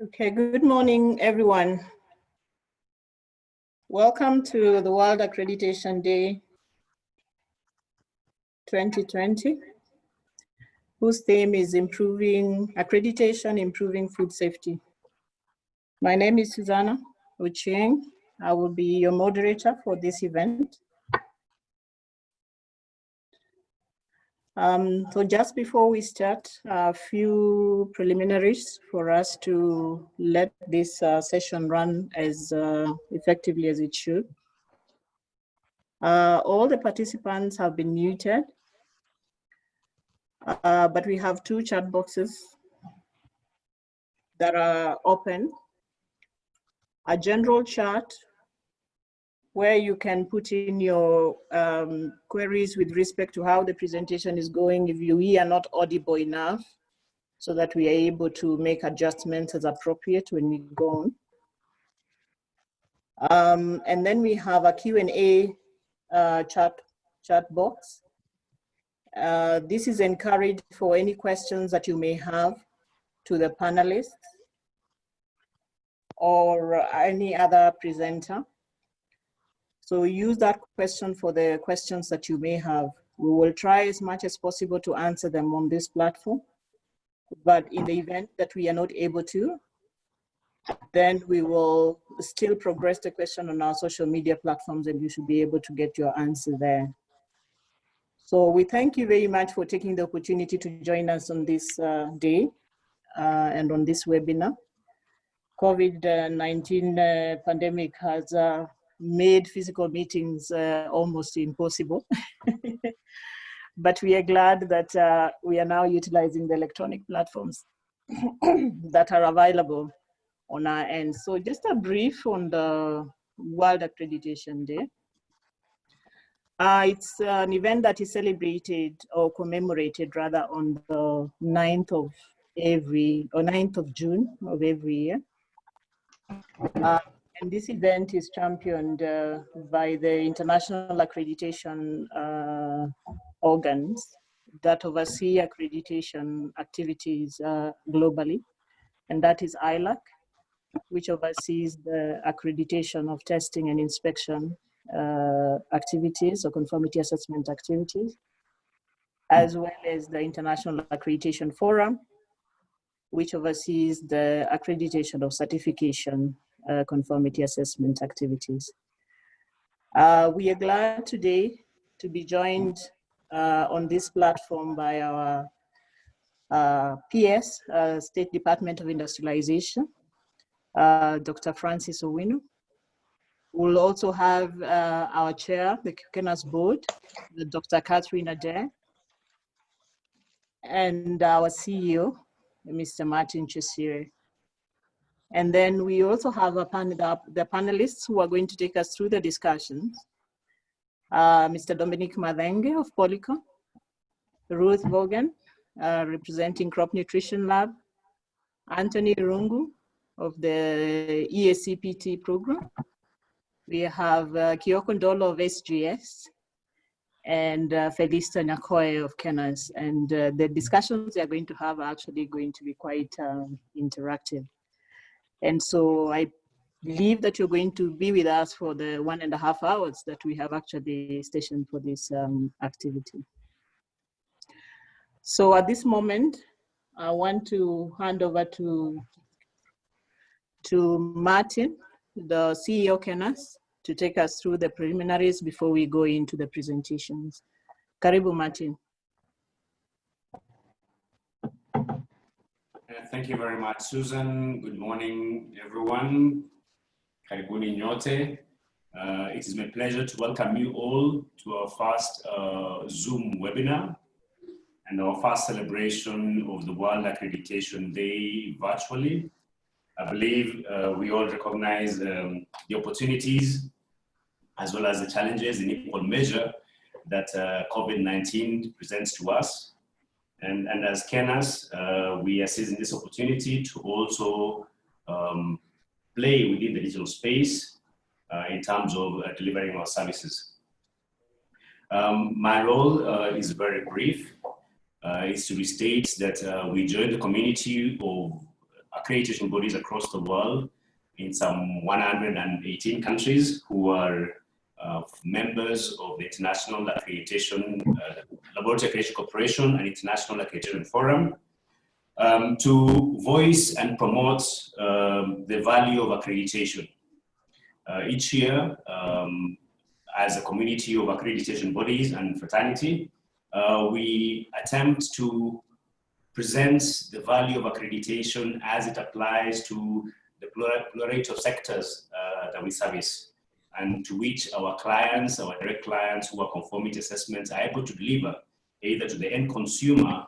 Okay, good morning, everyone. Welcome to the World Accreditation Day 2020, whose theme is accreditation, improving food safety. My name is Susanna Ochieng. I will be your moderator for this event. So just before we start, a few preliminaries for us to let this session run as effectively as it should. All the participants have been muted, but we have two chat boxes that are open. A general chat where you can put in your queries with respect to how the presentation is going if we are not audible enough, so that we are able to make adjustments as appropriate when we go on. And then we have a Q&A chat box. This is encouraged for any questions that you may have to the panelists or any other presenter. So use that question for the questions that you may have. We will try as much as possible to answer them on this platform. But in the event that we are not able to, then we will still progress the question on our social media platforms, and you should be able to get your answer there. So we thank you very much for taking the opportunity to join us on this day and on this webinar. COVID-19 pandemic has made physical meetings almost impossible. But we are glad that we are now utilizing the electronic platforms that are available on our end. So just a brief on the World Accreditation Day. It's an event that is celebrated or commemorated rather on the 9th of June of every year. And this event is championed by the international accreditation organs that oversee accreditation activities globally. And that is ILAC, which oversees the accreditation of testing and inspection activities or conformity assessment activities, as well as the International Accreditation Forum, which oversees the accreditation of certification conformity assessment activities. We are glad today to be joined on this platform by our PS, State Department of Industrialization, Dr. Francis Owino. We'll also have our chair, the Kukenas board, Dr. Catherine Adair, and our CEO, Mr. Martin Chesire. And then we also have the panelists who are going to take us through the discussions. Mr. Dominic Madenge of Polycom, Ruth Vaughan, representing Crop Nutrition Lab, Anthony Rungu of the EACPT program. We have Kyoko Ndolo of SGS, and Felista Nyakoe of Kenas. And the discussions they are going to have are actually going to be quite interactive. And so I believe that you're going to be with us for the 1.5 hours that we have actually stationed for this activity. So at this moment, I want to hand over to Martin, the CEO Kenas, to take us through the preliminaries before we go into the presentations. Karibu, Martin. Thank you very much, Susan. Good morning, everyone. Karibuni nyote. It is my pleasure to welcome you all to our first Zoom webinar and our first celebration of the World Accreditation Day virtually. I believe we all recognize the opportunities as well as the challenges in equal measure that COVID-19 presents to us. And as Kenas, we are seizing this opportunity to also play within the digital space in terms of delivering our services. My role is very brief. Is to restate that we join the community of accreditation bodies across the world in some 118 countries who are members of the International Accreditation, Laboratory Accreditation Corporation and International Accreditation Forum, to voice and promote the value of accreditation. Each year, as a community of accreditation bodies and fraternity, we attempt to present the value of accreditation as it applies to the plurality of sectors that we service, and to which our clients, our direct clients who are conformity assessments, are able to deliver either to the end consumer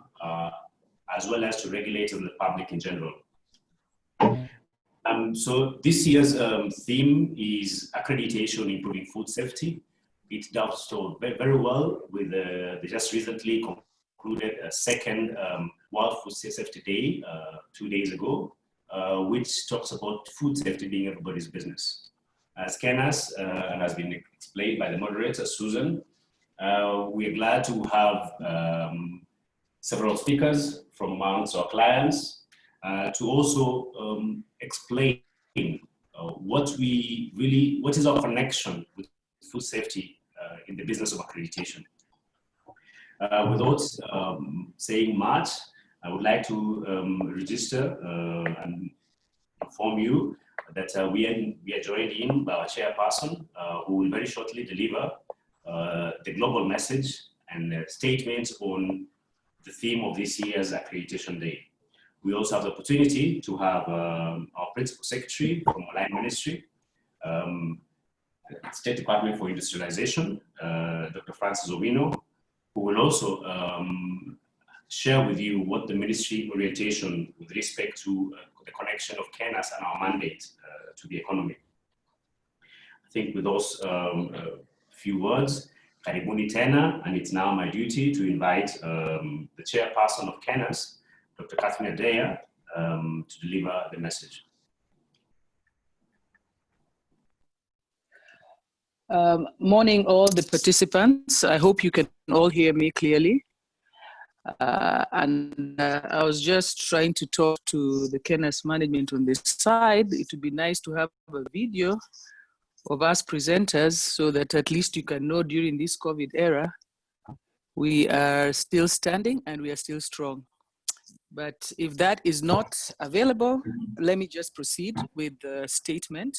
as well as to regulators and the public in general. So this year's theme is accreditation improving food safety. It does so very well with the just recently concluded second World Food Safety Day 2 days ago, which talks about food safety being everybody's business. As Kenas, and has been explained by the moderator, Susan, we are glad to have several speakers from amongst our clients to also explain what is our connection with food safety in the business of accreditation. Without saying much, I would like to register and inform you that we are joined in by our chairperson, who will very shortly deliver the global message and statements on the theme of this year's Accreditation Day. We also have the opportunity to have our Principal Secretary from Line Ministry, State Department for Industrialization, Dr. Francis Owino, who will also share with you what the ministry orientation with respect to the connection of Kenas and our mandate to the economy. I think with those few words, karibuni tena, and it's now my duty to invite the chairperson of Kenas, Dr. Catherine Adair, to deliver the message. Morning all the participants. I hope you can all hear me clearly. I was just trying to talk to the Kenas management on this side. It would be nice to have a video of us presenters so that at least you can know during this COVID era, we are still standing and we are still strong. But if that is not available, let me just proceed with the statement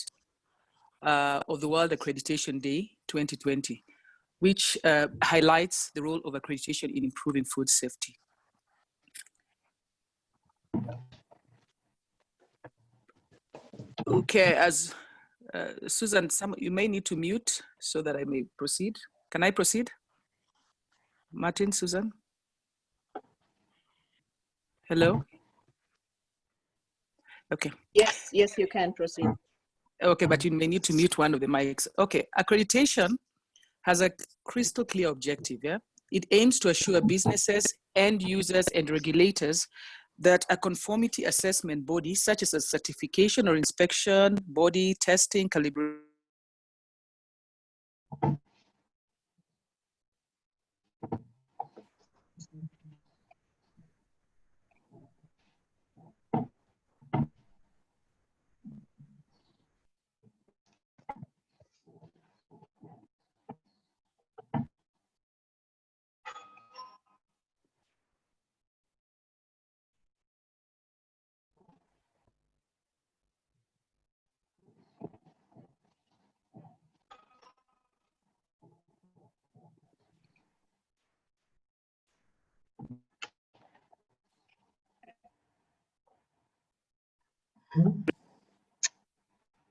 of the World Accreditation Day 2020, which highlights the role of accreditation in improving food safety. Okay, as Susan, you may need to mute so that I may proceed. Can I proceed? Martin, Susan? Hello? Okay. Yes, yes, you can proceed. Okay, but you may need to mute one of the mics. Okay, accreditation has a crystal clear objective, yeah? It aims to assure businesses, end users, and regulators that a conformity assessment body, such as a certification or inspection body, testing, calibration,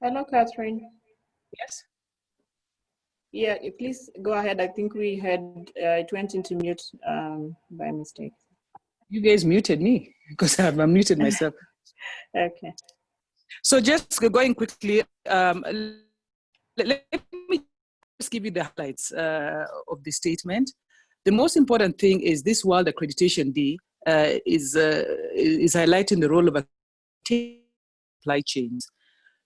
Hello, Catherine. yes? Yeah, please go ahead. I think we had, it went into mute by mistake. You guys muted me because I've unmuted myself. Okay. So just going quickly, let me just give you the highlights of the statement. The most important thing is this World Accreditation Day is highlighting the role of supply chains.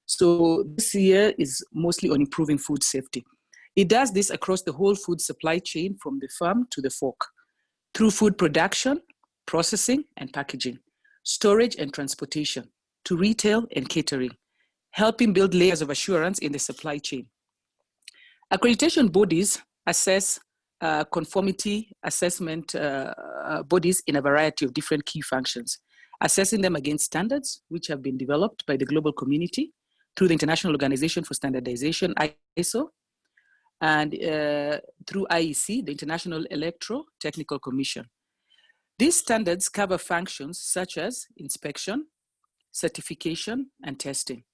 So this year is mostly on improving food safety. It does this across the whole food supply chain from the farm to the fork, through food production, processing and packaging, storage and transportation, to retail and catering, helping build layers of assurance in the supply chain. Accreditation bodies assess conformity assessment bodies in a variety of different key functions, assessing them against standards which have been developed by the global community through the International Organization for Standardization, ISO, and through IEC, the International Electro-Technical Commission. These standards cover functions such as inspection, certification, and testing.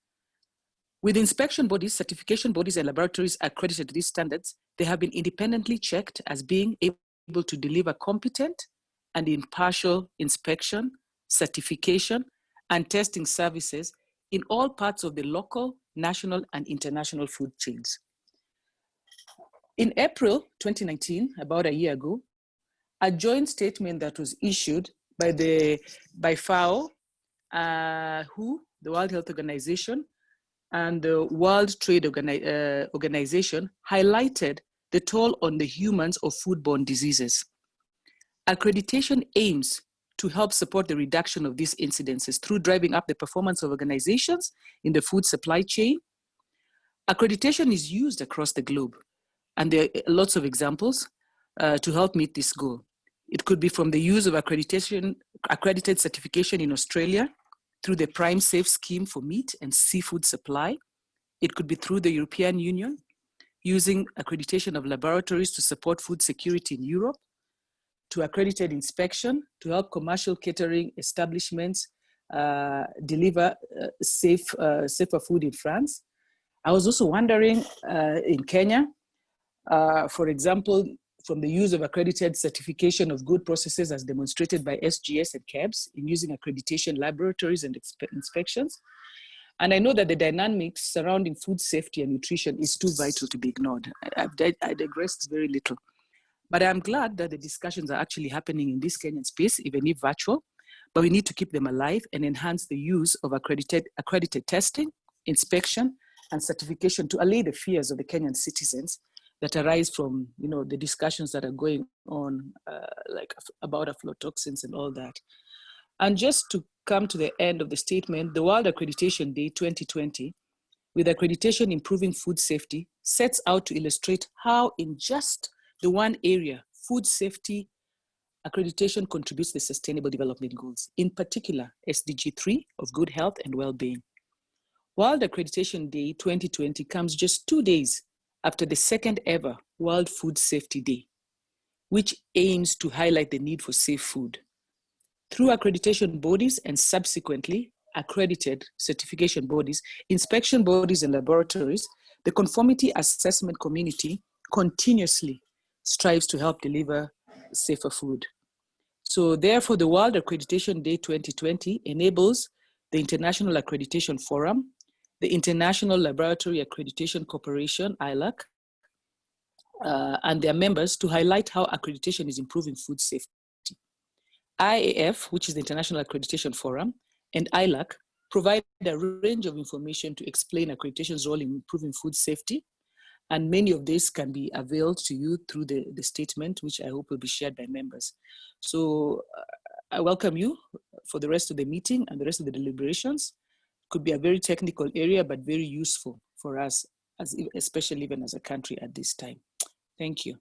With inspection bodies, certification bodies, and laboratories accredited to these standards, they have been independently checked as being able to deliver competent and impartial inspection, certification, and testing services in all parts of the local, national, and international food chains. In April 2019, about a year ago, a joint statement that was issued by FAO, WHO, the World Health Organization, and the World Trade Organization highlighted the toll on the humans of foodborne diseases. Accreditation aims to help support the reduction of these incidences through driving up the performance of organizations in the food supply chain. Accreditation is used across the globe, and there are lots of examples to help meet this goal. It could be from the use of accredited certification in Australia through the Prime Safe scheme for meat and seafood supply. It could be through the European Union, using accreditation of laboratories to support food security in Europe, to accredited inspection to help commercial catering establishments deliver safer food in France. I was also wondering in Kenya, for example, from the use of accredited certification of good processes as demonstrated by SGS and KEBS in using accreditation laboratories and inspections. And I know that the dynamics surrounding food safety and nutrition is too vital to be ignored. I digressed very little. But I'm glad that the discussions are actually happening in this Kenyan space, even if virtual, but we need to keep them alive and enhance the use of accredited testing, inspection, and certification to allay the fears of the Kenyan citizens that arise from the discussions that are going on like about aflatoxins and all that. And just to come to the end of the statement, the World Accreditation Day 2020, with accreditation improving food safety, sets out to illustrate how in just the one area, food safety accreditation contributes to the Sustainable Development Goals, in particular SDG 3 of good health and well-being. World Accreditation Day 2020 comes just 2 days after the second ever World Food Safety Day, which aims to highlight the need for safe food. Through accreditation bodies and subsequently accredited certification bodies, inspection bodies and laboratories, the conformity assessment community continuously strives to help deliver safer food. So therefore, the World Accreditation Day 2020 enables the International Accreditation Forum, the International Laboratory Accreditation Corporation, ILAC, and their members to highlight how accreditation is improving food safety. IAF, which is the International Accreditation Forum, and ILAC provide a range of information to explain accreditation's role in improving food safety. And many of these can be availed to you through the statement, which I hope will be shared by members. So I welcome you for the rest of the meeting and the rest of the deliberations. Could be a very technical area, but very useful for us, especially even as a country at this time. Thank you.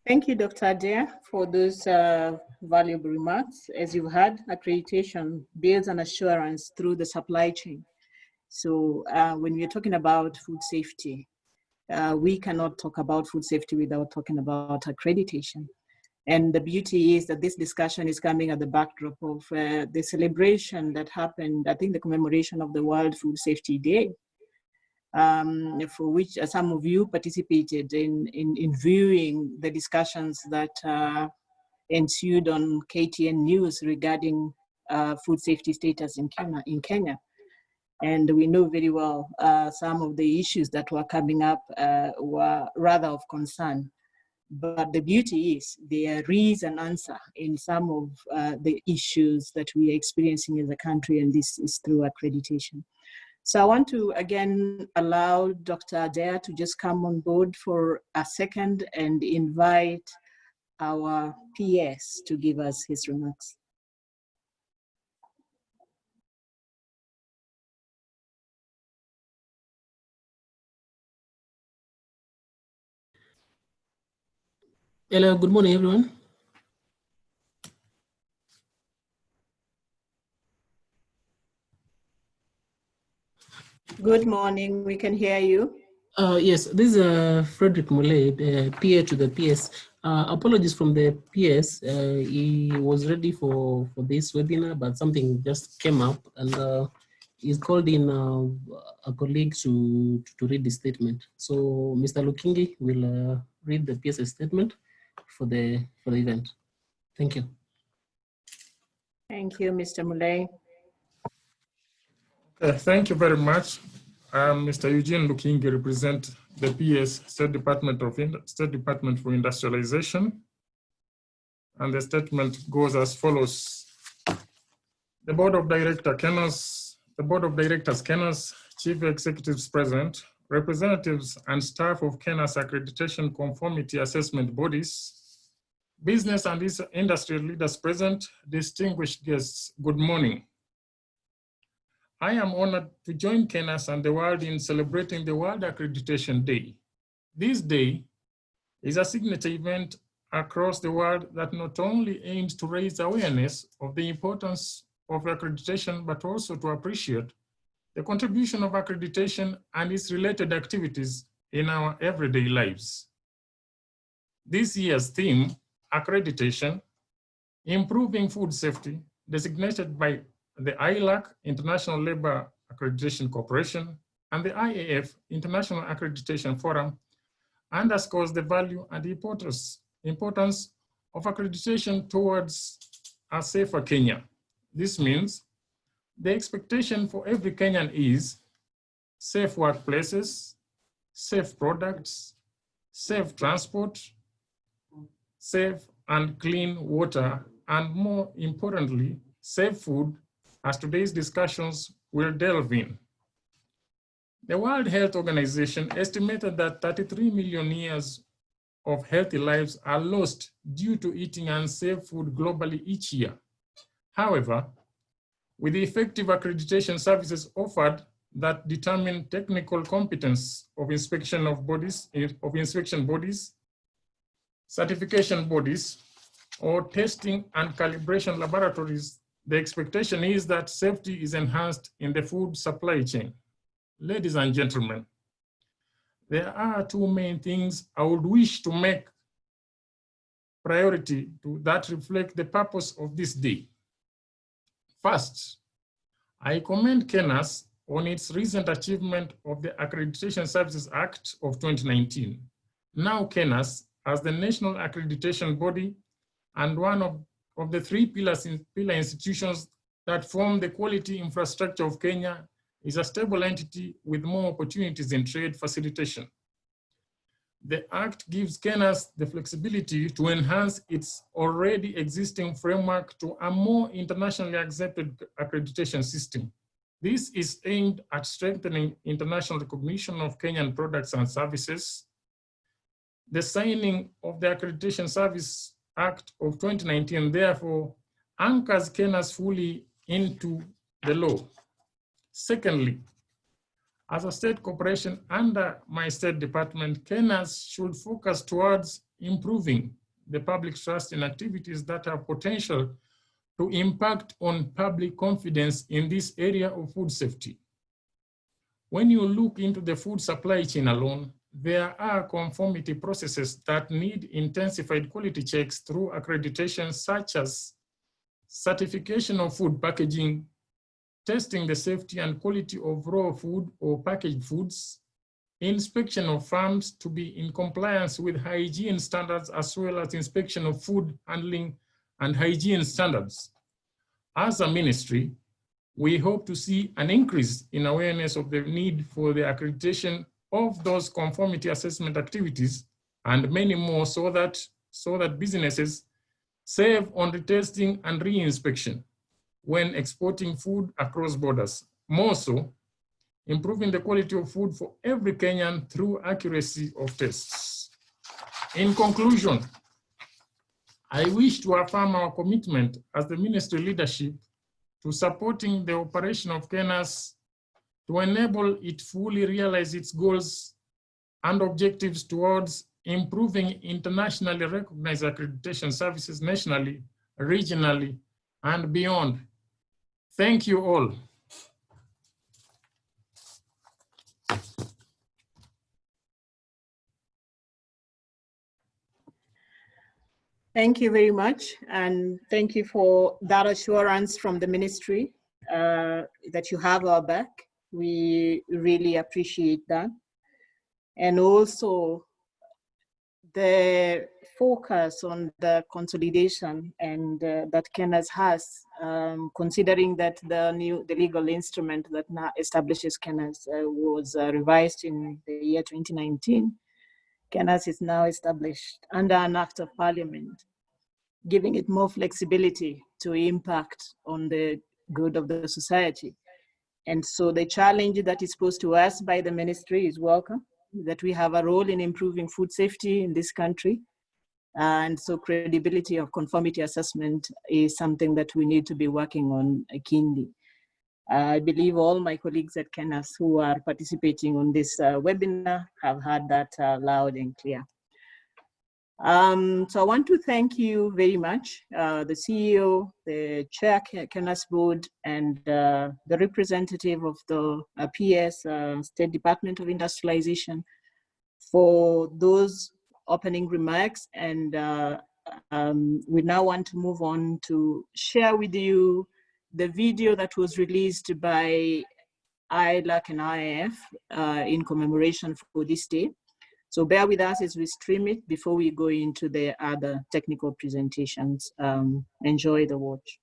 Thank you, Dr. Adair, for those valuable remarks. As you've heard, accreditation builds an assurance through the supply chain. So when we're talking about food safety, we cannot talk about food safety without talking about accreditation. And the beauty is that this discussion is coming at the backdrop of the celebration that happened, I think the commemoration of the World Food Safety Day, for which some of you participated in viewing the discussions that ensued on KTN News regarding food safety status in Kenya. And we know very well some of the issues that were coming up were rather of concern. But the beauty is there is an answer in some of the issues that we are experiencing in the country, and this is through accreditation. So I want to again allow Dr. Adair to just come on board for a second and invite our PS to give us his remarks. Hello, good morning, everyone. Good morning, we can hear you. Yes, this is Frederick Mule, PA to the PS. Apologies from the PS. He was ready for this webinar, but something just came up, and he's called in a colleague to read the statement. So Mr. Lukingi will read the PS statement for the event. Thank you. Thank you, Mr. Mule. Thank you very much. I'm Mr. Eugene Lukingi, represent the PS State Department for Industrialization. And the statement goes as follows. The Board of Directors, KENAS, Chief Executives present, representatives and staff of KENAS Accreditation Conformity Assessment Bodies, business and industry leaders present, distinguished guests, good morning. I am honored to join KENAS and the world in celebrating the World Accreditation Day. This day is a signature event across the world that not only aims to raise awareness of the importance of accreditation, but also to appreciate the contribution of accreditation and its related activities in our everyday lives. This year's theme, accreditation, improving food safety, designated by the ILAC, International Labour Accreditation Corporation, and the IAF, International Accreditation Forum, underscores the value and importance of accreditation towards a safer Kenya. This means the expectation for every Kenyan is safe workplaces, safe products, safe transport, safe and clean water, and more importantly, safe food, as today's discussions will delve in. The World Health Organization estimated that 33 million years of healthy lives are lost due to eating unsafe food globally each year. However, with the effective accreditation services offered that determine technical competence of inspection bodies, certification bodies, or testing and calibration laboratories, the expectation is that safety is enhanced in the food supply chain. Ladies and gentlemen, there are two main things I would wish to make priority that reflect the purpose of this day. First, I commend KENAS on its recent achievement of the Accreditation Services Act of 2019. Now KENAS, as the national accreditation body and one of the three pillar institutions that form the quality infrastructure of Kenya, is a stable entity with more opportunities in trade facilitation. The Act gives KENAS the flexibility to enhance its already existing framework to a more internationally accepted accreditation system. This is aimed at strengthening international recognition of Kenyan products and services. The signing of the Accreditation Service Act of 2019, therefore, anchors KENAS fully into the law. Secondly, as a state corporation under my state department, KENAS should focus towards improving the public trust in activities that have potential to impact on public confidence in this area of food safety. When you look into the food supply chain alone, there are conformity processes that need intensified quality checks through accreditation, such as certification of food packaging, testing the safety and quality of raw food or packaged foods, inspection of farms to be in compliance with hygiene standards, as well as inspection of food handling and hygiene standards. As a ministry, we hope to see an increase in awareness of the need for the accreditation of those conformity assessment activities and many more, so that businesses save on retesting and re-inspection when exporting food across borders. More so, improving the quality of food for every Kenyan through accuracy of tests. In conclusion, I wish to affirm our commitment as the ministry leadership to supporting the operation of KENAS to enable it fully realize its goals and objectives towards improving internationally recognized accreditation services nationally, regionally, and beyond. Thank you all. Thank you very much. And thank you for that assurance from the ministry that you have our back. We really appreciate that. And also the focus on the consolidation and that KENAS has, considering that the legal instrument that now establishes KENAS was revised in the year 2019. KENAS is now established under an act of parliament, giving it more flexibility to impact on the good of the society. And so the challenge that is posed to us by the ministry is welcome, that we have a role in improving food safety in this country. And so credibility of conformity assessment is something that we need to be working on keenly. I believe all my colleagues at KENAS who are participating on this webinar have heard that loud and clear. So I want to thank you very much, the CEO, the Chair KENAS Board, and the representative of the PS, State Department of Industrialization, for those opening remarks. And we now want to move on to share with you the video that was released by ILAC and IIF in commemoration for this day. So bear with us as we stream it before we go into the other technical presentations. Enjoy the watch.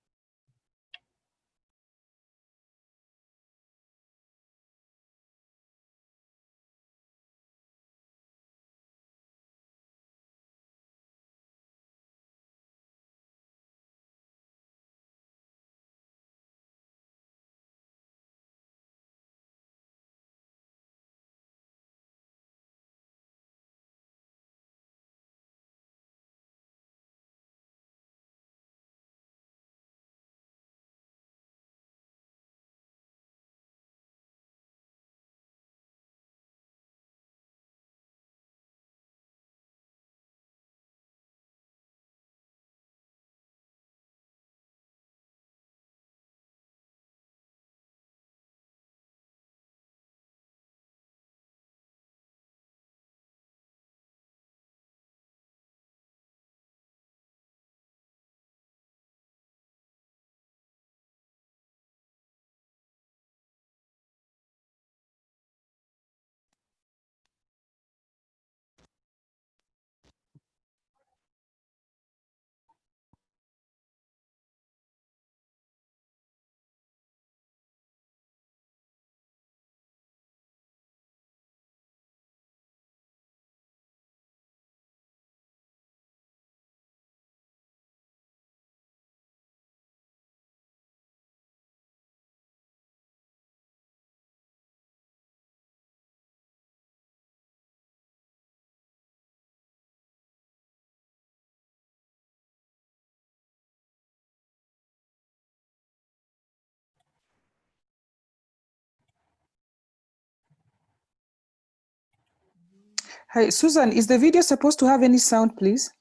Hi, Susan, is the video supposed to have any sound, please?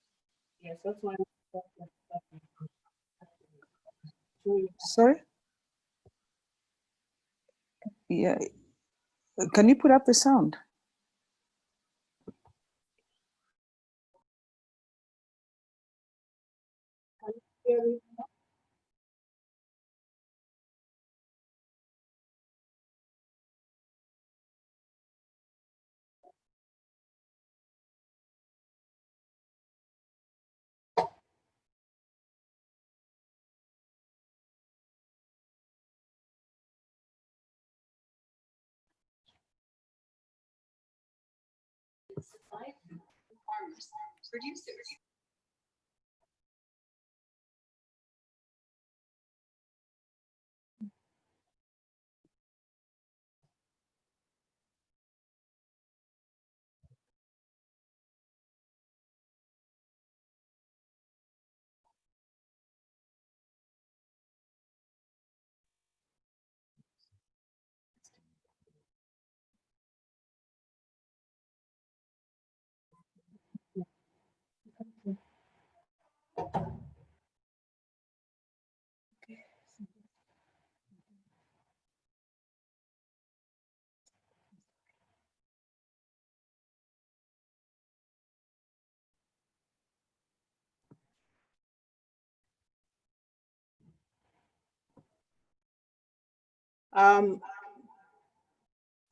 Yes, that's why. Sorry? Yeah. Can you put up the sound?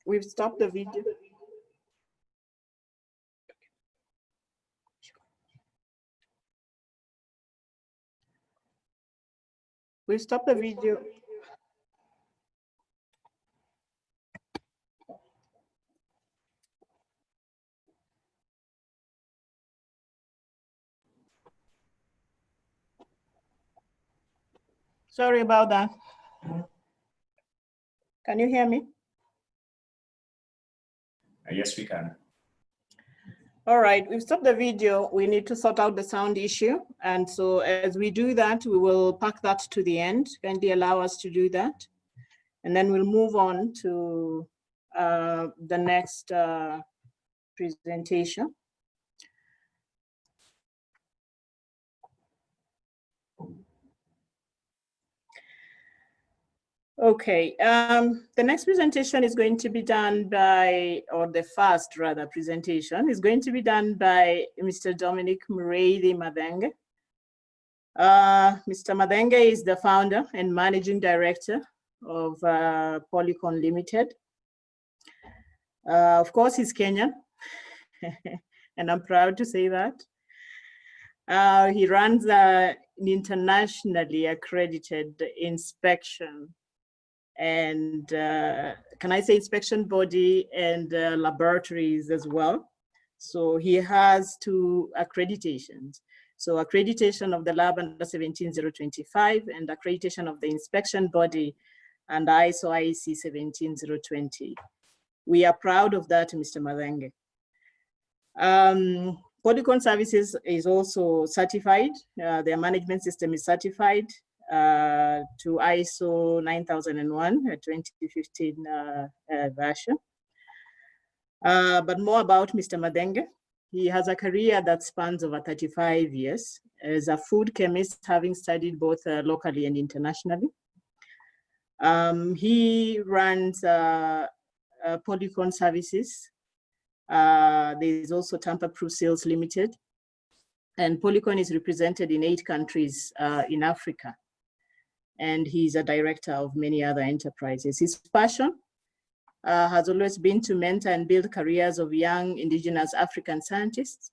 We've stopped the video. We've stopped the video. Sorry about that. Can you hear me? Yes, we can. All right, we've stopped the video. We need to sort out the sound issue. And so as we do that, we will pack that to the end. Kindly allow us to do that. And then we'll move on to the next presentation. Okay, the next presentation is going to be done by, or the first rather presentation is going to be done by Mr. Dominic Muredi Madenge. Mr. Madenge is the founder and managing director of Polycon Limited. Of course, he's Kenyan, and I'm proud to say that. He runs an internationally accredited inspection and can I say inspection body and laboratories as well. So he has 2 accreditations. So accreditation of the lab under 17025 and accreditation of the inspection body and ISO IEC 17020. We are proud of that, Mr. Madenge. Polycon Services is also certified. Their management system is certified to ISO 9001, 2015 version. But more about Mr. Madenge. He has a career that spans over 35 years as a food chemist, having studied both locally and internationally. He runs Polycon Services. There is also Tampa Proof Sales Limited. And Polycon is represented in 8 countries in Africa. And he's a director of many other enterprises. His passion has always been to mentor and build careers of young indigenous African scientists.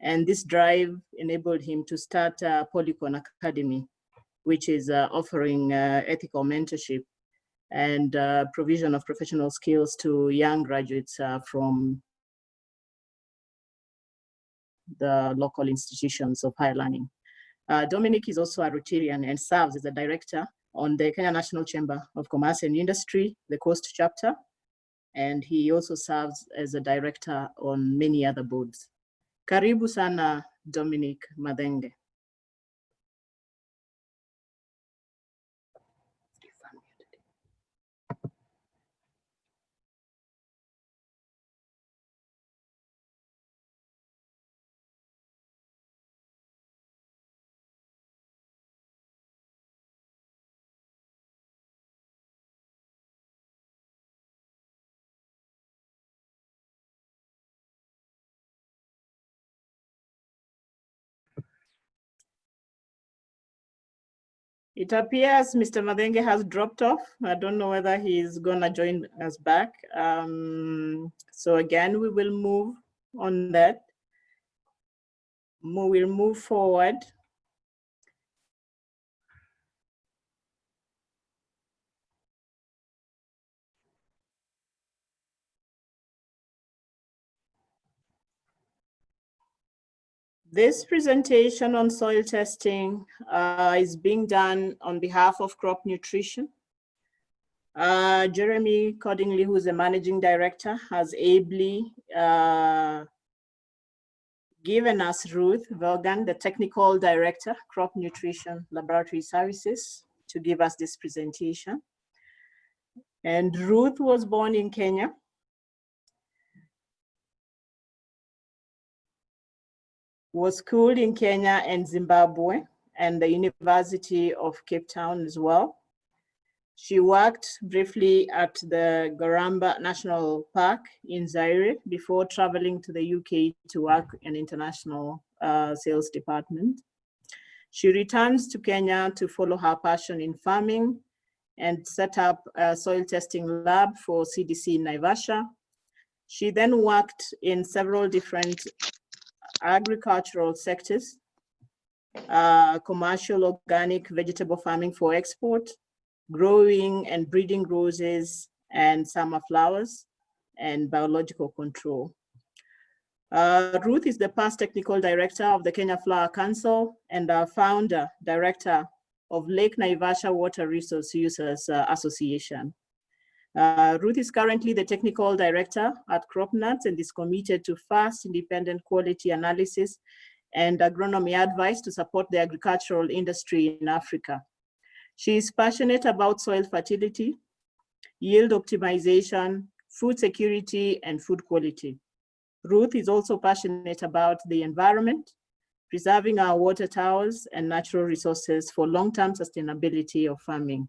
And this drive enabled him to start Polycon Academy, which is offering ethical mentorship and provision of professional skills to young graduates from the local institutions of higher learning. Dominic is also a Rotarian and serves as a director on the Kenya National Chamber of Commerce and Industry, the Coast chapter, and he also serves as a director on many other boards. Karibu sana, Dominic Madenge. It appears Mr. Madenge has dropped off. I don't know whether he's gonna join us back. So again, we will move on that. We'll move forward. This presentation on soil testing is being done on behalf of Crop Nutrition. Jeremy Cordingley, who is the managing director, has ably given us Ruth Vaughan, the technical director, Crop Nutrition Laboratory Services, to give us this presentation. And Ruth was born in Kenya. Was schooled in Kenya and Zimbabwe and the University of Cape Town as well. She worked briefly at the Garamba National Park in Zaire before traveling to the UK to work in international sales department. She returns to Kenya to follow her passion in farming and set up a soil testing lab for CDC in Naivasha. She then worked in several different agricultural sectors, commercial organic vegetable farming for export, growing and breeding roses and summer flowers, and biological control. Ruth is the past technical director of the Kenya Flower Council and founder, director of Lake Naivasha Water Resource Users Association. Ruth is currently the technical director at CropNuts and is committed to fast, independent quality analysis and agronomy advice to support the agricultural industry in Africa. She is passionate about soil fertility, yield optimization, food security, and food quality. Ruth is also passionate about the environment, preserving our water towers and natural resources for long-term sustainability of farming.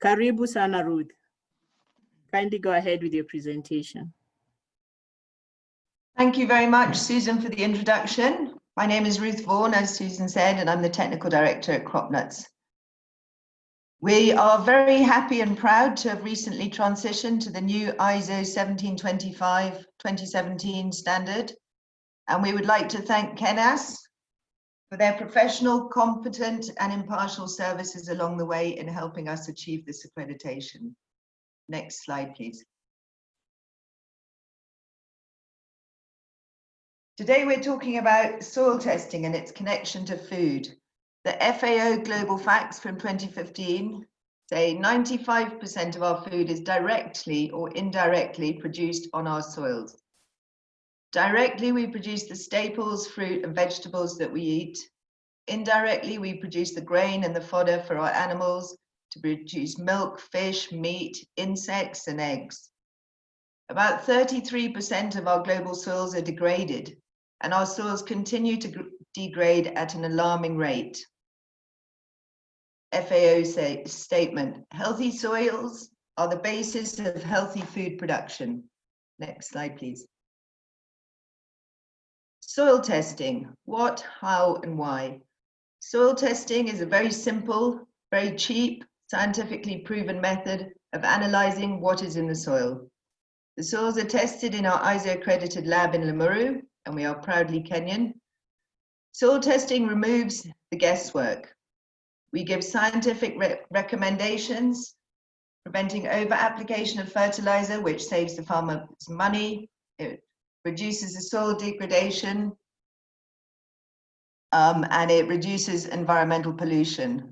Karibu sana, Ruth. Kindly go ahead with your presentation. Thank you very much, Susan, for the introduction. My name is Ruth Vaughan, as Susan said, and I'm the Technical Director at CropNuts. We are very happy and proud to have recently transitioned to the new ISO 17025-2017 standard, and we would like to thank KENAS for their professional, competent, and impartial services along the way in helping us achieve this accreditation. Next slide, please. Today we're talking about soil testing and its connection to food. The FAO Global Facts from 2015 say 95% of our food is directly or indirectly produced on our soils. Directly, we produce the staples, fruit, and vegetables that we eat. Indirectly, we produce the grain and the fodder for our animals to produce milk, fish, meat, insects, and eggs. About 33% of our global soils are degraded, and our soils continue to degrade at an alarming rate. FAO statement, healthy soils are the basis of healthy food production. Next slide, please. Soil testing, what, how, and why? Soil testing is a very simple, very cheap, scientifically proven method of analyzing what is in the soil. The soils are tested in our ISO accredited lab in Limuru, and we are proudly Kenyan. Soil testing removes the guesswork. We give scientific recommendations, preventing over-application of fertilizer, which saves the farmers money. It reduces the soil degradation, and it reduces environmental pollution.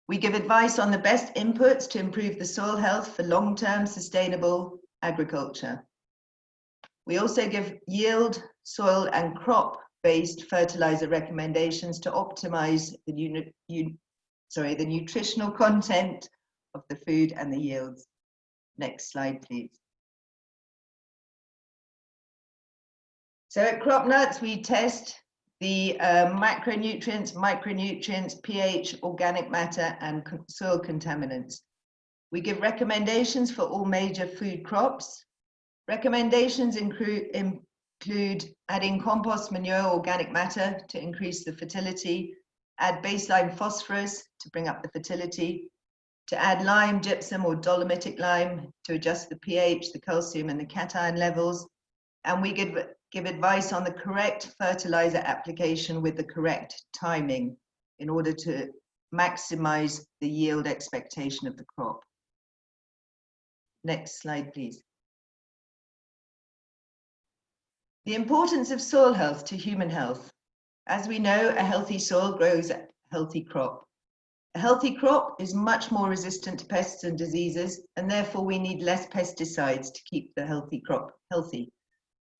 We give advice on the best inputs to improve the soil health for long-term sustainable agriculture. We also give yield, soil, and crop-based fertilizer recommendations to optimize the nutritional content of the food and the yields. Next slide, please. So at CropNuts, we test the macronutrients, micronutrients, pH, organic matter, and soil contaminants. We give recommendations for all major food crops. Recommendations include adding compost, manure, organic matter to increase the fertility, add baseline phosphorus to bring up the fertility, to add lime, gypsum, or dolomitic lime to adjust the pH, the calcium, and the cation levels. And we give advice on the correct fertilizer application with the correct timing in order to maximize the yield expectation of the crop. Next slide, please. The importance of soil health to human health. As we know, a healthy soil grows a healthy crop. A healthy crop is much more resistant to pests and diseases, and therefore we need less pesticides to keep the healthy crop healthy.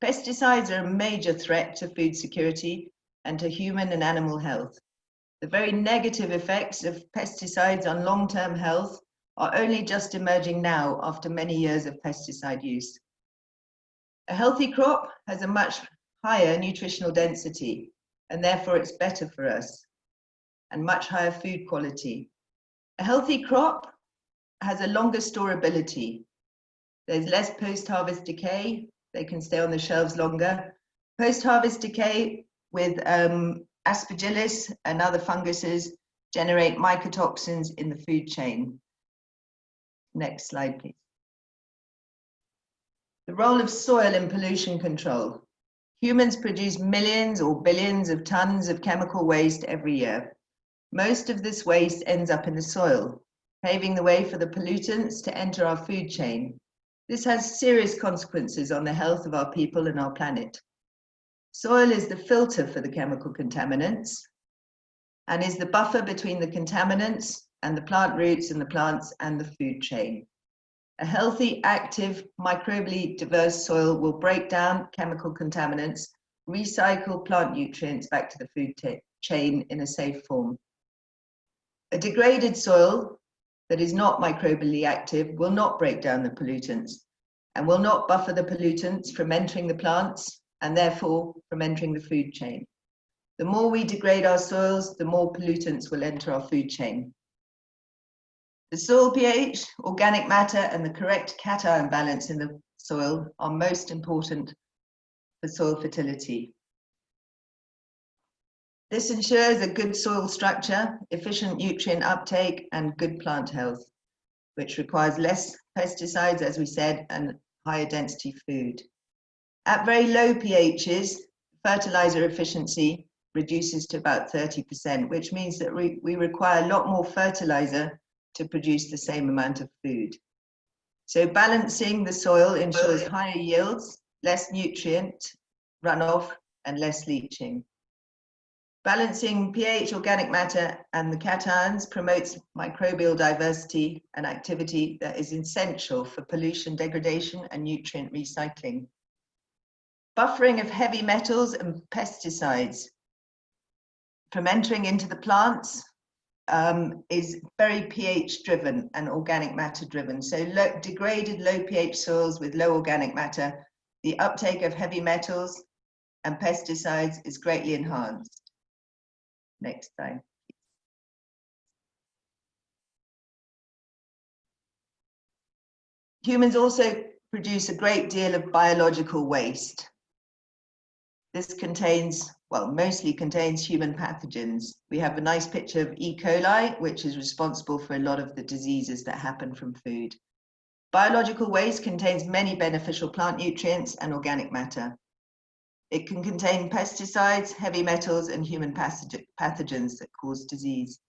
Pesticides are a major threat to food security and to human and animal health. The very negative effects of pesticides on long-term health are only just emerging now after many years of pesticide use. A healthy crop has a much higher nutritional density, and therefore it's better for us, and much higher food quality. A healthy crop has a longer storability. There's less post-harvest decay. They can stay on the shelves longer. Post-harvest decay with aspergillus and other funguses generate mycotoxins in the food chain. Next slide, please. The role of soil in pollution control. Humans produce millions or billions of tons of chemical waste every year. Most of this waste ends up in the soil, paving the way for the pollutants to enter our food chain. This has serious consequences on the health of our people and our planet. Soil is the filter for the chemical contaminants and is the buffer between the contaminants and the plant roots and the plants and the food chain. A healthy, active, microbially diverse soil will break down chemical contaminants, recycle plant nutrients back to the food chain in a safe form. A degraded soil that is not microbially active will not break down the pollutants and will not buffer the pollutants from entering the plants and therefore from entering the food chain. The more we degrade our soils, the more pollutants will enter our food chain. The soil pH, organic matter, and the correct cation balance in the soil are most important for soil fertility. This ensures a good soil structure, efficient nutrient uptake, and good plant health, which requires less pesticides, as we said, and higher density food. At very low pHs, fertilizer efficiency reduces to about 30%, which means that we require a lot more fertilizer to produce the same amount of food. So balancing the soil ensures higher yields, less nutrient runoff, and less leaching. Balancing pH, organic matter, and the cations promotes microbial diversity and activity that is essential for pollution degradation and nutrient recycling. Buffering of heavy metals and pesticides from entering into the plants is very pH driven and organic matter driven. So degraded low pH soils with low organic matter, the uptake of heavy metals and pesticides is greatly enhanced. Next slide. Humans also produce a great deal of biological waste. This contains, well, mostly contains human pathogens. We have a nice picture of E. coli, which is responsible for a lot of the diseases that happen from food. Biological waste contains many beneficial plant nutrients and organic matter. It can contain pesticides, heavy metals, and human pathogens that cause disease.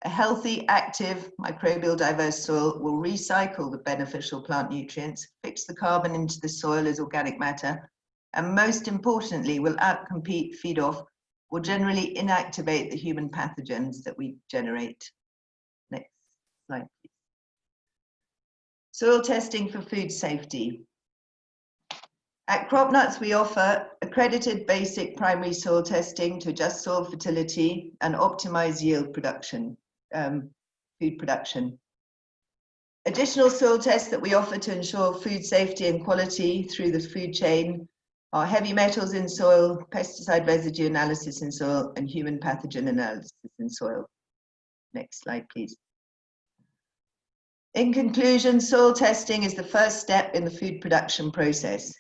A healthy, active, microbial diverse soil will recycle the beneficial plant nutrients, fix the carbon into the soil as organic matter, and most importantly, will outcompete, feed off, or generally inactivate the human pathogens that we generate. Next slide, please. Soil testing for food safety. At CropNuts, we offer accredited basic primary soil testing to adjust soil fertility and optimize yield production, food production. Additional soil tests that we offer to ensure food safety and quality through the food chain are heavy metals in soil, pesticide residue analysis in soil, and human pathogen analysis in soil. Next slide, please. In conclusion, soil testing is the first step in the food production process.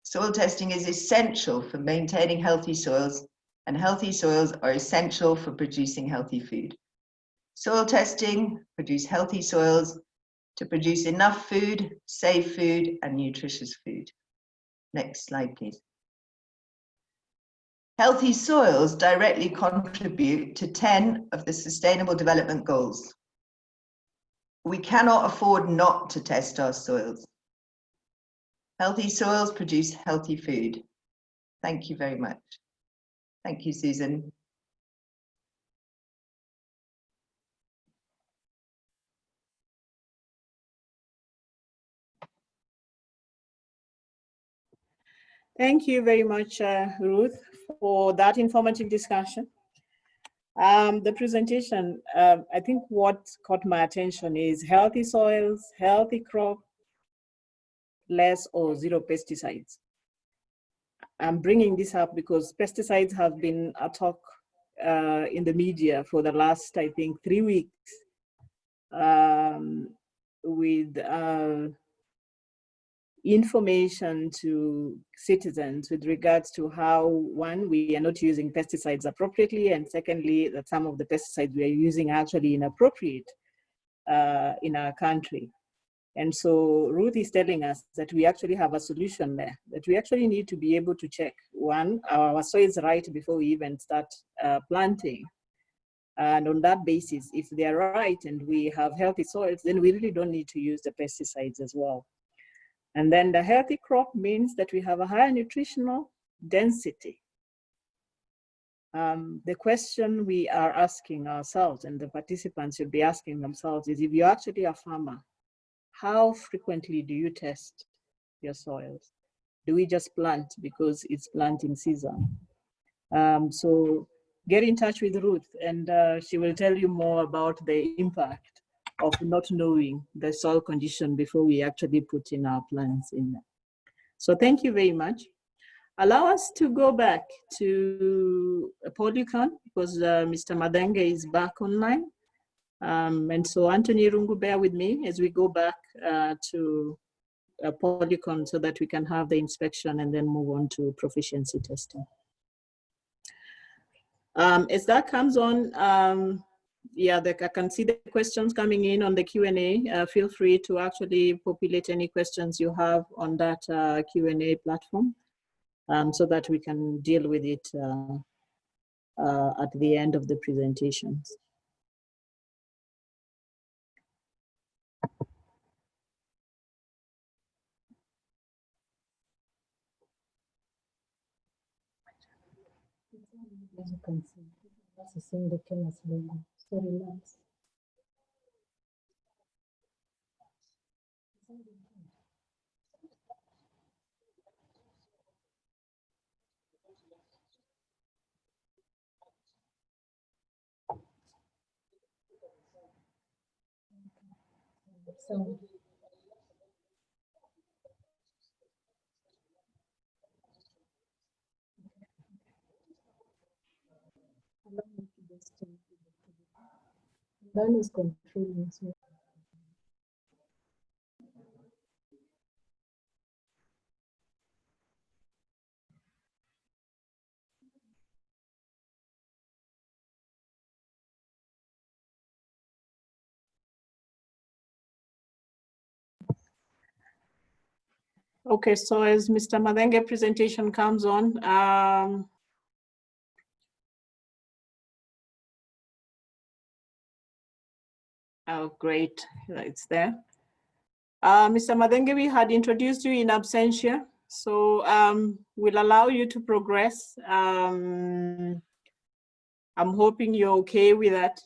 Soil testing is essential for maintaining healthy soils, and healthy soils are essential for producing healthy food. Soil testing produces healthy soils to produce enough food, safe food, and nutritious food. Next slide, please. Healthy soils directly contribute to 10 of the Sustainable Development Goals. We cannot afford not to test our soils. Healthy soils produce healthy food. Thank you very much. Thank you, Susan. Thank you very much, Ruth, for that informative discussion. The presentation, I think what caught my attention is healthy soils, healthy crop, less or zero pesticides. I'm bringing this up because pesticides have been a talk in the media for the last, I think, 3 weeks with information to citizens with regards to how, one, we are not using pesticides appropriately, and secondly, that some of the pesticides we are using are actually inappropriate in our country. And so Ruth is telling us that we actually have a solution there, that we actually need to be able to check, one, our soils right before we even start planting. And on that basis, if they are right and we have healthy soils, then we really don't need to use the pesticides as well. And then the healthy crop means that we have a higher nutritional density. The question we are asking ourselves, and the participants should be asking themselves, is if you're actually a farmer, how frequently do you test your soils? Do we just plant because it's planting season? So get in touch with Ruth, and she will tell you more about the impact of not knowing the soil condition before we actually put in our plants in there. So thank you very much. Allow us to go back to Polycon because Mr. Madenge is back online. And so Anthony Rungu, bear with me as we go back to Polycon so that we can have the inspection and then move on to proficiency testing. As that comes on, yeah, I can see the questions coming in on the Q&A. Feel free to actually populate any questions you have on that Q&A platform so that we can deal with it at the end of the presentations. As you can see, that's the same the Kenya's logo. So relax. So allow me to just Dan is controlling. So Okay, so as Mr. Madenge presentation comes on, oh, great, it's there. Mr. Madenge, we had introduced you in absentia, so we'll allow you to progress. I'm hoping you're okay with that.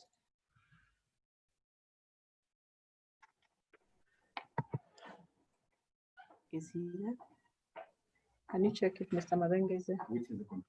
Is he there? Can you check if Mr. Madenge is there? Which is the computer?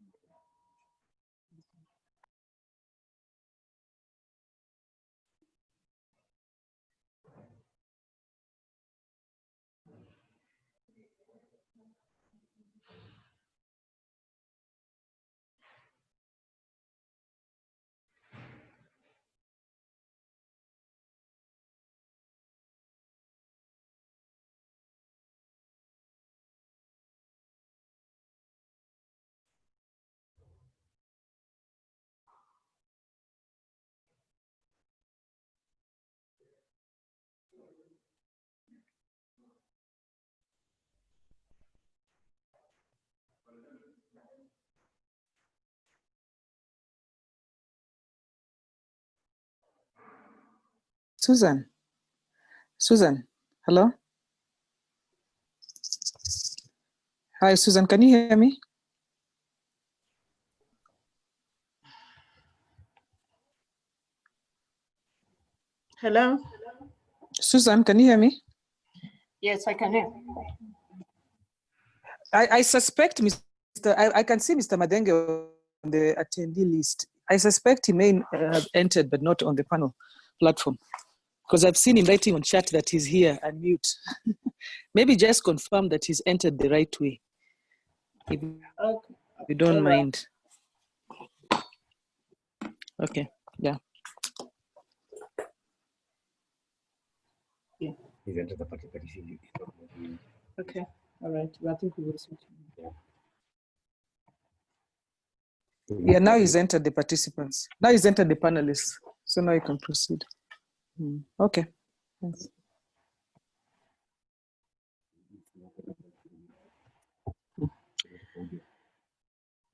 Susan, hello? Hi, Susan, can you hear me? Hello? Susan, can you hear me? Yes, I can hear. I suspect I can see Mr. Madenge on the attendee list. I suspect he may have entered, but not on the panel platform, because I've seen him writing on chat that he's here and mute. Maybe just confirm that he's entered the right way, if you don't mind. Okay, yeah. Yeah. Okay, all right. Well, I think we will switch. Yeah, now he's entered the participants. Now he's entered the panelists. So now you can proceed. Okay, thanks.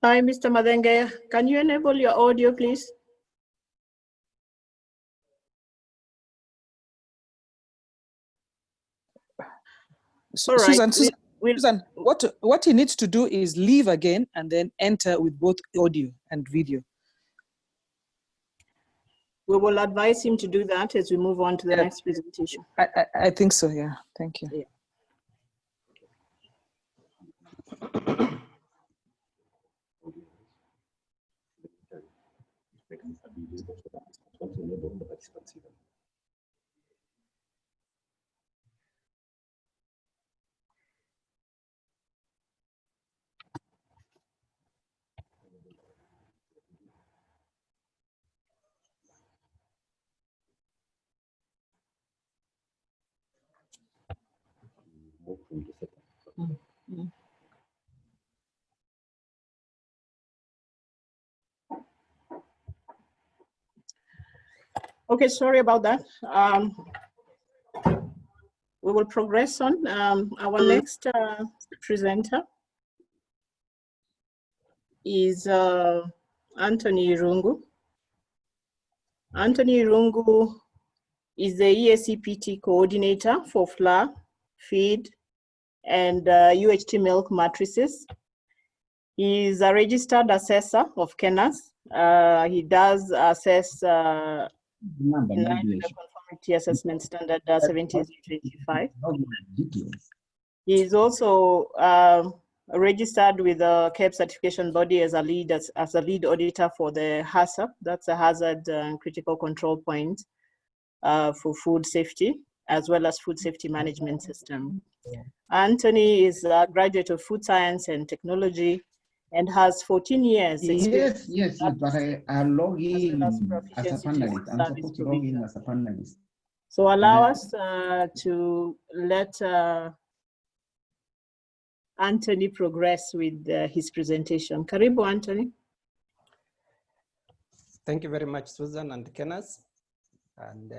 Hi, Mr. Madenge. Can you enable your audio, please? All right. Susan, what he needs to do is leave again and then enter with both audio and video. We will advise him to do that as we move on to the next presentation. I think so, yeah. Thank you. Yeah. Okay, sorry about that. We will progress on. Our next presenter is Anthony Irungu. Anthony Irungu is the ESCPT coordinator for flour, feed, and UHT milk matrices. He is a registered assessor of KENAS. He does assess conformity assessment standard 1725. He is also registered with the CAPE certification body as a lead auditor for the HACCP, that's a hazard and critical control point for food safety, as well as food safety management system. Anthony is a graduate of food science and technology and has 14 years experience. Yes, but I log in as a panelist. I'm supposed to log in as a panelist. So allow us to let Anthony progress with his presentation. Karibu, Anthony. Thank you very much, Susan and Kenneth. And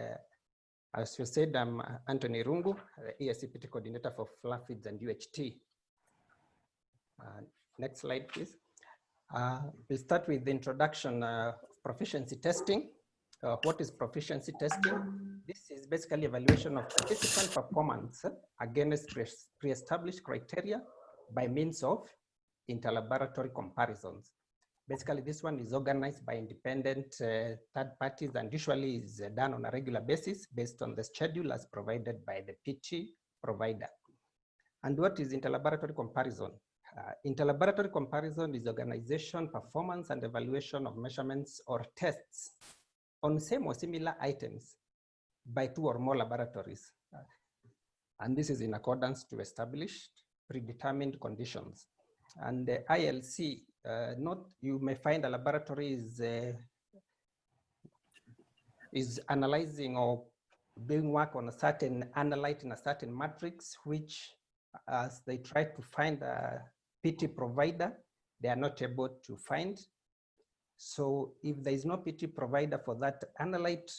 as you said, I'm Anthony Rungu, the ESCPT coordinator for flour feeds and UHT. Next slide, please. We'll start with the introduction of proficiency testing. What is proficiency testing? This is basically evaluation of participant performance against pre-established criteria by means of interlaboratory comparisons. Basically, this one is organized by independent third parties and usually is done on a regular basis based on the schedule as provided by the PT provider. And what is interlaboratory comparison? Interlaboratory comparison is organization, performance, and evaluation of measurements or tests on same or similar items by two or more laboratories. And this is in accordance to established predetermined conditions. And the ILC, you may find a laboratory is analyzing or doing work on a certain analyte in a certain matrix, which as they try to find a PT provider, they are not able to find. So if there is no PT provider for that analyte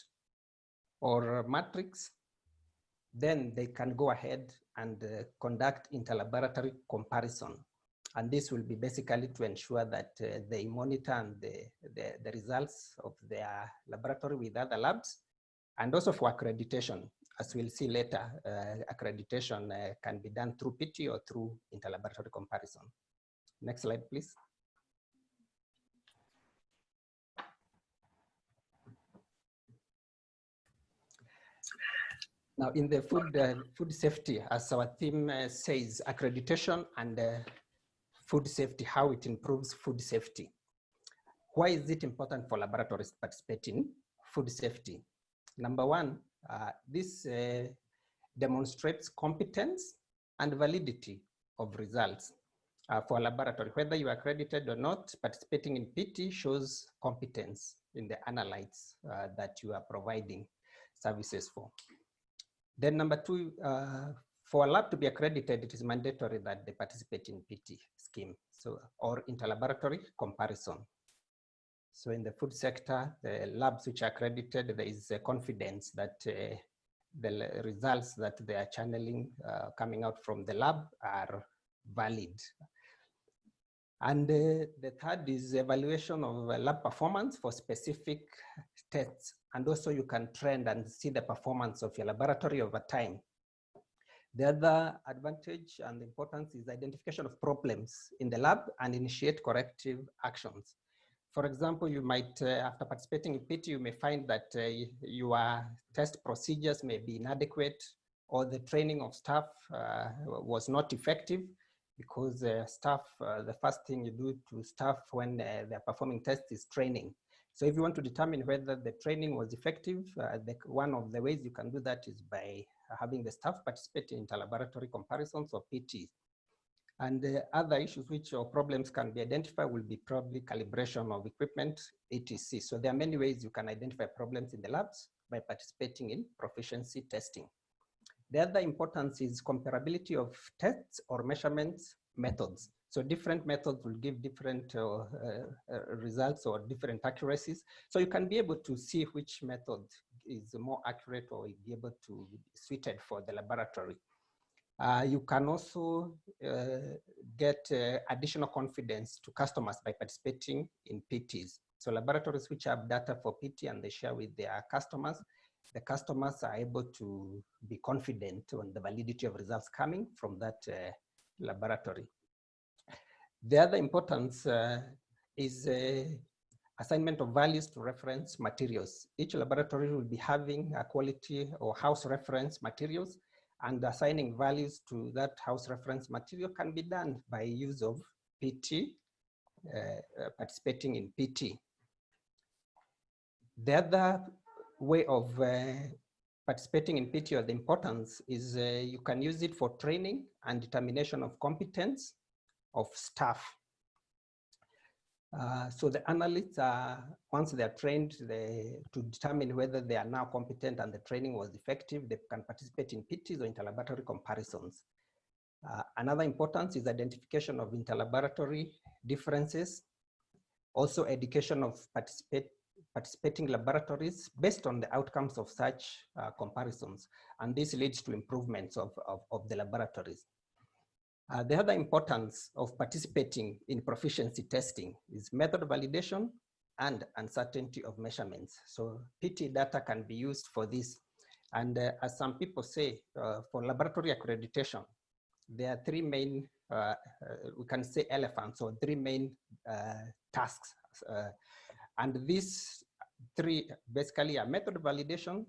or matrix, then they can go ahead and conduct interlaboratory comparison. And this will be basically to ensure that they monitor and the results of their laboratory with other labs, and also for accreditation. As we'll see later, accreditation can be done through PT or through interlaboratory comparison. Next slide, please. Now, in the food safety, as our theme says, accreditation and food safety, how it improves food safety. Why is it important for laboratories to participate in food safety? Number one, this demonstrates competence and validity of results for a laboratory. Whether you are accredited or not, participating in PT shows competence in the analytes that you are providing services for. Then number two, for a lab to be accredited, it is mandatory that they participate in PT scheme, so, or interlaboratory comparison. So in the food sector, the labs which are accredited, there is a confidence that the results that they are channeling coming out from the lab are valid. And the third is evaluation of lab performance for specific tests. And also you can trend and see the performance of your laboratory over time. The other advantage and importance is identification of problems in the lab and initiate corrective actions. For example, you might, after participating in PT, you may find that your test procedures may be inadequate, or the training of staff was not effective, because staff, the first thing you do to staff when they're performing tests is training. So if you want to determine whether the training was effective, one of the ways you can do that is by having the staff participate in interlaboratory comparisons of PTs. And the other issues which or problems can be identified will be probably calibration of equipment, etc. So there are many ways you can identify problems in the labs by participating in proficiency testing. The other importance is comparability of tests or measurements methods. So different methods will give different results or different accuracies. So you can be able to see which method is more accurate or be able to be suited for the laboratory. You can also get additional confidence to customers by participating in PTs. So laboratories which have data for PT and they share with their customers, the customers are able to be confident on the validity of results coming from that laboratory. The other importance is assignment of values to reference materials. Each laboratory will be having a quality or house reference materials, and assigning values to that house reference material can be done by use of PT, participating in PT. The other way of participating in PT, or the importance, is you can use it for training and determination of competence of staff. So the analysts, once they are trained to determine whether they are now competent and the training was effective, they can participate in PTs or interlaboratory comparisons. Another importance is identification of interlaboratory differences, also education of participating laboratories based on the outcomes of such comparisons. And this leads to improvements of the laboratories. The other importance of participating in proficiency testing is method validation and uncertainty of measurements. So PT data can be used for this. And as some people say, for laboratory accreditation, there are three main, we can say elephants, or three main tasks. And these three basically are method validation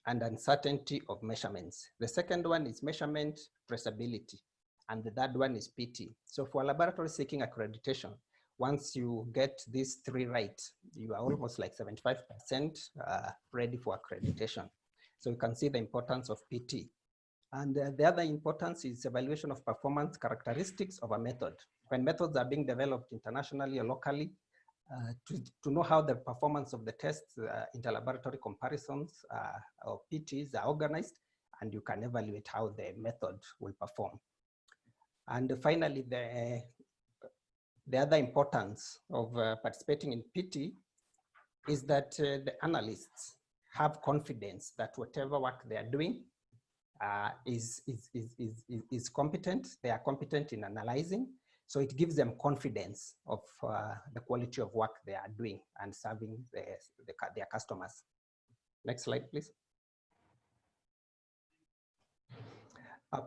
and uncertainty of measurements. The second one is measurement traceability. And the third one is PT. So for a laboratory seeking accreditation, once you get these three right, you are almost like 75% ready for accreditation. So you can see the importance of PT. And the other importance is evaluation of performance characteristics of a method. When methods are being developed internationally or locally, to know how the performance of the tests, interlaboratory comparisons or PTs are organized, and you can evaluate how the method will perform. And finally, the other importance of participating in PT is that the analysts have confidence that whatever work they are doing is competent. They are competent in analyzing. So it gives them confidence of the quality of work they are doing and serving their customers. Next slide, please.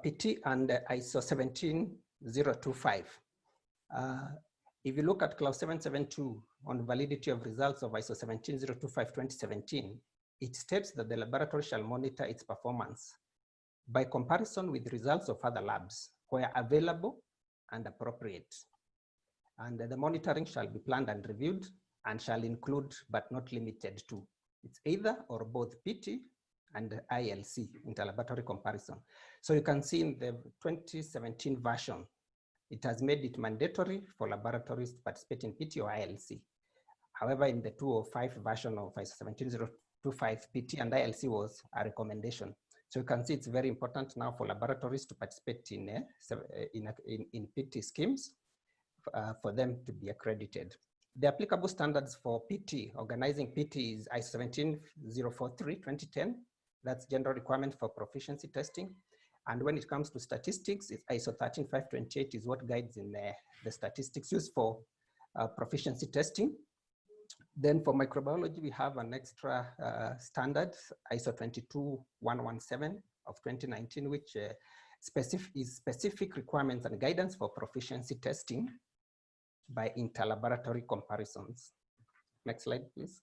PT and ISO 17025. If you look at Clause 772 on validity of results of ISO 17025 2017, it states that the laboratory shall monitor its performance by comparison with results of other labs where available and appropriate. And the monitoring shall be planned and reviewed and shall include, but not limited to, it's either or both PT and ILC, interlaboratory comparison. So you can see in the 2017 version, it has made it mandatory for laboratories to participate in PT or ILC. However, in the 2005 version of ISO 17025, PT and ILC was a recommendation. So you can see it's very important now for laboratories to participate in PT schemes for them to be accredited. The applicable standards for PT, organizing PT, is ISO 17043, 2010. That's general requirement for proficiency testing. And when it comes to statistics, it's ISO 13528 is what guides in the statistics used for proficiency testing. Then for microbiology, we have an extra standard, ISO 22117 of 2019, which is specific requirements and guidance for proficiency testing by interlaboratory comparisons. Next slide, please.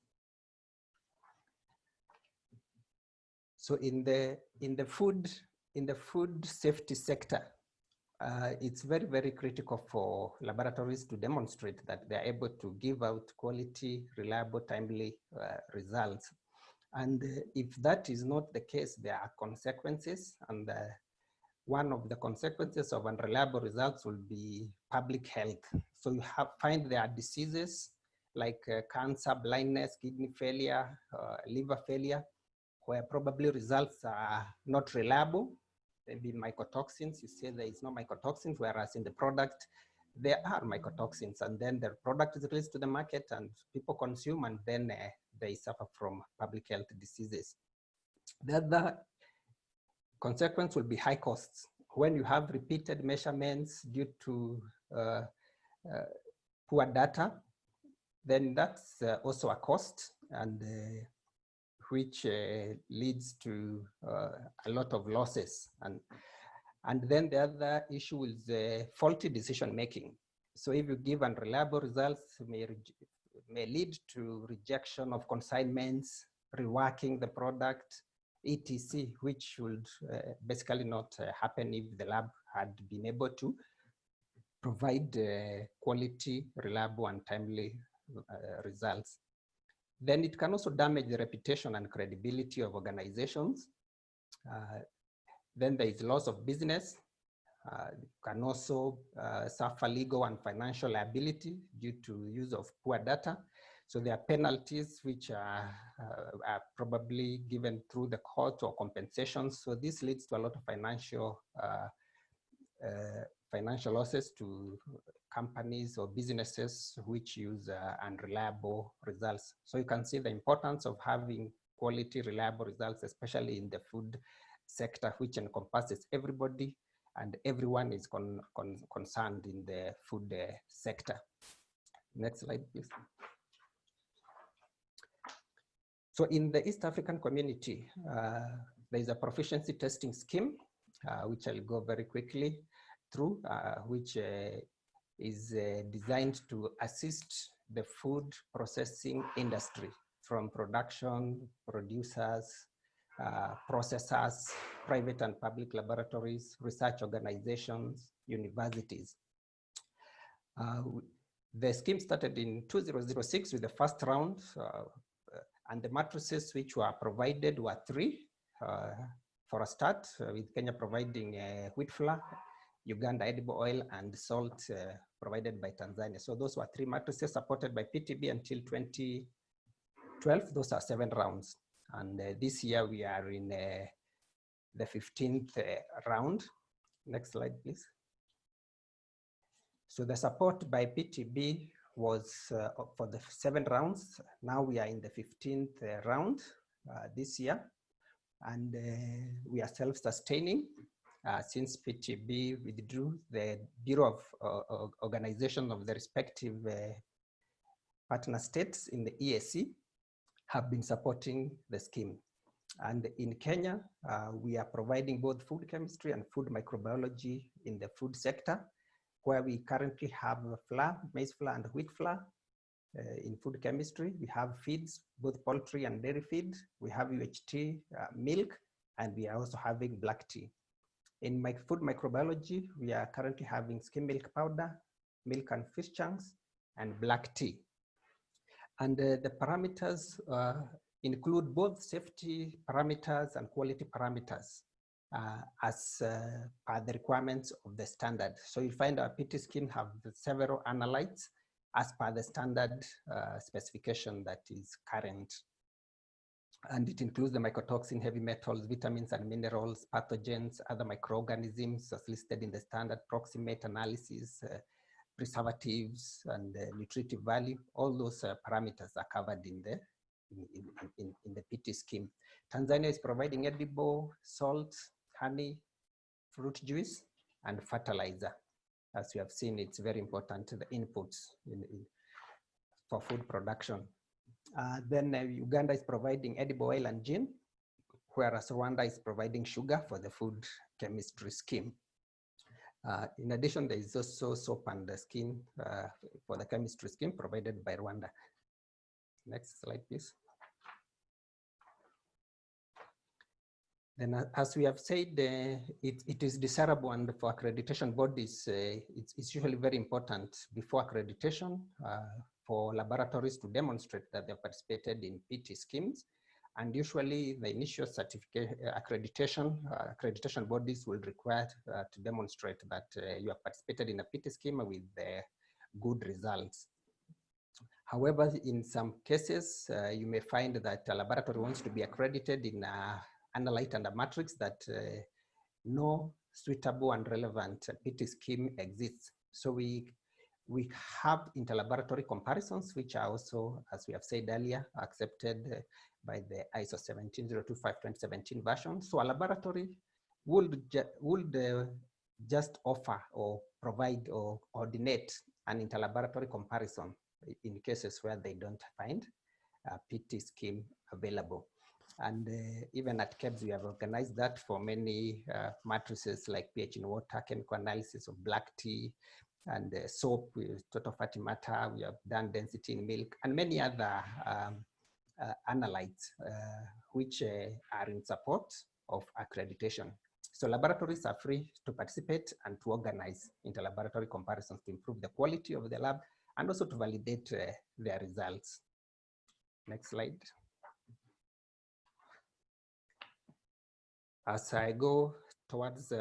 So in the food safety sector, it's very, very critical for laboratories to demonstrate that they're able to give out quality, reliable, timely results. And if that is not the case, there are consequences. And one of the consequences of unreliable results will be public health. So you find there are diseases like cancer, blindness, kidney failure, liver failure, where probably results are not reliable. Maybe mycotoxins, you say there is no mycotoxins, whereas in the product, there are mycotoxins, and then the product is released to the market and people consume, and then they suffer from public health diseases. The other consequence will be high costs. When you have repeated measurements due to poor data, then that's also a cost, and which leads to a lot of losses. And then the other issue is faulty decision making. So if you give unreliable results, may lead to rejection of consignments, reworking the product, etc., which would basically not happen if the lab had been able to provide quality, reliable, and timely results. Then it can also damage the reputation and credibility of organizations. Then there is loss of business. Can also suffer legal and financial liability due to use of poor data. So there are penalties which are probably given through the court or compensations. So this leads to a lot of financial losses to companies or businesses which use unreliable results. So you can see the importance of having quality, reliable results, especially in the food sector, which encompasses everybody and everyone is concerned in the food sector. Next slide, please. So in the East African community, there is a proficiency testing scheme, which I'll go very quickly through, which is designed to assist the food processing industry from production, producers, processors, private and public laboratories, research organizations, universities. The scheme started in 2006 with the first round, and the matrices which were provided were 3 for a start, with Kenya providing wheat flour, Uganda edible oil, and salt provided by Tanzania. So those were 3 matrices supported by PTB until 2012. Those are 7 rounds. And this year we are in the 15th round. Next slide, please. So the support by PTB was for the 7 rounds. Now we are in the 15th round this year. And we are self-sustaining since PTB withdrew. The Bureau of Organization of the respective partner states in the EAC have been supporting the scheme. And in Kenya, we are providing both food chemistry and food microbiology in the food sector, where we currently have flour, maize flour and wheat flour. In food chemistry, we have feeds, both poultry and dairy feed. We have UHT milk, and we are also having black tea. In food microbiology, we are currently having skim milk powder, milk and fish chunks, and black tea. And the parameters include both safety parameters and quality parameters as per the requirements of the standard. So you find our PT scheme have several analytes as per the standard specification that is current. And it includes the mycotoxin, heavy metals, vitamins and minerals, pathogens, other microorganisms as listed in the standard, proximate analysis, preservatives, and nutritive value. All those parameters are covered in the PT scheme. Tanzania is providing edible salt, honey, fruit juice, and fertilizer. As you have seen, it's very important, the inputs for food production. Then Uganda is providing edible oil and gin, whereas Rwanda is providing sugar for the food chemistry scheme. In addition, there is also soap and skin for the chemistry scheme provided by Rwanda. Next slide, please. Then, as we have said, it is desirable, and for accreditation bodies, it's usually very important before accreditation for laboratories to demonstrate that they participated in PT schemes. And usually the initial certificate accreditation bodies will require to demonstrate that you have participated in a PT scheme with good results. However, in some cases, you may find that a laboratory wants to be accredited in analyte and a matrix that no suitable and relevant PT scheme exists. So we have interlaboratory comparisons, which are also, as we have said earlier, accepted by the ISO 17025:2017 version. So a laboratory would just offer or provide or coordinate an interlaboratory comparison in cases where they don't find a PT scheme available. And even at KEBS, we have organized that for many matrices like pH in water, chemical analysis of black tea, and soap with total fatty matter. We have done density in milk and many other analytes which are in support of accreditation. So laboratories are free to participate and to organize interlaboratory comparisons to improve the quality of the lab and also to validate their results. Next slide. As I go towards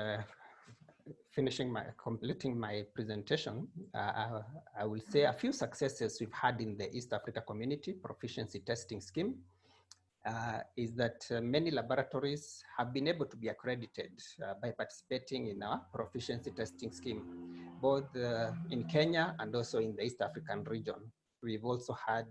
completing my presentation, I will say a few successes we've had in the East Africa Community Proficiency Testing Scheme is that many laboratories have been able to be accredited by participating in our proficiency testing scheme, both in Kenya and also in the East African region. We've also had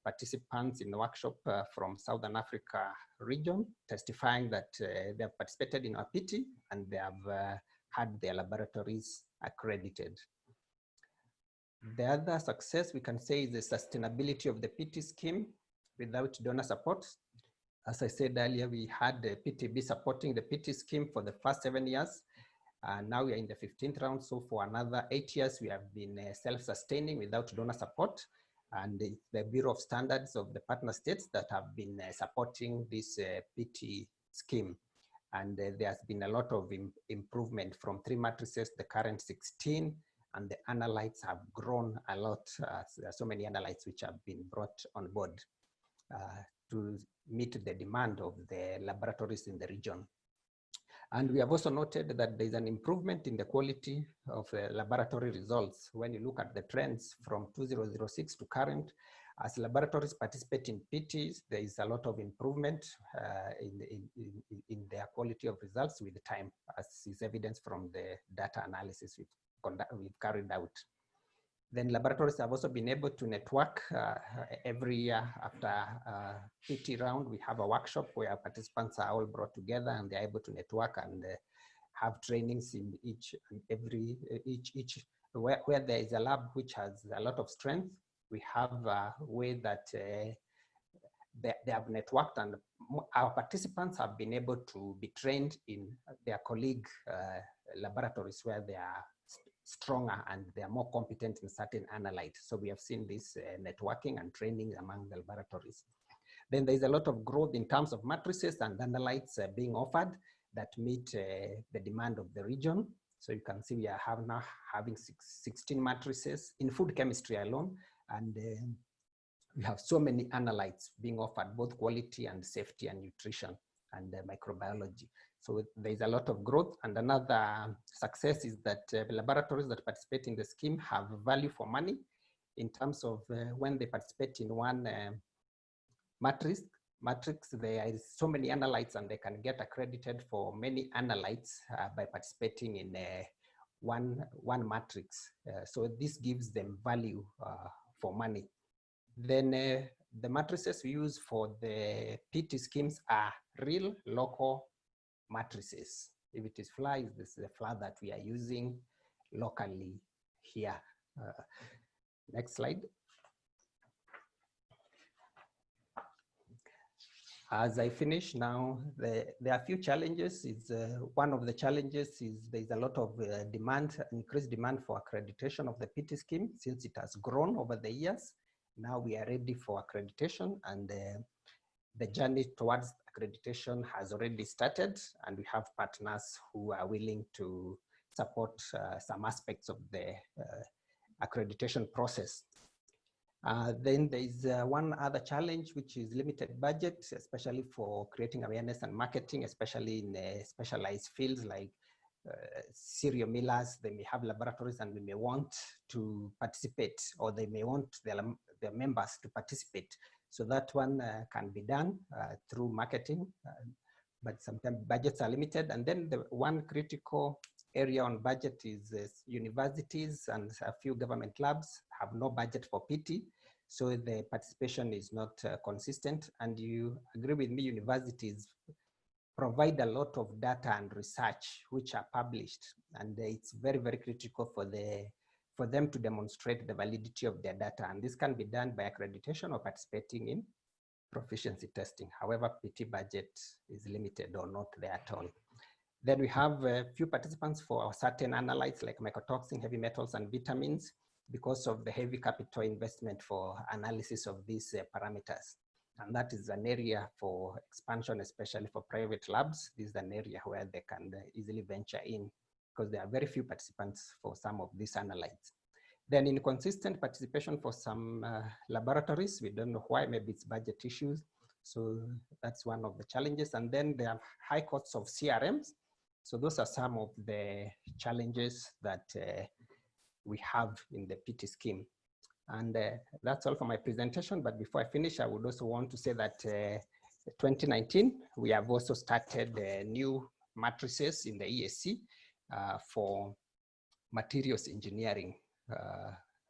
participants in the workshop from Southern Africa region testifying that they have participated in our PT and they have had their laboratories accredited. The other success we can say is the sustainability of the PT scheme without donor support. As I said earlier, we had the PTB supporting the PT scheme for the first 7 years. Now we are in the 15th round. So for another 8 years, we have been self-sustaining without donor support. And it's the Bureau of Standards of the partner states that have been supporting this PT scheme. And there's been a lot of improvement from 3 matrices, the current 16, and the analytes have grown a lot. There are so many analytes which have been brought on board to meet the demand of the laboratories in the region. And we have also noted that there's an improvement in the quality of laboratory results. When you look at the trends from 2006 to current, as laboratories participate in PTs, there is a lot of improvement in their quality of results with time, as is evidence from the data analysis we've carried out. Then laboratories have also been able to network every year after PT round. We have a workshop where participants are all brought together and they're able to network and have trainings in where there is a lab which has a lot of strength. We have a way that they have networked, and our participants have been able to be trained in their colleague laboratories where they are stronger and they are more competent in certain analytes. So we have seen this networking and training among the laboratories. Then there's a lot of growth in terms of matrices and analytes being offered that meet the demand of the region. So you can see we are now having 16 matrices in food chemistry alone, and we have so many analytes being offered, both quality and safety and nutrition and microbiology. So there's a lot of growth. And another success is that laboratories that participate in the scheme have value for money in terms of when they participate in one matrix, there is so many analytes and they can get accredited for many analytes by participating in one matrix. So this gives them value for money. Then the matrices we use for the PT schemes are real local matrices. If it is flour, this is the flour that we are using locally here. Next slide. As I finish now, there are a few challenges. One of the challenges is there's a lot of increased demand for accreditation of the PT scheme since it has grown over the years. Now we are ready for accreditation, and the journey towards accreditation has already started, and we have partners who are willing to support some aspects of the accreditation process. Then there is one other challenge, which is limited budget, especially for creating awareness and marketing, especially in specialized fields like cereal millers. They may have laboratories and they may want to participate, or they may want their members to participate. So that one can be done through marketing, but sometimes budgets are limited. And then the one critical area on budget is universities and a few government labs have no budget for PT. So the participation is not consistent. And you agree with me, universities provide a lot of data and research which are published. And it's very, very critical for them to demonstrate the validity of their data. And this can be done by accreditation or participating in proficiency testing. However, PT budget is limited or not there at all. Then we have a few participants for certain analytes like mycotoxin, heavy metals, and vitamins because of the heavy capital investment for analysis of these parameters. And that is an area for expansion, especially for private labs. This is an area where they can easily venture in because there are very few participants for some of these analytes. Then inconsistent participation for some laboratories. We don't know why, maybe it's budget issues. So that's one of the challenges. And then there are high costs of CRMs. So those are some of the challenges that we have in the PT scheme. And that's all for my presentation. But before I finish, I would also want to say that 2019, we have also started new matrices in the ESC for materials engineering.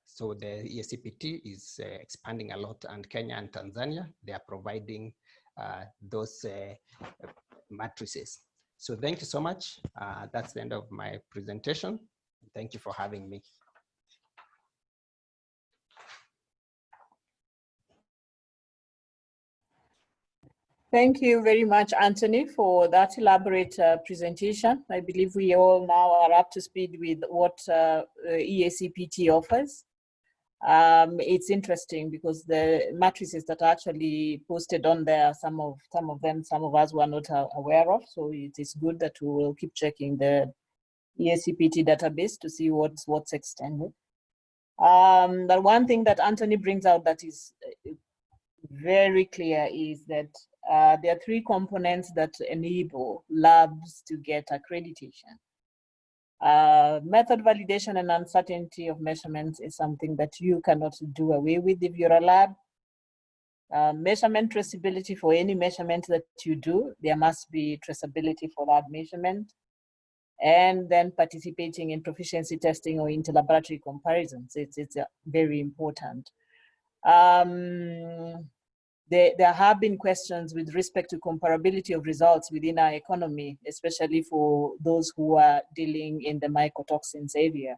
So the ESCPT is expanding a lot, and Kenya and Tanzania, they are providing those matrices. So thank you so much. That's the end of my presentation. Thank you for having me. Thank you very much, Anthony, for that elaborate presentation. I believe we all now are up to speed with what ESCPT offers. It's interesting because the matrices that are actually posted on there, some of us were not aware of. So it is good that we will keep checking the ESCPT database to see what's extended. The one thing that Anthony brings out that is very clear is that there are three components that enable labs to get accreditation. Method validation and uncertainty of measurements is something that you cannot do away with if you're a lab. Measurement traceability, for any measurement that you do, there must be traceability for that measurement. And then participating in proficiency testing or interlaboratory comparisons, it's very important. There have been questions with respect to comparability of results within our economy, especially for those who are dealing in the mycotoxins area.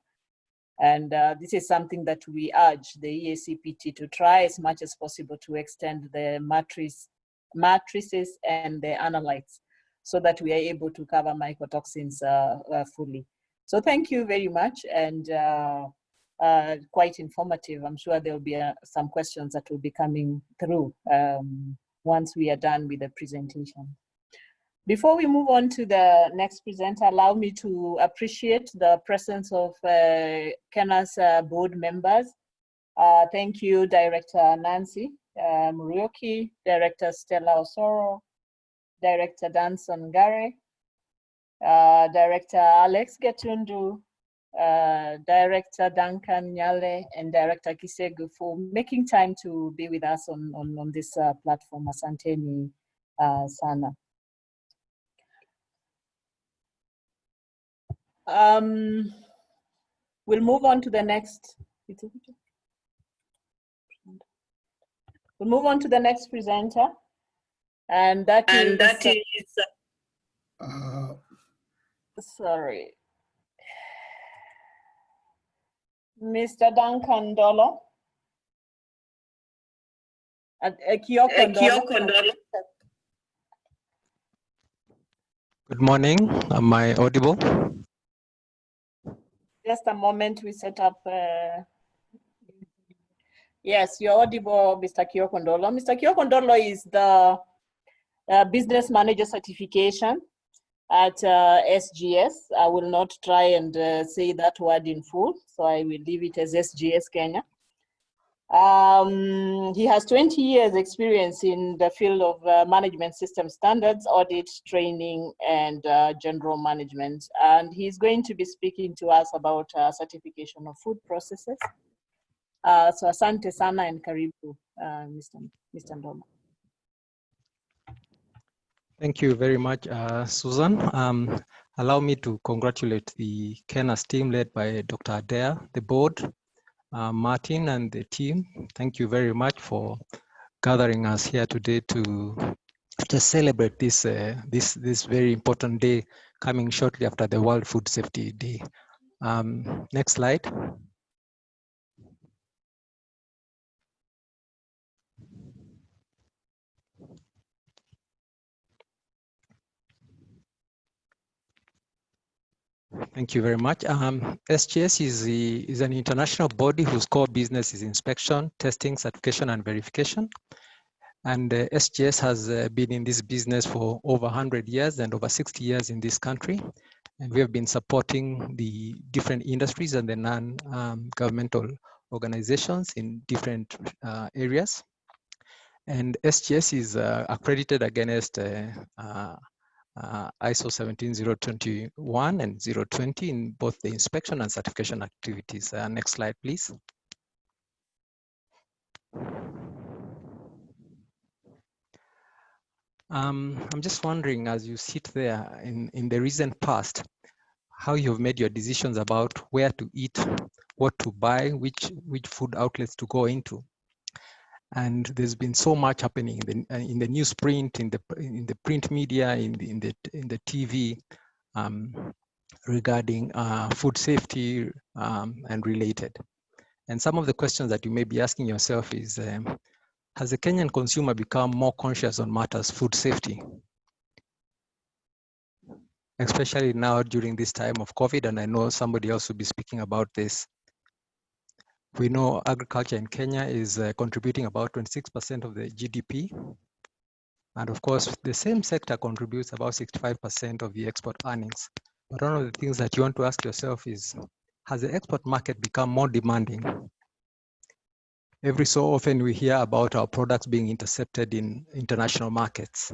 And this is something that we urge the ESCPT to try as much as possible to extend the matrices and the analytes so that we are able to cover mycotoxins fully. So thank you very much, and quite informative. I'm sure there will be some questions that will be coming through once we are done with the presentation. Before we move on to the next presenter, allow me to appreciate the presence of Kena's board members. Thank you, Director Nancy Murioki, Director Stella Osoro, Director Danson Gare, Director Alex Getundu, Director Duncan Nyale, and Director Kisegu for making time to be with us on this platform. Asanteni sana. We'll move on to the next. We'll move on to the next presenter, and that is sorry, Mr. Duncan Dolo. Good morning. Am I audible? Just a moment, we set up. Yes, you're audible, Mr. Kiokondolo. Mr. Kiokondolo is the business manager certification at SGS. I will not try and say that word in full, so I will leave it as SGS Kenya. He has 20 years experience in the field of management system standards, audit, training, and general management. And he's going to be speaking to us about certification of food processes. So asante sana and karibu, Mr. Ndoma. Thank you very much, Susan. Allow me to congratulate the Kenas team led by Dr. Adair, the board, Martin and the team. Thank you very much for gathering us here today to celebrate this, this very important day coming shortly after the World Food Safety Day. Next slide. Thank you very much. SGS is an international body whose core business is inspection, testing, certification, and verification. And SGS has been in this business for over 100 years and over 60 years in this country. And we have been supporting the different industries and the non-governmental organizations in different areas. And SGS is accredited against ISO 17021 and 020 in both the inspection and certification activities. Next slide, please. I'm just wondering, as you sit there in the recent past, how you've made your decisions about where to eat, what to buy, which food outlets to go into. And there's been so much happening in the newsprint, in the print media, in the TV, regarding food safety and related. And some of the questions that you may be asking yourself is, has the Kenyan consumer become more conscious on matters food safety? Especially now during this time of COVID, and I know somebody else will be speaking about this. We know agriculture in Kenya is contributing about 26% of the GDP. And of course, the same sector contributes about 65% of the export earnings. But one of the things that you want to ask yourself is, has the export market become more demanding? Every so often we hear about our products being intercepted in international markets.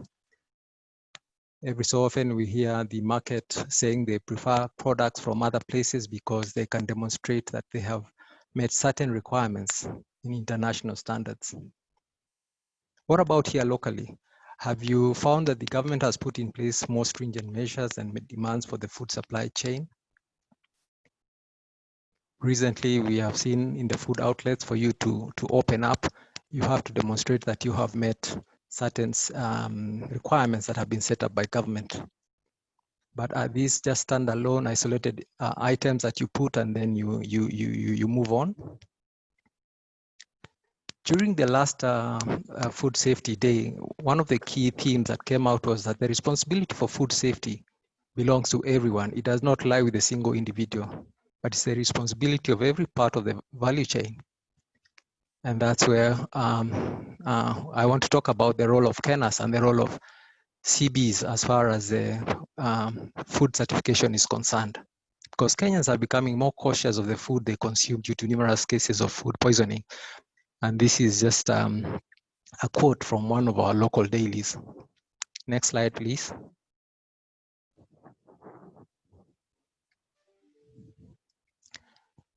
Every so often we hear the market saying they prefer products from other places because they can demonstrate that they have met certain requirements in international standards. What about here locally? Have you found that the government has put in place more stringent measures and demands for the food supply chain? Recently, we have seen in the food outlets, for you to open up, you have to demonstrate that you have met certain requirements that have been set up by government. But are these just standalone, isolated items that you put and then you move on? During the last Food Safety Day, one of the key themes that came out was that the responsibility for food safety belongs to everyone. It does not lie with a single individual, but it's the responsibility of every part of the value chain. And that's where I want to talk about the role of KENAS and the role of CBs as far as the food certification is concerned. Because Kenyans are becoming more cautious of the food they consume due to numerous cases of food poisoning. And this is just a quote from one of our local dailies. Next slide, please.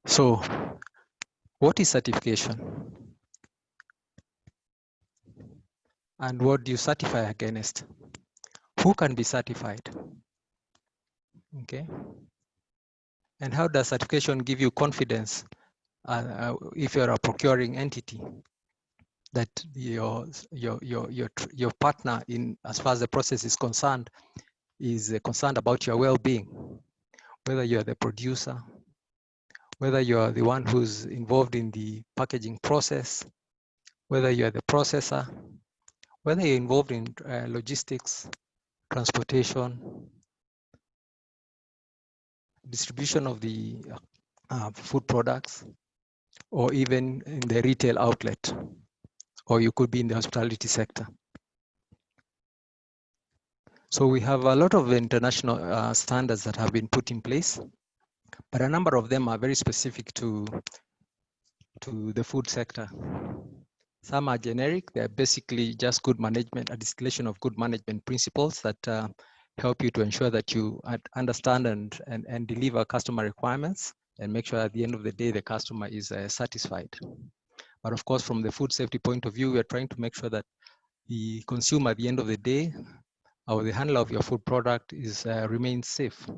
So, what is certification? And what do you certify against? Who can be certified? Okay. And how does certification give you confidence if you're a procuring entity that your partner in as far as the process is concerned concerned about your well-being, whether you're the producer, whether you're the one who's involved in the packaging process, whether you're the processor, whether you're involved in logistics, transportation, distribution of the food products, or even in the retail outlet, or you could be in the hospitality sector. So we have a lot of international standards that have been put in place, but a number of them are very specific to the food sector. Some are generic. They're basically just good management, a distillation of good management principles that help you to ensure that you understand and deliver customer requirements and make sure at the end of the day, the customer is satisfied. But of course, from the food safety point of view, we are trying to make sure that the consumer at the end of the day, or the handler of your food product remains safe.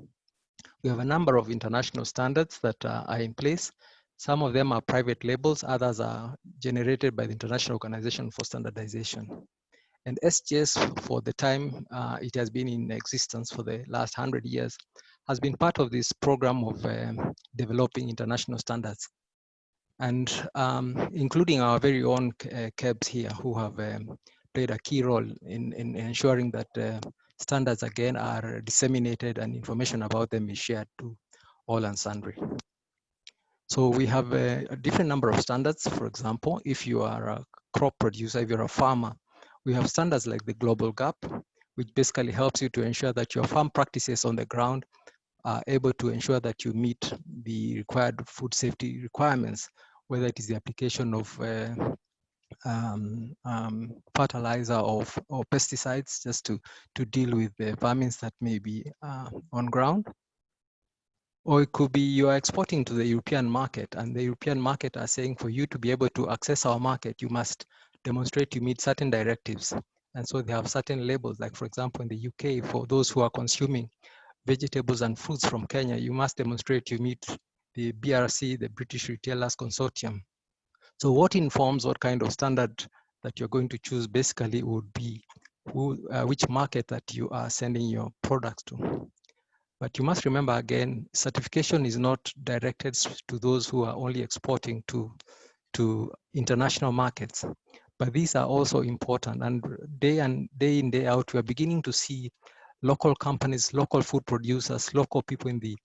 We have a number of international standards that are in place. Some of them are private labels, others are generated by the International Organization for Standardization. And SGS, for the time it has been in existence for the last 100 years, has been part of this program of developing international standards. And including our very own KEBs here, who have played a key role in ensuring that standards again are disseminated and information about them is shared to all and sundry. So we have a different number of standards. For example, if you are a crop producer, if you're a farmer, we have standards like the Global GAP, which basically helps you to ensure that your farm practices on the ground are able to ensure that you meet the required food safety requirements, whether it is the application of fertilizer or pesticides just to deal with the vermins that may be on ground. Or it could be you are exporting to the European market, and the European market are saying for you to be able to access our market, you must demonstrate you meet certain directives. And so they have certain labels, like for example, in the UK, for those who are consuming vegetables and fruits from Kenya, you must demonstrate you meet the BRC, the British Retailers Consortium. So what informs what kind of standard that you're going to choose basically would be which market that you are sending your products to. But you must remember again, certification is not directed to those who are only exporting to international markets. But these are also important, and day in, day out, we are beginning to see local companies, local food producers, local people in the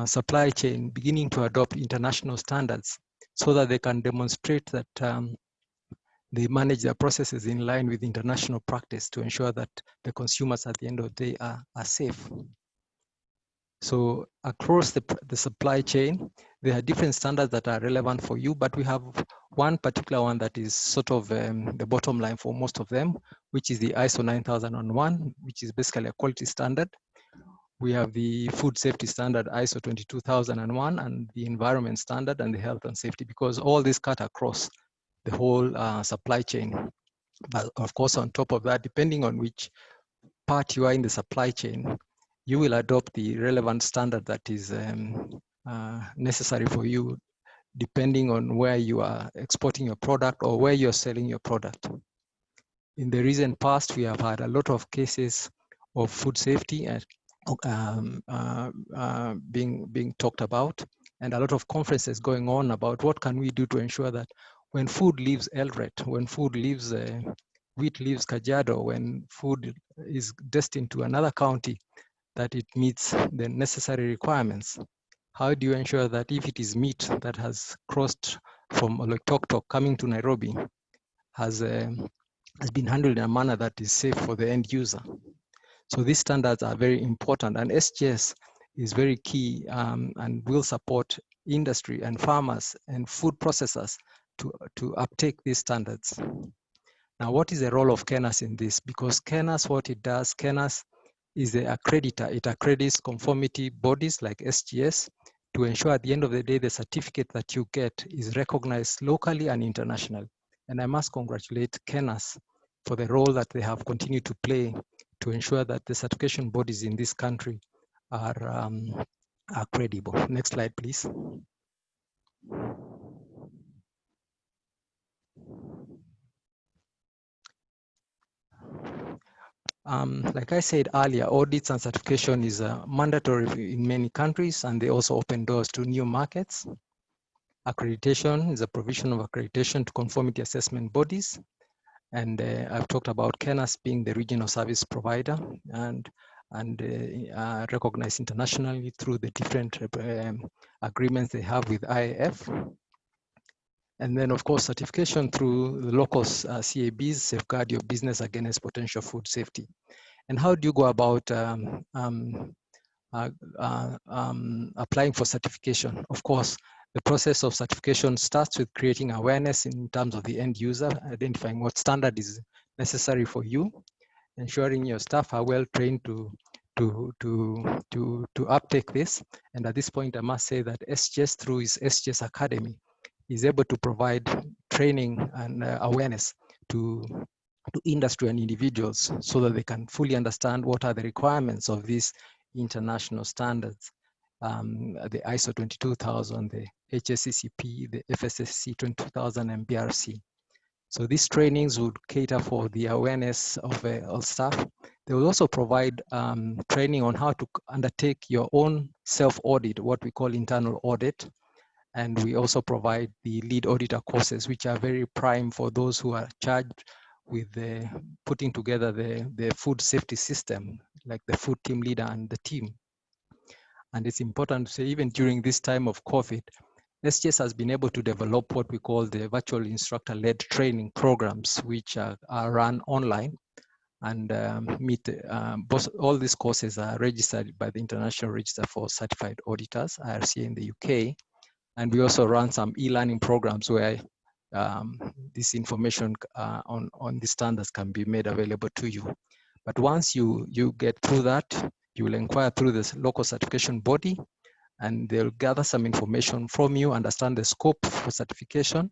supply chain beginning to adopt international standards so that they can demonstrate that they manage their processes in line with international practice to ensure that the consumers at the end of the day are safe. So across the supply chain, there are different standards that are relevant for you, but we have one particular one that is sort of the bottom line for most of them, which is the ISO 9001, which is basically a quality standard. We have the food safety standard ISO 22001 and the environment standard and the health and safety, because all these cut across the whole supply chain. But of course, on top of that, depending on which part you are in the supply chain, you will adopt the relevant standard that is necessary for you, depending on where you are exporting your product or where you're selling your product. In the recent past, we have had a lot of cases of food safety and being talked about, and a lot of conferences going on about what can we do to ensure that when food leaves Eldoret, when food leaves wheat leaves Kajiado, when food is destined to another county, that it meets the necessary requirements. How do you ensure that if it is meat that has crossed from Oloitoktok coming to Nairobi has been handled in a manner that is safe for the end user. So these standards are very important, and SGS is very key and will support industry and farmers and food processors to uptake these standards. Now, what is the role of KENAS in this? Because KENAS, what it does, KENAS is the accreditor. It accredits conformity bodies like SGS to ensure at the end of the day, the certificate that you get is recognized locally and internationally. And I must congratulate KENAS for the role that they have continued to play to ensure that the certification bodies in this country are credible. Next slide, please. Like I said earlier, audits and certification is mandatory in many countries, and they also open doors to new markets. Accreditation is a provision of accreditation to conformity assessment bodies. And I've talked about KENAS being the regional service provider and recognized internationally through the different agreements they have with IAF. And then, of course, certification through the local CABs safeguard your business against potential food safety. And how do you go about applying for certification? Of course, the process of certification starts with creating awareness in terms of the end user, identifying what standard is necessary for you, ensuring your staff are well trained to uptake this. And at this point, I must say that SGS, through its SGS Academy, is able to provide training and awareness to industry and individuals so that they can fully understand what are the requirements of these international standards, the ISO 22000, the HACCP, the FSSC 22000, and BRC. So these trainings would cater for the awareness of all staff. They will also provide training on how to undertake your own self-audit, what we call internal audit. And we also provide the lead auditor courses, which are very prime for those who are charged with putting together the food safety system, like the food team leader and the team. And it's important to say, even during this time of COVID, SGS has been able to develop what we call the virtual instructor-led training programs, which are run online and all these courses are registered by the International Register for Certified Auditors, IRCA in the UK. And we also run some e-learning programs where this information on the standards can be made available to you. But once you get through that, you will inquire through this local certification body, and they'll gather some information from you, understand the scope for certification,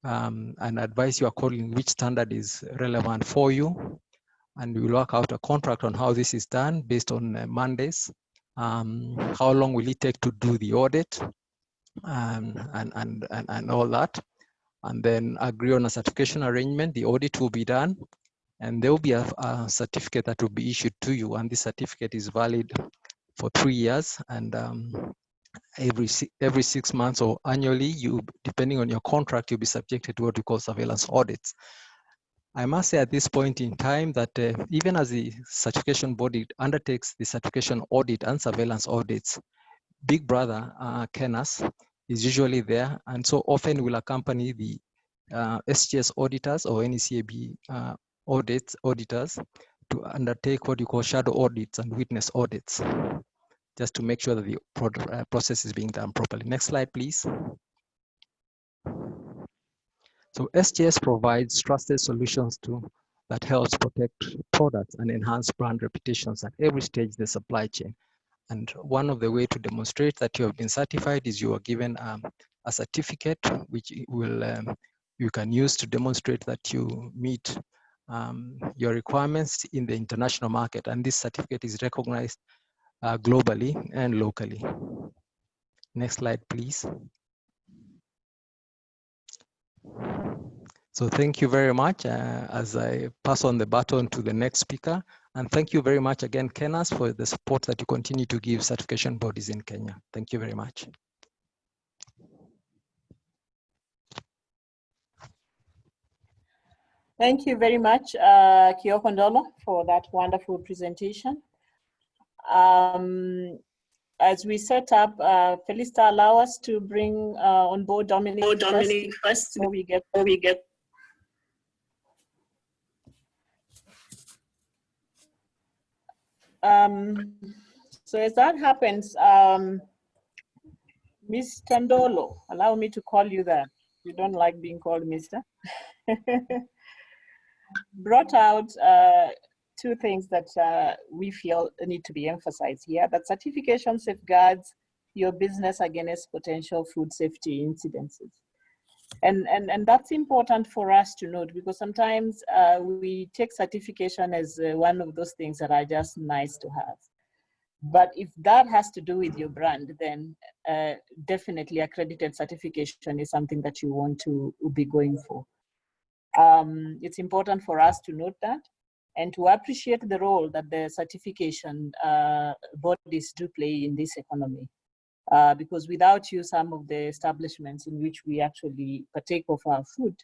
and advise you accordingly which standard is relevant for you. And we will work out a contract on how this is done based on mandates. How long will it take to do the audit? And all that, and then agree on a certification arrangement. The audit will be done, and there will be a certificate that will be issued to you, and this certificate is valid for 3 years, and every 6 months or annually, depending on your contract, you'll be subjected to what we call surveillance audits. I must say at this point in time that even as the certification body undertakes the certification audit and surveillance audits, Big Brother, KENAS, is usually there, and so often will accompany the SGS auditors or any CAB auditors to undertake what you call shadow audits and witness audits, just to make sure that the process is being done properly. Next slide, please. So SGS provides trusted solutions that helps protect products and enhance brand reputations at every stage of the supply chain. And one of the ways to demonstrate that you have been certified is you are given a certificate, which you can use to demonstrate that you meet your requirements in the international market. And this certificate is recognized globally and locally. Next slide, please. So thank you very much as I pass on the baton to the next speaker. And thank you very much again, KENAS, for the support that you continue to give certification bodies in Kenya. Thank you very much. Thank you very much, Kioko Ndolo, for that wonderful presentation. as we set up, Felista, allow us to bring on board Dominic first before we get. So as that happens, Ms. Tandolo, allow me to call you that. You don't like being called Mr. Brought out two things that we feel need to be emphasized here, that certification safeguards your business against potential food safety incidences. And that's important for us to note, because sometimes we take certification as one of those things that are just nice to have. But if that has to do with your brand, then definitely accredited certification is something that you want to be going for. It's important for us to note that and to appreciate the role that the certification bodies do play in this economy. Because without you, some of the establishments in which we actually partake of our food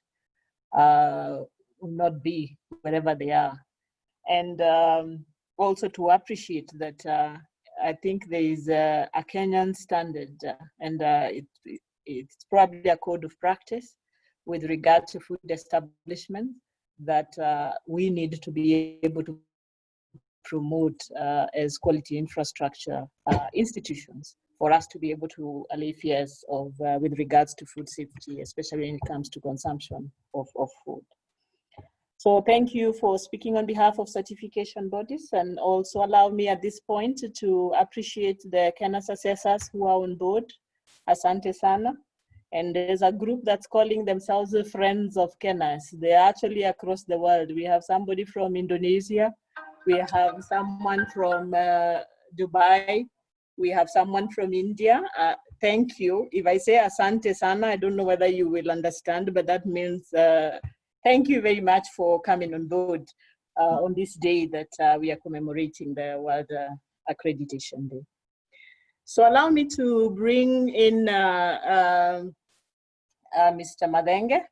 will not be wherever they are. And also to appreciate that I think there is a Kenyan standard and it's probably a code of practice with regard to food establishments that we need to be able to promote as quality infrastructure institutions for us to be able to allay fears of with regards to food safety, especially when it comes to consumption of food. So thank you for speaking on behalf of certification bodies, and also allow me at this point to appreciate the KENAS assessors who are on board. Asante sana. And there's a group that's calling themselves the Friends of KENAS. They're actually across the world. We have somebody from Indonesia. We have someone from Dubai. We have someone from India. Thank you. If I say Asante sana, I don't know whether you will understand, but that means thank you very much for coming on board on this day that we are commemorating the World Accreditation Day. So allow me to bring in Mr. Madenge.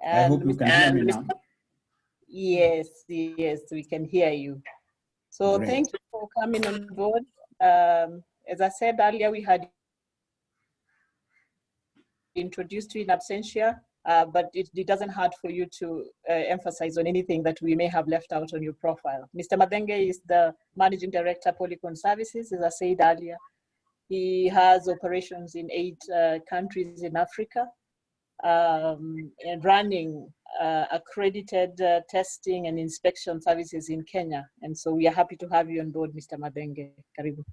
I hope you can hear me now. Yes, yes, we can hear you. So Great. Thank you for coming on board. As I said earlier, we had introduced you in absentia, but it doesn't hurt for you to emphasize on anything that we may have left out on your profile. Mr. Madenge is the Managing Director, Polycon Services, as I said earlier. He has operations in 8 countries in Africa and running accredited testing and inspection services in Kenya. And so we are happy to have you on board, Mr. Madenge. Karibu.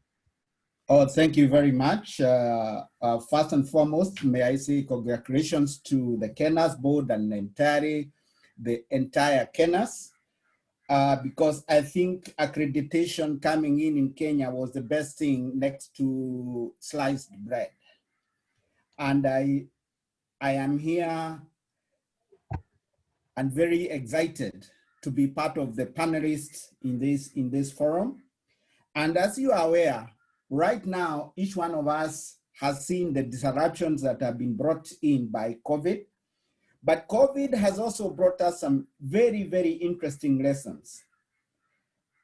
Oh, thank you very much. First and foremost, may I say congratulations to the KENAS board and the entire KENAS, because I think accreditation coming in Kenya was the best thing next to sliced bread. And I am here and very excited to be part of the panelists in this forum. And as you are aware, right now, each one of us has seen the disruptions that have been brought in by COVID, but COVID has also brought us some very, very interesting lessons.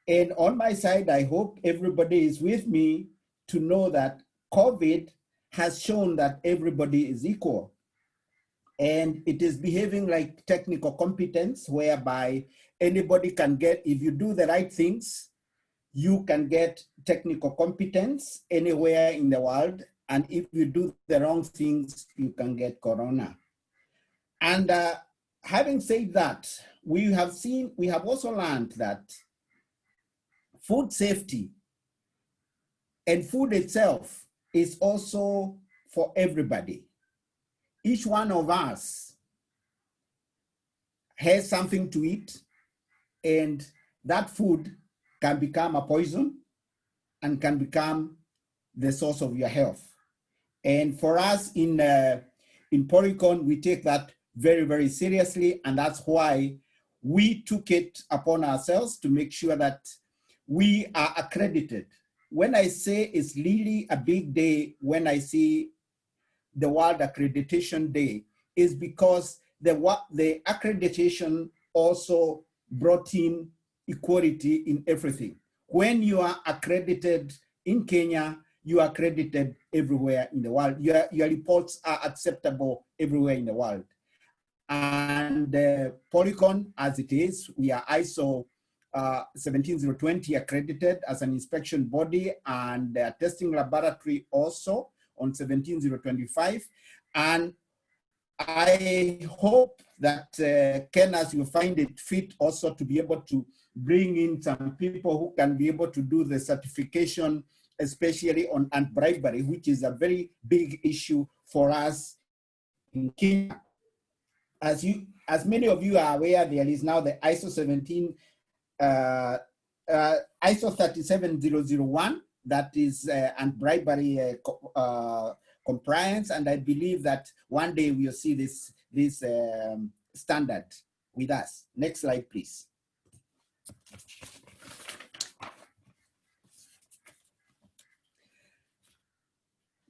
And on my side, I hope everybody is with me to know that COVID has shown that everybody is equal. And it is behaving like technical competence, whereby anybody can get, if you do the right things, you can get technical competence anywhere in the world. And if you do the wrong things, you can get corona. And having said that, we have also learned that food safety and food itself is also for everybody. Each one of us has something to eat, and that food can become a poison and can become the source of your health. And for us in Polycon, we take that very, very seriously, and that's why we took it upon ourselves to make sure that we are accredited. When I say it's really a big day, when I see the World Accreditation Day, is because the accreditation also brought in equality in everything. When you are accredited in Kenya, you are accredited everywhere in the world. Your reports are acceptable everywhere in the world. And Polycon, as it is, we are ISO 17020 accredited as an inspection body, and testing laboratory also on 17025. And I hope that Kenas, you find it fit also to be able to bring in some people who can be able to do the certification, especially on anti-bribery, which is a very big issue for us in Kenya. As many of you are aware, there is now the ISO 37001 that is anti-bribery compliance, and I believe that one day we'll see this standard with us. Next slide, please.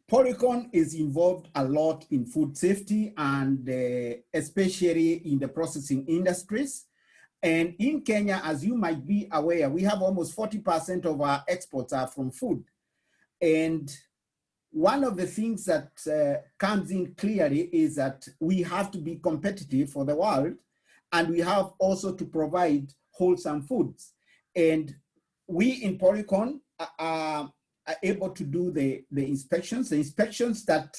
Polycon is involved a lot in food safety, and especially in the processing industries. And in Kenya, as you might be aware, we have almost 40% of our exports are from food. And one of the things that comes in clearly is that we have to be competitive for the world, and we have also to provide wholesome foods. And we in Polycon are able to do the inspections that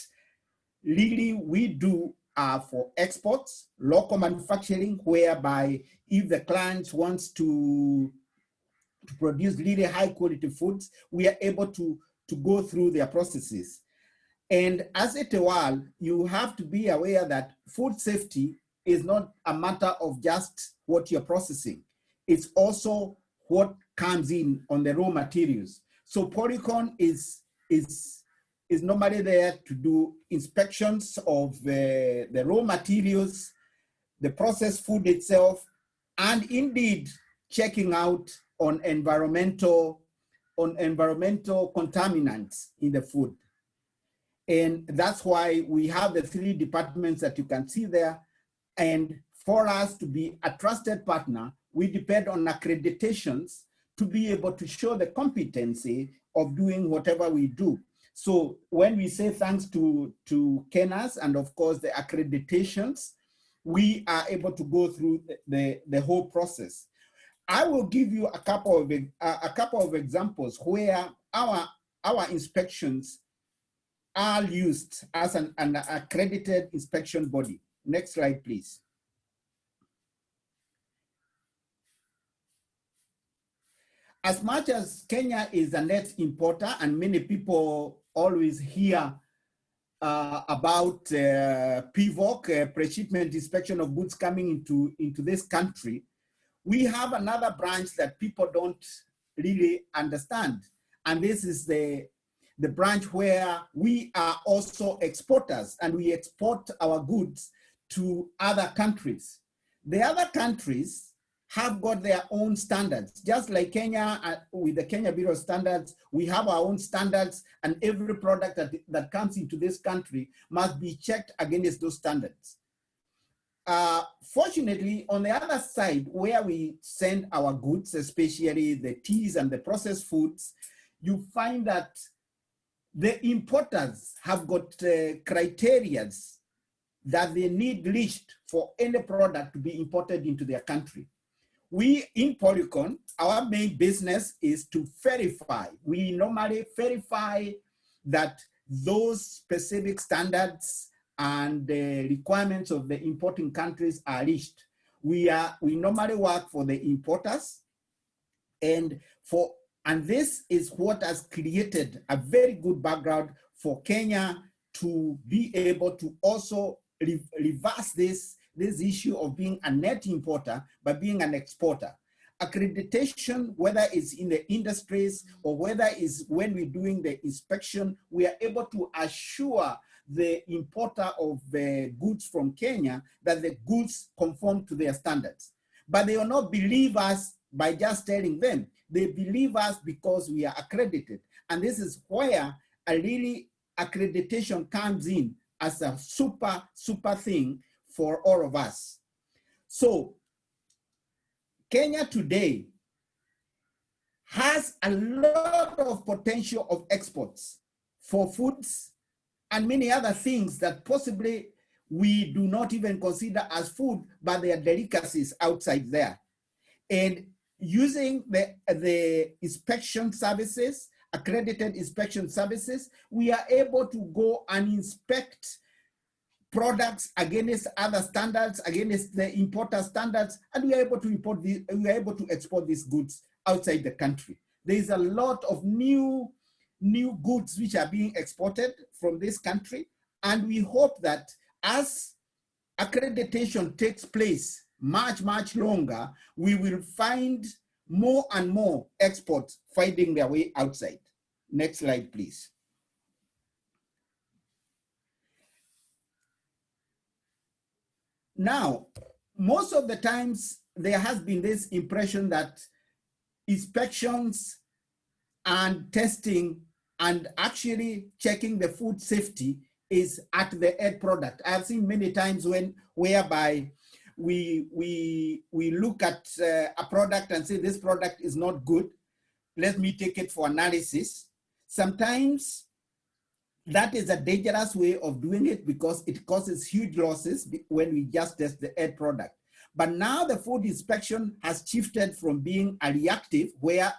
really we do are for exports, local manufacturing, whereby if the client wants to produce really high quality foods, we are able to go through their processes. And as a Tewal, you have to be aware that food safety is not a matter of just what you're processing. It's also what comes in on the raw materials. So Polycon is normally there to do inspections of the raw materials, the processed food itself, and indeed checking out on environmental contaminants in the food. And that's why we have the 3 departments that you can see there. And for us to be a trusted partner, we depend on accreditations to be able to show the competency of doing whatever we do. So when we say thanks to Kenas and of course the accreditations, we are able to go through the whole process. I will give you a couple of examples where our inspections are used as an accredited inspection body. Next slide, please. As much as Kenya is a net importer, and many people always hear about PVOC, pre-shipment inspection of goods coming into this country, we have another branch that people don't really understand. And this is the branch where we are also exporters, and we export our goods to other countries. The other countries have got their own standards. Just like Kenya, with the Kenya Bureau of Standards, we have our own standards, and every product that comes into this country must be checked against those standards. Fortunately, on the other side, where we send our goods, especially the teas and the processed foods, you find that the importers have got criteria that they need reached for any product to be imported into their country. We in Polycon, our main business is to verify. We normally verify that those specific standards and the requirements of the importing countries are reached. We normally work for the importers, and this is what has created a very good background for Kenya to be able to also reverse this issue of being a net importer by being an exporter. Accreditation, whether it's in the industries or whether it's when we're doing the inspection, we are able to assure the importer of the goods from Kenya that the goods conform to their standards. But they will not believe us by just telling them. They believe us because we are accredited. And this is where a really accreditation comes in as a super thing for all of us. So Kenya today has a lot of potential of exports for foods and many other things that possibly we do not even consider as food, but they are delicacies outside there. And using the inspection services, accredited inspection services, we are able to go and inspect products against other standards, against the importer standards, and we are able to export these goods outside the country. There is a lot of new goods which are being exported from this country, and we hope that as accreditation takes place much longer, we will find more and more exports finding their way outside. Next slide, please. Now, most of the times there has been this impression that inspections and testing and actually checking the food safety is at the end product. I've seen many times whereby we look at a product and say this product is not good. Let me take it for analysis. Sometimes that is a dangerous way of doing it because it causes huge losses when we just test the end product. But now the food inspection has shifted from being a reactive, where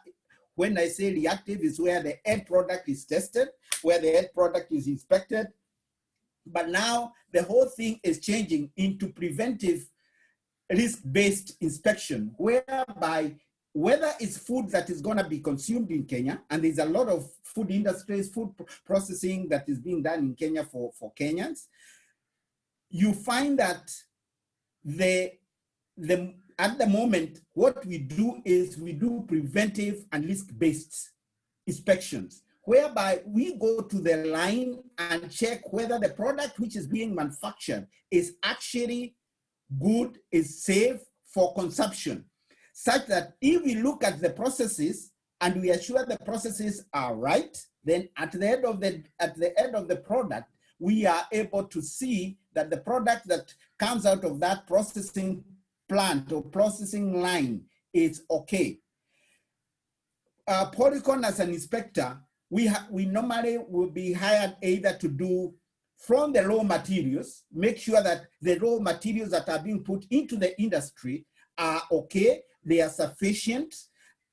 when I say reactive is where the end product is tested, where the end product is inspected. But now the whole thing is changing into preventive risk-based inspection, whereby whether it's food that is going to be consumed in Kenya, and there's a lot of food industries, food processing that is being done in Kenya for Kenyans, you find that at the moment, what we do is we do preventive and risk-based inspections, whereby we go to the line and check whether the product which is being manufactured is actually good, is safe for consumption, such that if we look at the processes and we are sure the processes are right, then at the end of the product, we are able to see that the product that comes out of that processing plant or processing line is okay. Polycon as an inspector, we normally will be hired either to do from the raw materials, make sure that the raw materials that are being put into the industry are okay, they are sufficient,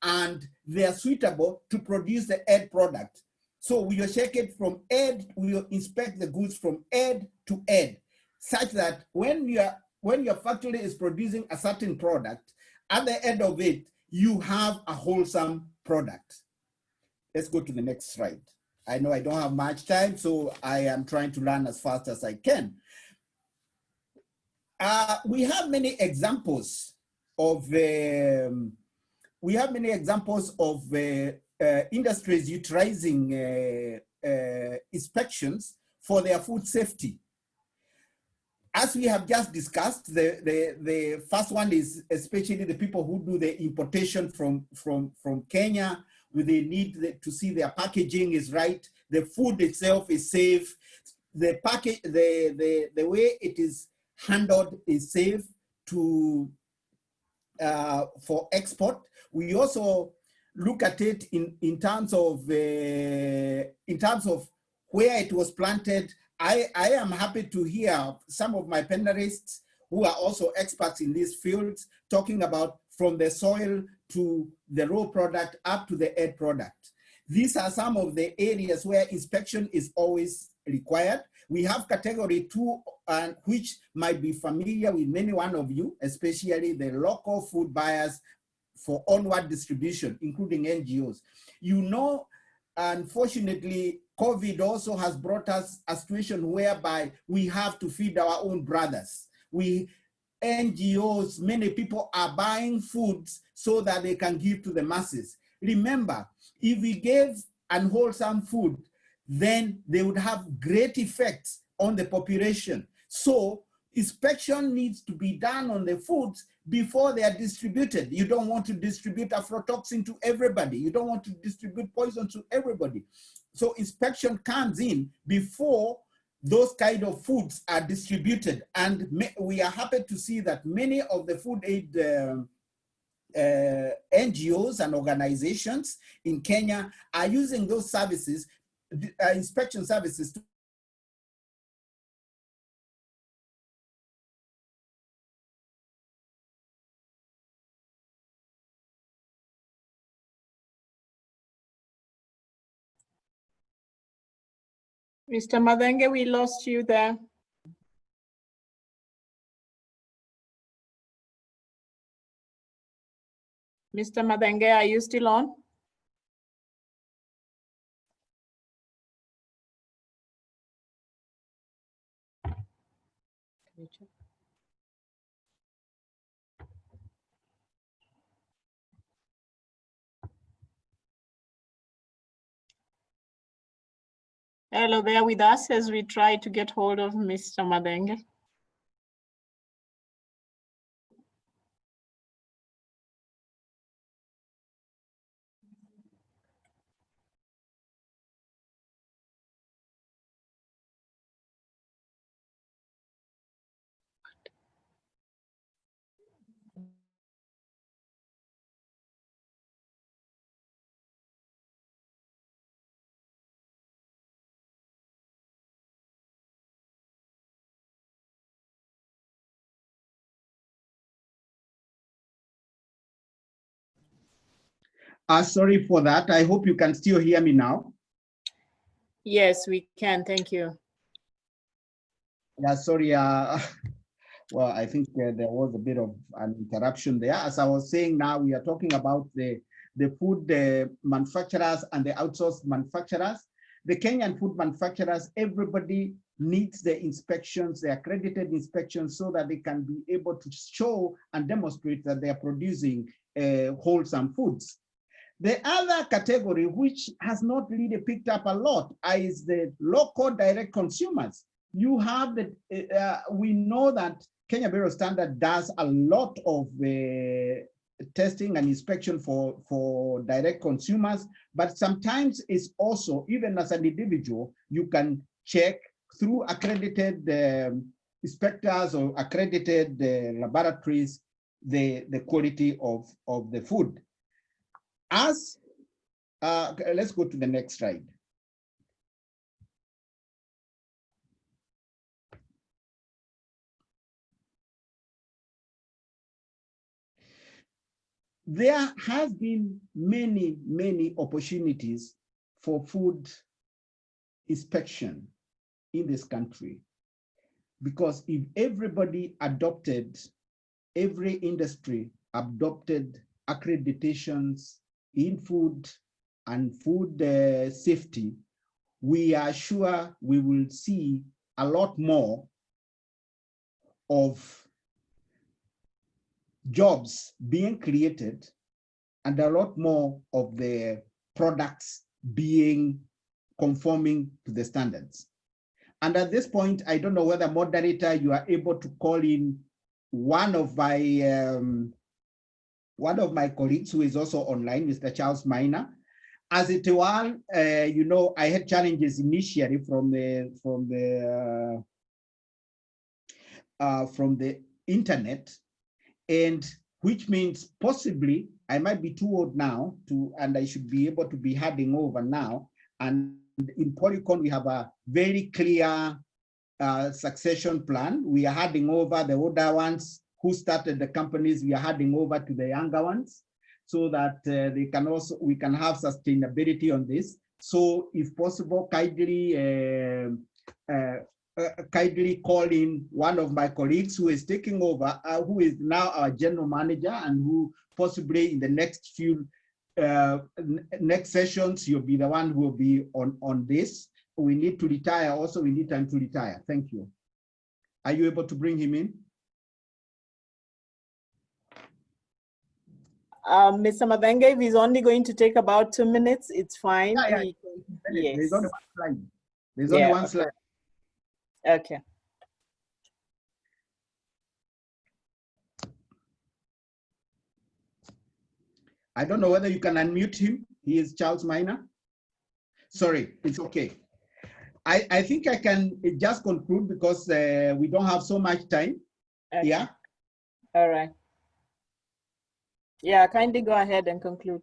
and they are suitable to produce the end product. So we will check it from end, we will inspect the goods from end to end, such that when your factory is producing a certain product, at the end of it, you have a wholesome product. Let's go to the next slide. I know I don't have much time, so I am trying to run as fast as I can. We have many examples of industries utilizing inspections for their food safety. As we have just discussed, the first one is especially the people who do the importation from Kenya, where they need to see their packaging is right, the food itself is safe, the package, the way it is handled is safe to for export. We also look at it in terms of where it was planted. I am happy to hear some of my panelists who are also experts in these fields talking about from the soil to the raw product up to the end product. These are some of the areas where inspection is always required. We have category 2, which might be familiar with many one of you, especially the local food buyers for onward distribution, including NGOs. You know, unfortunately, COVID also has brought us a situation whereby we have to feed our own brothers. NGOs, many people are buying foods so that they can give to the masses. Remember, if we gave unwholesome food, then they would have great effects on the population. So inspection needs to be done on the foods before they are distributed. You don't want to distribute aflatoxin to everybody. You don't want to distribute poison to everybody. So inspection comes in before those kind of foods are distributed. And we are happy to see that many of the food aid NGOs and organizations in Kenya are using those services, inspection services, to Mr. Madenge, we lost you there. Mr. Madenge, are you still on? Hello, there with us as we try to get hold of Mr. Madenge. sorry for that. I hope you can still hear me now. Yes, we can. Thank you. Yeah, sorry. Well, I think there was a bit of an interruption there. As I was saying, now we are talking about the food manufacturers and the outsourced manufacturers. The Kenyan food manufacturers, everybody needs the inspections, the accredited inspections, so that they can be able to show and demonstrate that they are producing wholesome foods. The other category, which has not really picked up a lot, is the local direct consumers. You have the, we know that Kenya Bureau of Standards does a lot of testing and inspection for direct consumers, but sometimes it's also, even as an individual, you can check through accredited inspectors or accredited laboratories the quality of the food. As let's go to the next slide. There has been many opportunities for food inspection in this country, because if everybody adopted, every industry adopted accreditations in food and food safety, we are sure we will see a lot more of jobs being created and a lot more of the products being conforming to the standards. And at this point, I don't know whether, moderator, you are able to call in one of my colleagues who is also online, Mr. Charles Minor. As it were, you know, I had challenges initially from the internet, and which means possibly I might be too old now and I should be able to be handing over now. And in Polycon, we have a very clear succession plan. We are handing over the older ones who started the companies. We are handing over to the younger ones, so that we can have sustainability on this. So if possible, kindly call in one of my colleagues who is taking over, who is now our general manager, and who possibly in the next few next sessions, you'll be the one who will be on this. We need to retire also. We need time to retire. Thank you. Are you able to bring him in? Mr. Madenge, if he's only going to take about 2 minutes, it's fine. Yeah, Yes. There's only one slide. There's only one slide. Okay. I don't know whether you can unmute him. He is Charles Minor. Sorry, it's okay. I think I can just conclude, because we don't have so much time. Okay. Yeah. All right. Yeah, kindly go ahead and conclude.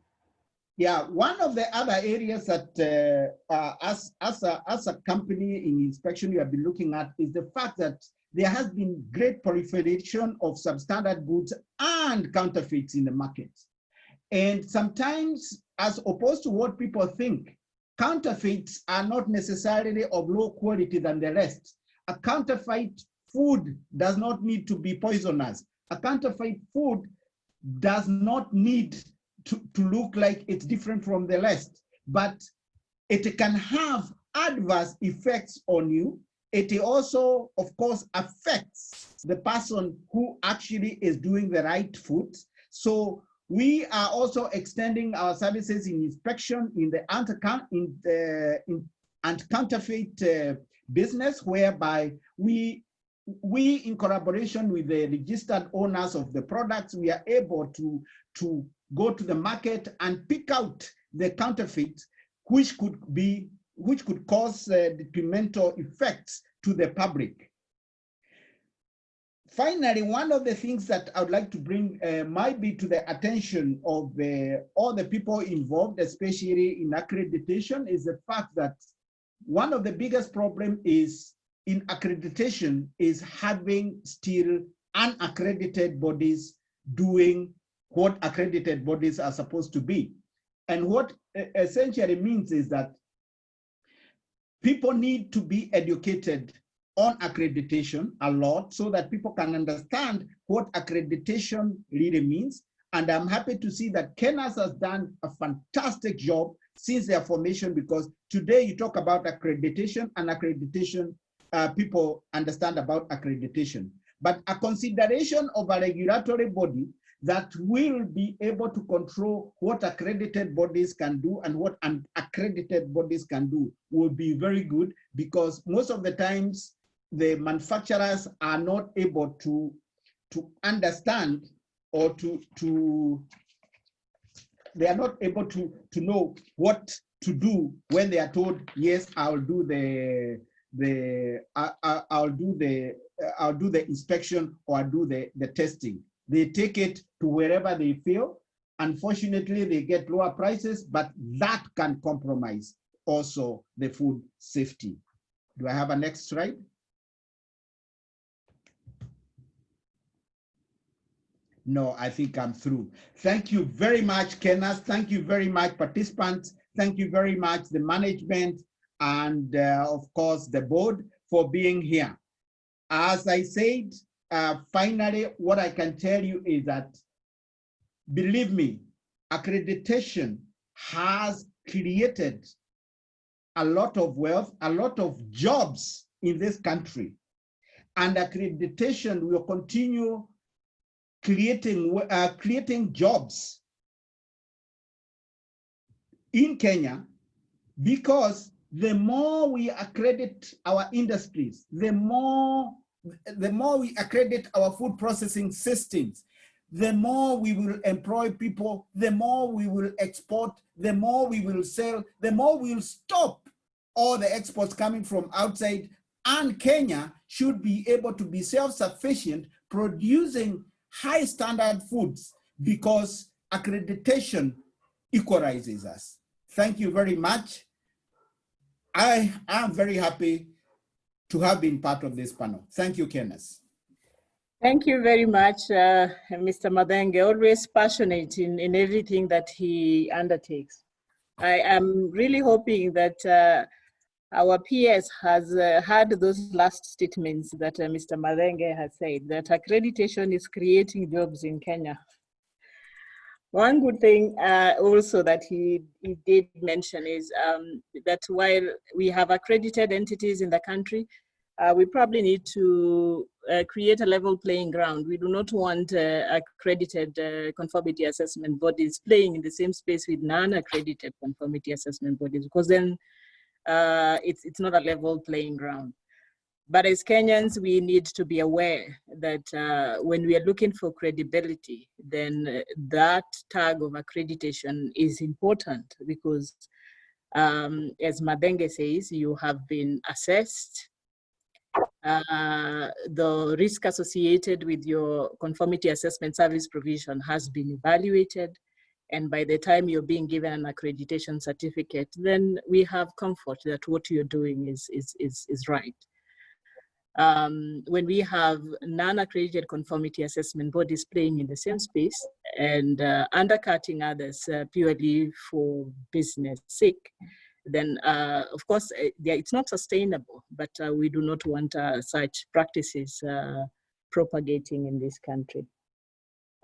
Yeah, one of the other areas that as a company in inspection we have been looking at is the fact that there has been great proliferation of substandard goods and counterfeits in the market. And sometimes, as opposed to what people think, counterfeits are not necessarily of low quality than the rest. A counterfeit food does not need to be poisonous. A counterfeit food does not need to look like it's different from the rest, but it can have adverse effects on you. It also, of course, affects the person who actually is doing the right food. So we are also extending our services in inspection in the anti-counterfeit business, whereby we in collaboration with the registered owners of the products, we are able to go to the market and pick out the counterfeits which could cause detrimental effects to the public. Finally, one of the things that I would like to bring might be to the attention of all the people involved, especially in accreditation, is the fact that one of the biggest problems is in accreditation is having still unaccredited bodies doing what accredited bodies are supposed to be. And what essentially means is that people need to be educated on accreditation a lot so that people can understand what accreditation really means. And I'm happy to see that KENAS has done a fantastic job since their formation, because today you talk about accreditation, and accreditation, people understand about accreditation. But a consideration of a regulatory body that will be able to control what accredited bodies can do and what unaccredited bodies can do will be very good, because most of the times the manufacturers are not able to understand or they are not able to know what to do when they are told, yes, I'll do the inspection or I'll do the testing. They take it to wherever they feel. Unfortunately, they get lower prices, but that can compromise also the food safety. Do I have a next slide? No, I think I'm through. Thank you very much, KENAS. Thank you very much, participants. Thank you very much, the management, and of course, the board for being here. As I said, finally, what I can tell you is that, believe me, accreditation has created a lot of wealth, a lot of jobs in this country. And accreditation will continue creating jobs in Kenya, because the more we accredit our industries, the more we accredit our food processing systems, the more we will employ people, the more we will export, the more we will sell, the more we'll stop all the exports coming from outside. And Kenya should be able to be self-sufficient, producing high standard foods, because accreditation equalizes us. Thank you very much. I am very happy to have been part of this panel. Thank you, KENAS. Thank you very much, Mr. Madenge, always passionate in everything that he undertakes. I am really hoping that our PS has heard those last statements that Mr. Madenge has said, that accreditation is creating jobs in Kenya. One good thing also that he did mention is that while we have accredited entities in the country, we probably need to create a level playing ground. We do not want accredited conformity assessment bodies playing in the same space with non-accredited conformity assessment bodies, because then it's not a level playing ground. But as Kenyans, we need to be aware that when we are looking for credibility, then that tag of accreditation is important, because as Madenge says, you have been assessed, the risk associated with your conformity assessment service provision has been evaluated, and by the time you're being given an accreditation certificate, then we have comfort that what you're doing is right. When we have non-accredited conformity assessment bodies playing in the same space and undercutting others purely for business sake, then of course it's not sustainable, but we do not want such practices propagating in this country.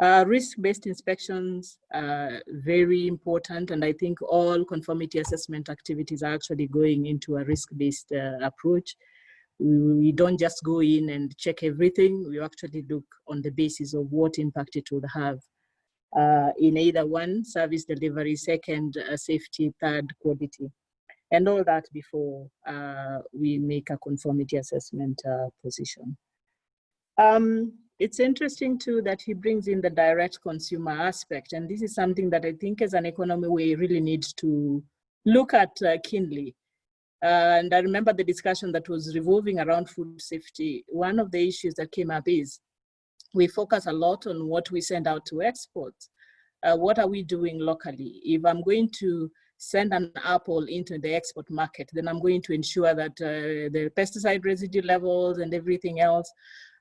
Risk-based inspections are very important, and I think all conformity assessment activities are actually going into a risk-based approach. We don't just go in and check everything. We actually look on the basis of what impact it would have in either one, service delivery, second, safety, third, quality, and all that before we make a conformity assessment position. It's interesting too that he brings in the direct consumer aspect, and this is something that I think as an economy we really need to look at keenly. And I remember the discussion that was revolving around food safety. One of the issues that came up is we focus a lot on what we send out to export. What are we doing locally? If I'm going to send an apple into the export market, then I'm going to ensure that the pesticide residue levels and everything else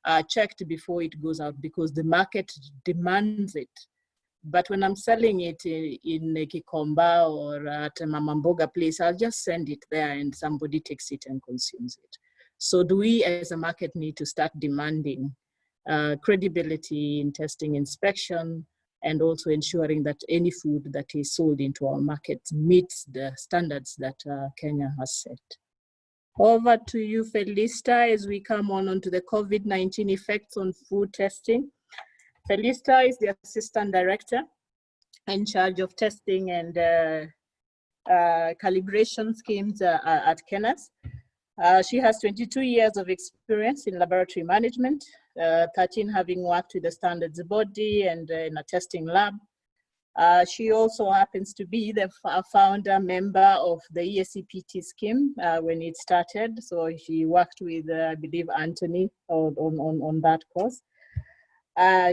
are checked before it goes out, because the market demands it. But when I'm selling it in a Kikomba or at a Mamamboga place, I'll just send it there and somebody takes it and consumes it. So do we as a market need to start demanding credibility in testing, inspection, and also ensuring that any food that is sold into our market meets the standards that Kenya has set? Over to you, Felista, as we come onto the COVID-19 effects on food testing. Felista is the Assistant Director in charge of testing and calibration schemes at KENAS. She has 22 years of experience in laboratory management, 13 having worked with the standards body and in a testing lab. She also happens to be the founder member of the ESCPT scheme when it started. So she worked with, I believe, Anthony on that course.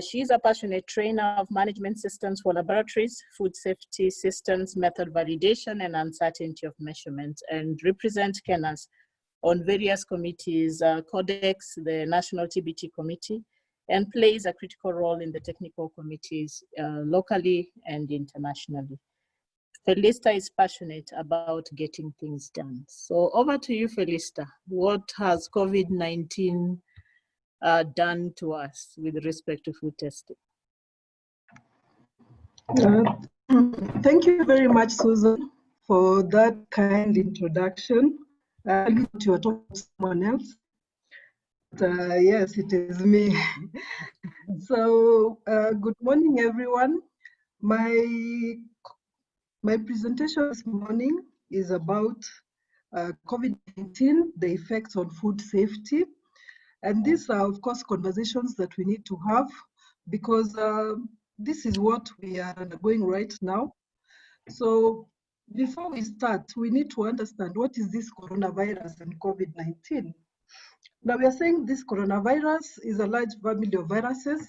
She's a passionate trainer of management systems for laboratories, food safety systems, method validation, and uncertainty of measurement, and represents KENAS on various committees, Codex, the National TBT Committee, and plays a critical role in the technical committees locally and internationally. Felista is passionate about getting things done. So over to you, Felista. What has COVID-19 done to us with respect to food testing? Thank you very much, Susan, for that kind introduction. I thought you were talking to someone else. But, yes, it is me. So good morning, everyone. My presentation this morning is about COVID-19, the effects on food safety. And these are, of course, conversations that we need to have, because this is what we are undergoing right now. So before we start, we need to understand what is this coronavirus and COVID-19. Now we are saying this coronavirus is a large family of viruses,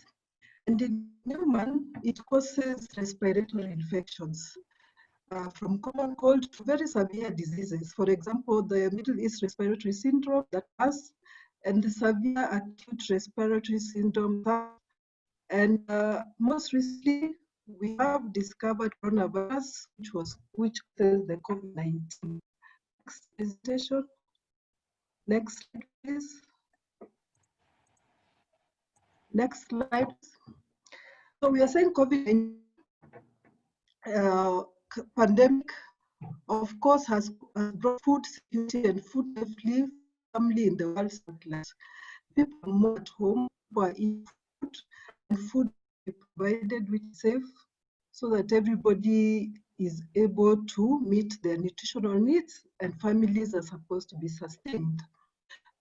and in human, it causes respiratory infections, from common cold to very severe diseases. For example, the Middle East Respiratory Syndrome, that has, and the severe acute respiratory syndrome. And most recently, we have discovered coronavirus, which causes the COVID-19. Next presentation. Next slide, please. Next slide. So we are saying COVID-19 pandemic, of course, has brought food security and food safety firmly in the world's spotlight. People are more at home, people are eating food, and food is provided which is safe, so that everybody is able to meet their nutritional needs, and families are supposed to be sustained.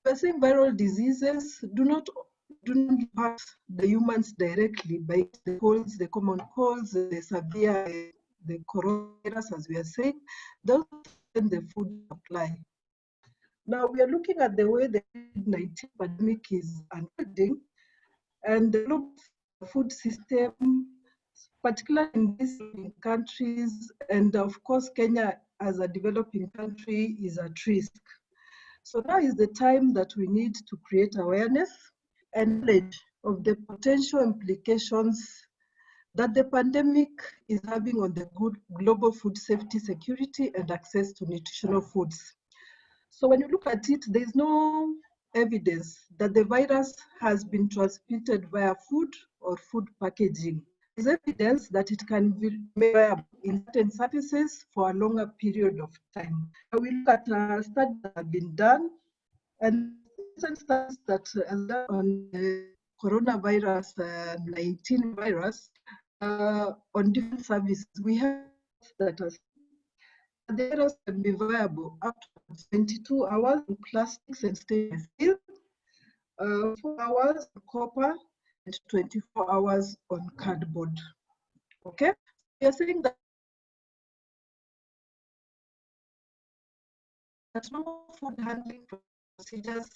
We're saying viral diseases do not impact the humans directly by the colds, the common colds, the severe, the coronavirus, as we are saying, those in the food supply. Now we are looking at the way the COVID-19 pandemic is unfolding, and the global food system, particularly in these countries, and of course Kenya as a developing country, is at risk. So now is the time that we need to create awareness and knowledge of the potential implications that the pandemic is having on the good global food safety, security, and access to nutritional foods. So when you look at it, there's no evidence that the virus has been transmitted via food or food packaging. There's evidence that it can be made in certain surfaces for a longer period of time. We look at studies that have been done, and recent studies that are done on the coronavirus 19 virus on different services. We have that the virus can be viable up to 22 hours in plastics and stainless steel, 4 hours on copper, and 24 hours on cardboard. Okay, we are saying that no food handling procedures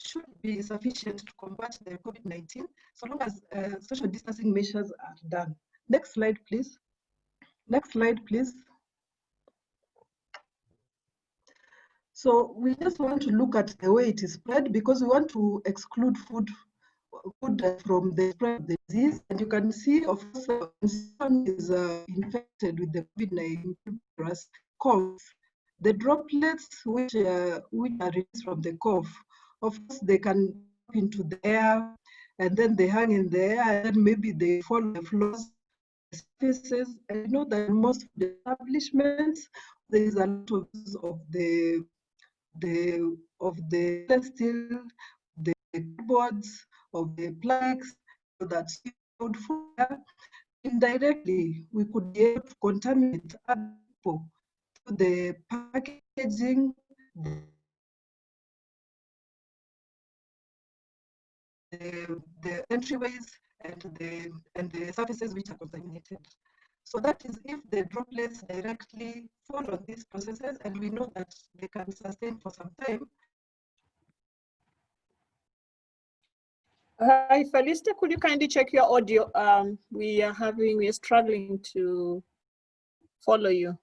should be sufficient to combat the COVID-19 so long as social distancing measures are done. Next slide, please. Next slide, please. So we just want to look at the way it is spread because we want to exclude food from the spread of the disease. And you can see, of course, when someone is infected with the COVID-19 virus, cough, the droplets which are released from the cough, of course, they can go into the air, and then they hang in the air, and then maybe they fall on the floors, surfaces. And you know that most of the establishments, there is a lot of the steel, the boards, of the plaques, that food fire. Indirectly, we could be able to contaminate other people through the packaging, the entryways, and the surfaces which are contaminated. So that is if the droplets directly fall on these processes, and we know that they can sustain for some time. Hi, Felista, could you kindly check your audio? We are struggling to follow you.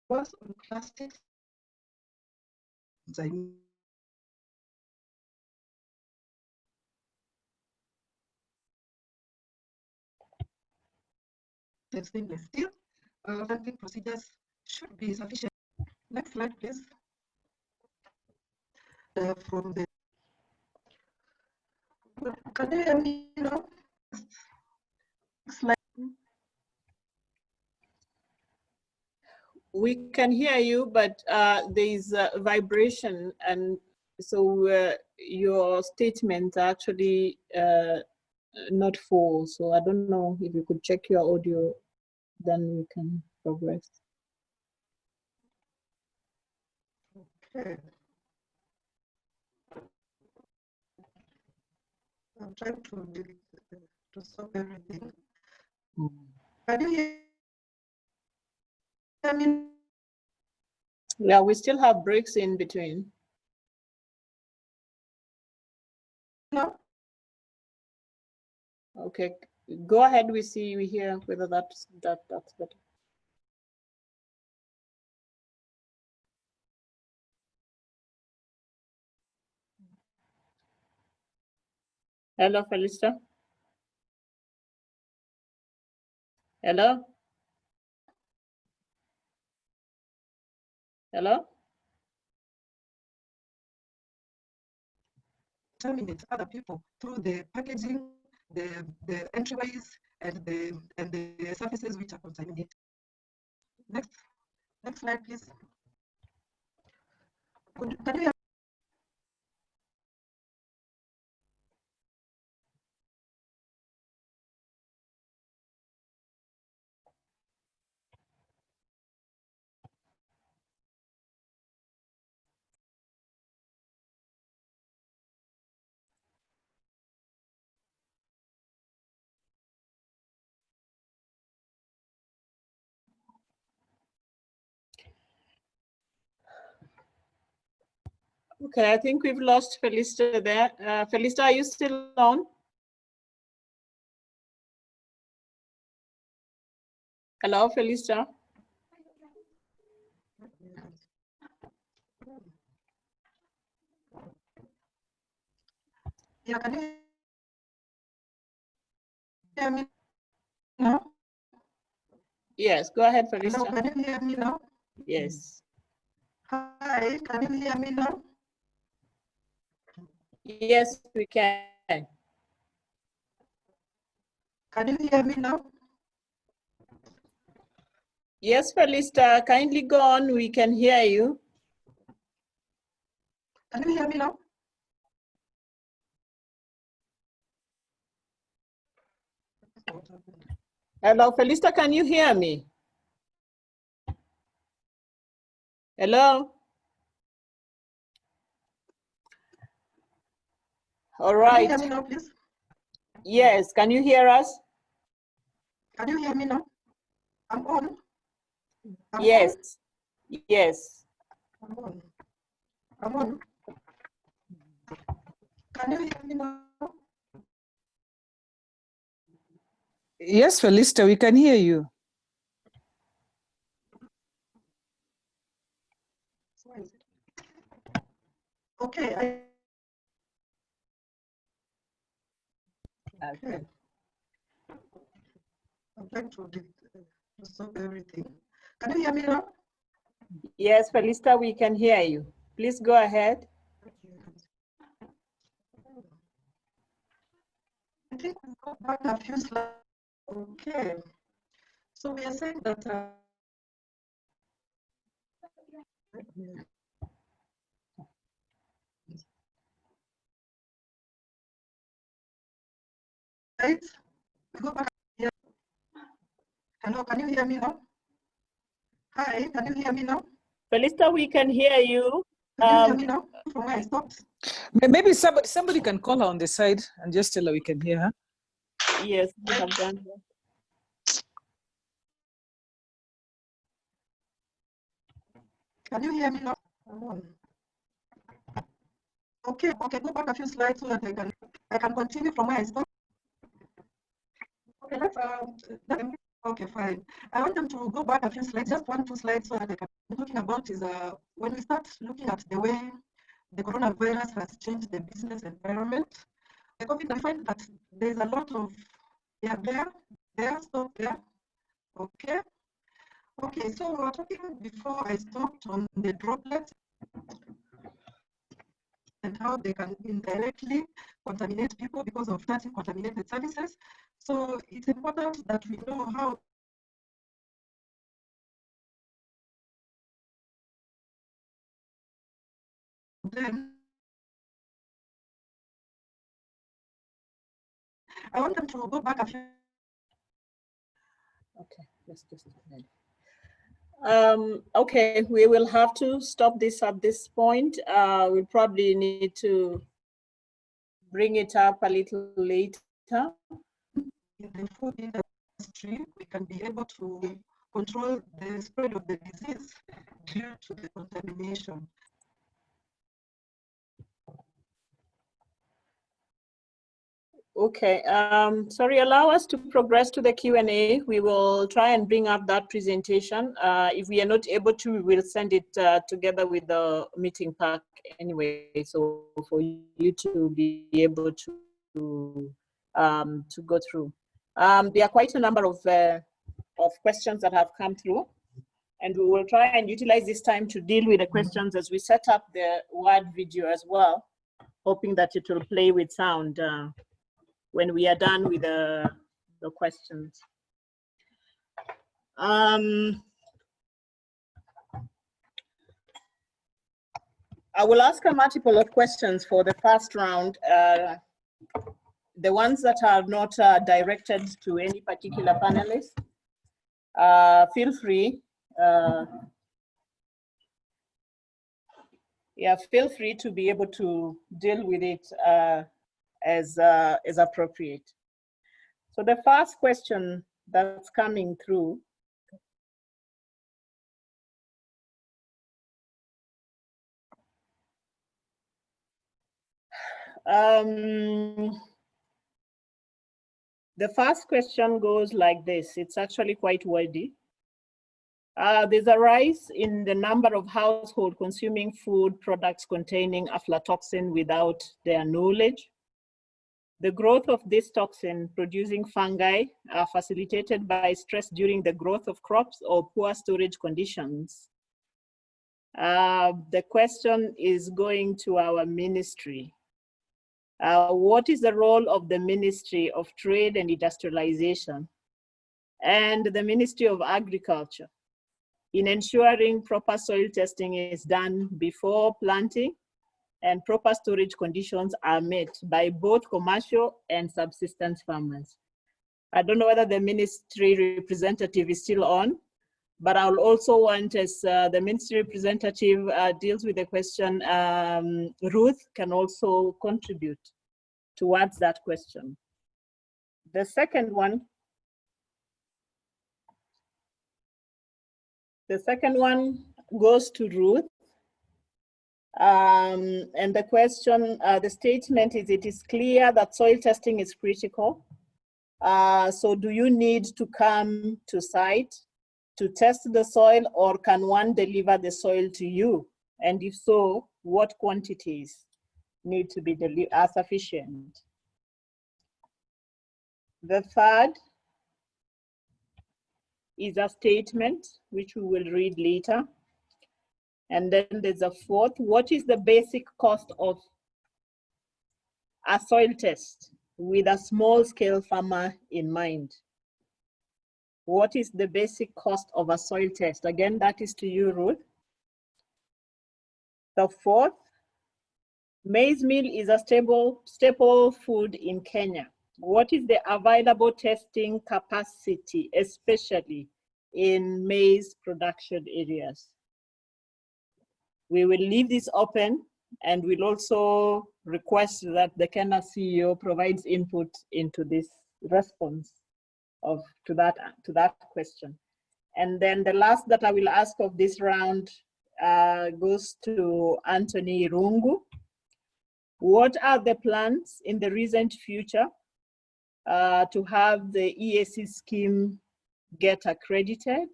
Was on plastics. Stainless steel, handling procedures should be sufficient. Next slide, please. From the can you hear me now? Next slide. We can hear you, but there is vibration, and so your statements are actually not full. So I don't know if you could check your audio, then we can progress. Okay. I'm trying to stop everything. Can you hear me? Yeah, we still have breaks in between. No. Okay, go ahead. We hear whether that's better. Hello, Felista. Hello? Hello? Contaminate other people through the packaging, the entryways, and the surfaces which are contaminated. Next slide, please. Can you Okay, I think we've lost Felista there. Felista, are you still on? Hello, Felista. Yeah, can you hear me now? Yes, go ahead, Hello, Felista. can you hear me now? Yes. Hi, can you hear me now? Yes, we can. Can you hear me now? Yes, Felista, kindly go on. We can hear you. Can you hear me now? Hello, Felista, can you hear me? Hello? All Can you right. hear me now, please? Yes, can you hear us? Can you hear me now? I'm on. Yes. Yes. I'm on. I'm on. Can you hear me now? Yes, Felista, we can hear you. Okay. Okay. I'm trying to stop everything. Can you hear me now? Yes, Felista, we can hear you. Please go ahead. I think we've got back a few slides. Okay. So we are saying that right? We go back here. Hello, can you hear me now? Hi, can you hear me now? Felista, we can hear you. Can you hear me now? From where I stopped? Maybe somebody can call her on the side and just tell her we can hear her. Yes, we have done that. Can you hear me now? Okay, go back a few slides so that I can continue from where I stopped. Okay, okay, fine. I want them to go back a few slides, just 1-2 slides, so that I can. What I'm talking about is when we start looking at the way the coronavirus has changed the business environment. The COVID, I find that there's a lot of stop there. Okay. Okay, so we were talking before I stopped on the droplets and how they can indirectly contaminate people because of touching contaminated services. So it's important that we know how then I want them to go back a few. Okay, let's just okay, we will have to stop this at this point. We'll probably need to bring it up a little later. In the food industry, we can be able to control the spread of the disease due to the contamination. Okay, sorry, allow us to progress to the Q&A. We will try and bring up that presentation. If we are not able to, we will send it together with the meeting pack anyway, so for you to be able to go through. There are quite a number of questions that have come through, and we will try and utilize this time to deal with the questions as we set up the Wad video as well, hoping that it will play with sound when we are done with the questions. I will ask a multiple of questions for the first round. The ones that are not directed to any particular panelist, feel free. Feel free to be able to deal with it as appropriate. So the first question that's coming through The first question goes like this. It's actually quite wordy. There's a rise in the number of households consuming food products containing aflatoxin without their knowledge. The growth of this toxin producing fungi are facilitated by stress during the growth of crops or poor storage conditions. The question is going to our ministry. What is the role of the Ministry of Trade and Industrialization and the Ministry of Agriculture in ensuring proper soil testing is done before planting and proper storage conditions are met by both commercial and subsistence farmers? I don't know whether the ministry representative is still on, but I'll also want, as the ministry representative deals with the question, Ruth can also contribute towards that question. The second one goes to Ruth. And the question, the statement is, it is clear that soil testing is critical. So do you need to come to site to test the soil, or can one deliver the soil to you? And if so, what quantities need to be are sufficient? The third is a statement, which we will read later. And then there's a fourth. What is the basic cost of a soil test with a small scale farmer in mind? What is the basic cost of a soil test? Again, that is to you, Ruth. The fourth, maize meal is a staple food in Kenya. What is the available testing capacity, especially in maize production areas? We will leave this open, and we'll also request that the Kenya CEO provides input into this response to that question. And then the last that I will ask of this round goes to Anthony Rungu. What are the plans in the recent future to have the EAC scheme get accredited?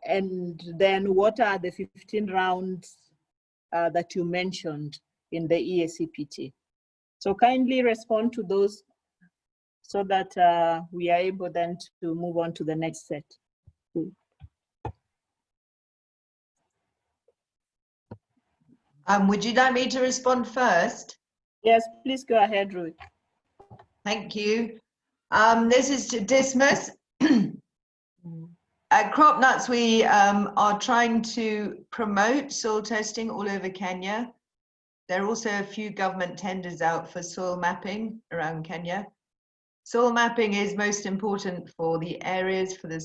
And then what are the 15 rounds that you mentioned in the EACPT? So kindly respond to those so that we are able then to move on to the next set. Would you like me to respond first? Yes, please go ahead, Ruth. Thank you. This is to Dismas. At Crop Nuts, we are trying to promote soil testing all over Kenya. There are also a few government tenders out for soil mapping around Kenya. Soil mapping is most important for the areas for the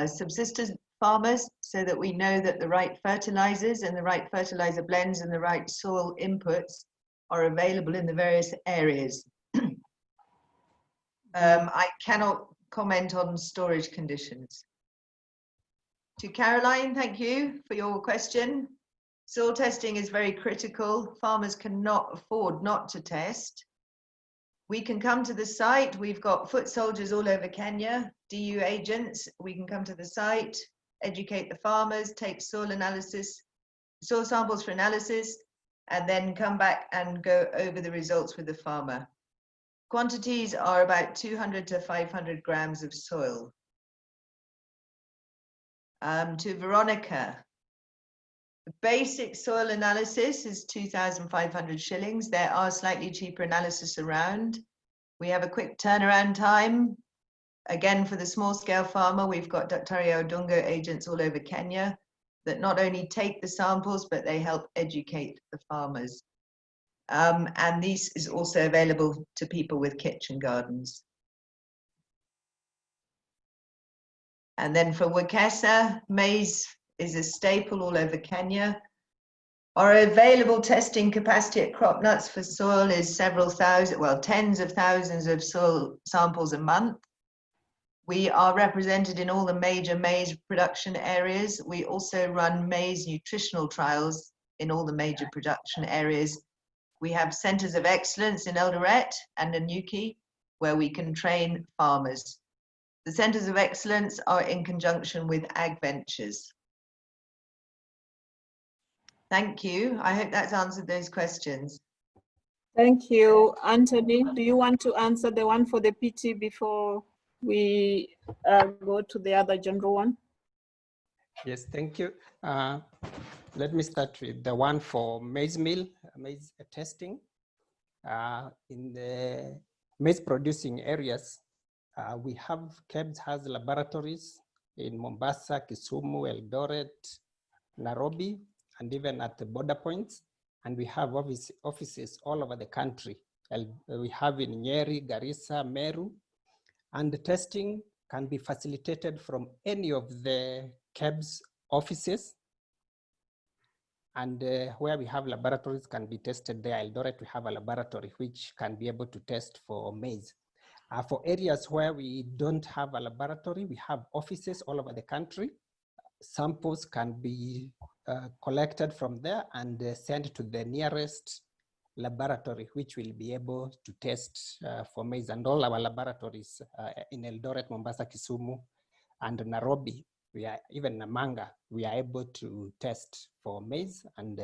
subsistence farmers, so that we know that the right fertilizers and the right fertilizer blends and the right soil inputs are available in the various areas. I cannot comment on storage conditions. To Caroline, thank you for your question. Soil testing is very critical. Farmers cannot afford not to test. We can come to the site. We've got foot soldiers all over Kenya, DU agents. We can come to the site, educate the farmers, take soil samples for analysis, and then come back and go over the results with the farmer. Quantities are about 200 to 500 grams of soil. To Veronica, the basic soil analysis is 2,500 shillings. There are slightly cheaper analysis around. We have a quick turnaround time. Again, for the small scale farmer, we've got Daktari Odungo agents all over Kenya that not only take the samples, but they help educate the farmers. And this is also available to people with kitchen gardens. And then for Wekesa, maize is a staple all over Kenya. Our available testing capacity at Crop Nuts for soil is several thousand, well, tens of thousands of soil samples a month. We are represented in all the major maize production areas. We also run maize nutritional trials in all the major production areas. We have centers of excellence in Eldoret and Nanyuki, where we can train farmers. The centers of excellence are in conjunction with Ag Ventures. Thank you. I hope that's answered those questions. Thank you. Anthony, do you want to answer the one for the PT before we go to the other general one? Yes, thank you. Let me start with the one for maize meal, maize testing. In the maize producing areas, we have KEBS has laboratories in Mombasa, Kisumu, Eldoret, Nairobi, and even at the border points. And we have offices all over the country. We have in Nyeri, Garissa, Meru, and the testing can be facilitated from any of the KEBS offices. And where we have laboratories can be tested there. Eldoret, we have a laboratory which can be able to test for maize. For areas where we don't have a laboratory, we have offices all over the country. Samples can be collected from there and sent to the nearest laboratory, which will be able to test for maize. And all our laboratories in Eldoret, Mombasa, Kisumu, and Nairobi, we are, even Namanga, we are able to test for maize and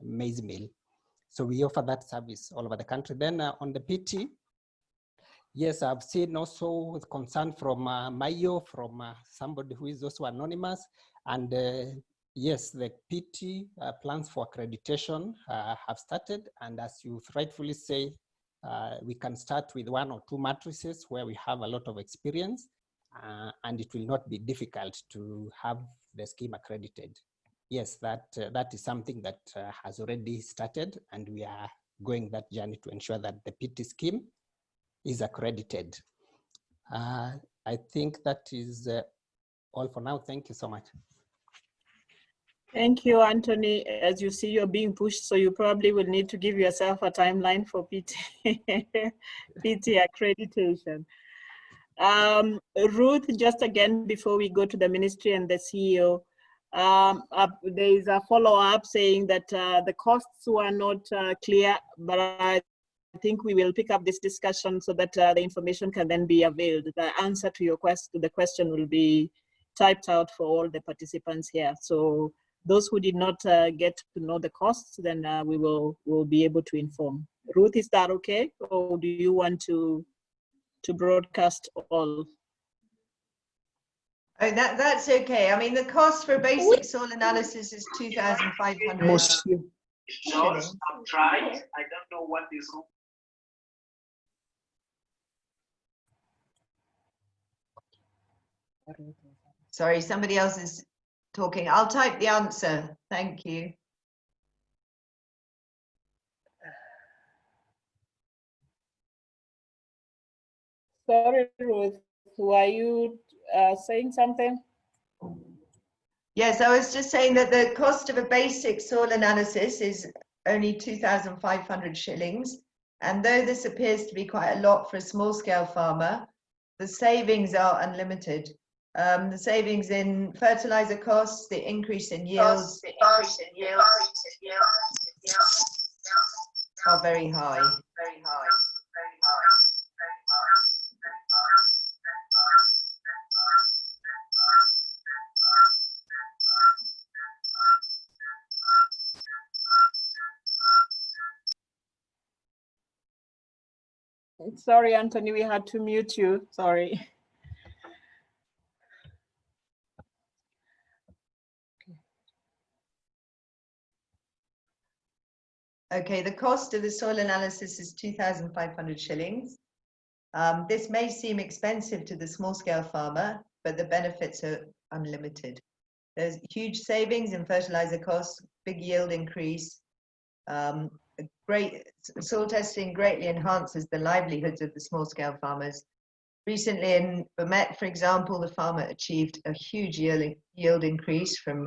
maize meal. So we offer that service all over the country. Then on the PT, yes, I've seen also with concern from Mayo, from somebody who is also anonymous. And yes, the PT plans for accreditation have started. And as you rightfully say, we can start with 1 or 2 matrices where we have a lot of experience. And it will not be difficult to have the scheme accredited. Yes, that is something that has already started, and we are going that journey to ensure that the PT scheme is accredited. I think that is all for now. Thank you so much. Thank you, Anthony. As you see, you're being pushed, so you probably will need to give yourself a timeline for PT, PT accreditation. Ruth, just again, before we go to the ministry and the CEO, there is a follow-up saying that the costs were not clear, but I think we will pick up this discussion so that the information can then be availed. The answer to your the question will be typed out for all the participants here. So those who did not get to know the costs, then we will be able to inform. Ruth, is that okay? Or do you want to broadcast all? Oh, that's okay. I mean, the cost for basic soil analysis is 2,500 shillings. I've tried. I don't know what is. Sorry, somebody else is talking. I'll type the answer. Thank you. Sorry, Ruth, were you saying something? Yes, I was just saying that the cost of a basic soil analysis is only 2,500 shillings. And though this appears to be quite a lot for a small scale farmer, the savings are unlimited. The savings in fertilizer costs, the increase in yields are very high. Sorry, Anthony, we had to mute you. Sorry. Okay, the cost of the soil analysis is 2,500 shillings. This may seem expensive to the small scale farmer, but the benefits are unlimited. There's huge savings in fertilizer costs, big yield increase. Great soil testing greatly enhances the livelihoods of the small scale farmers. Recently in Bomet, for example, the farmer achieved a huge yield increase from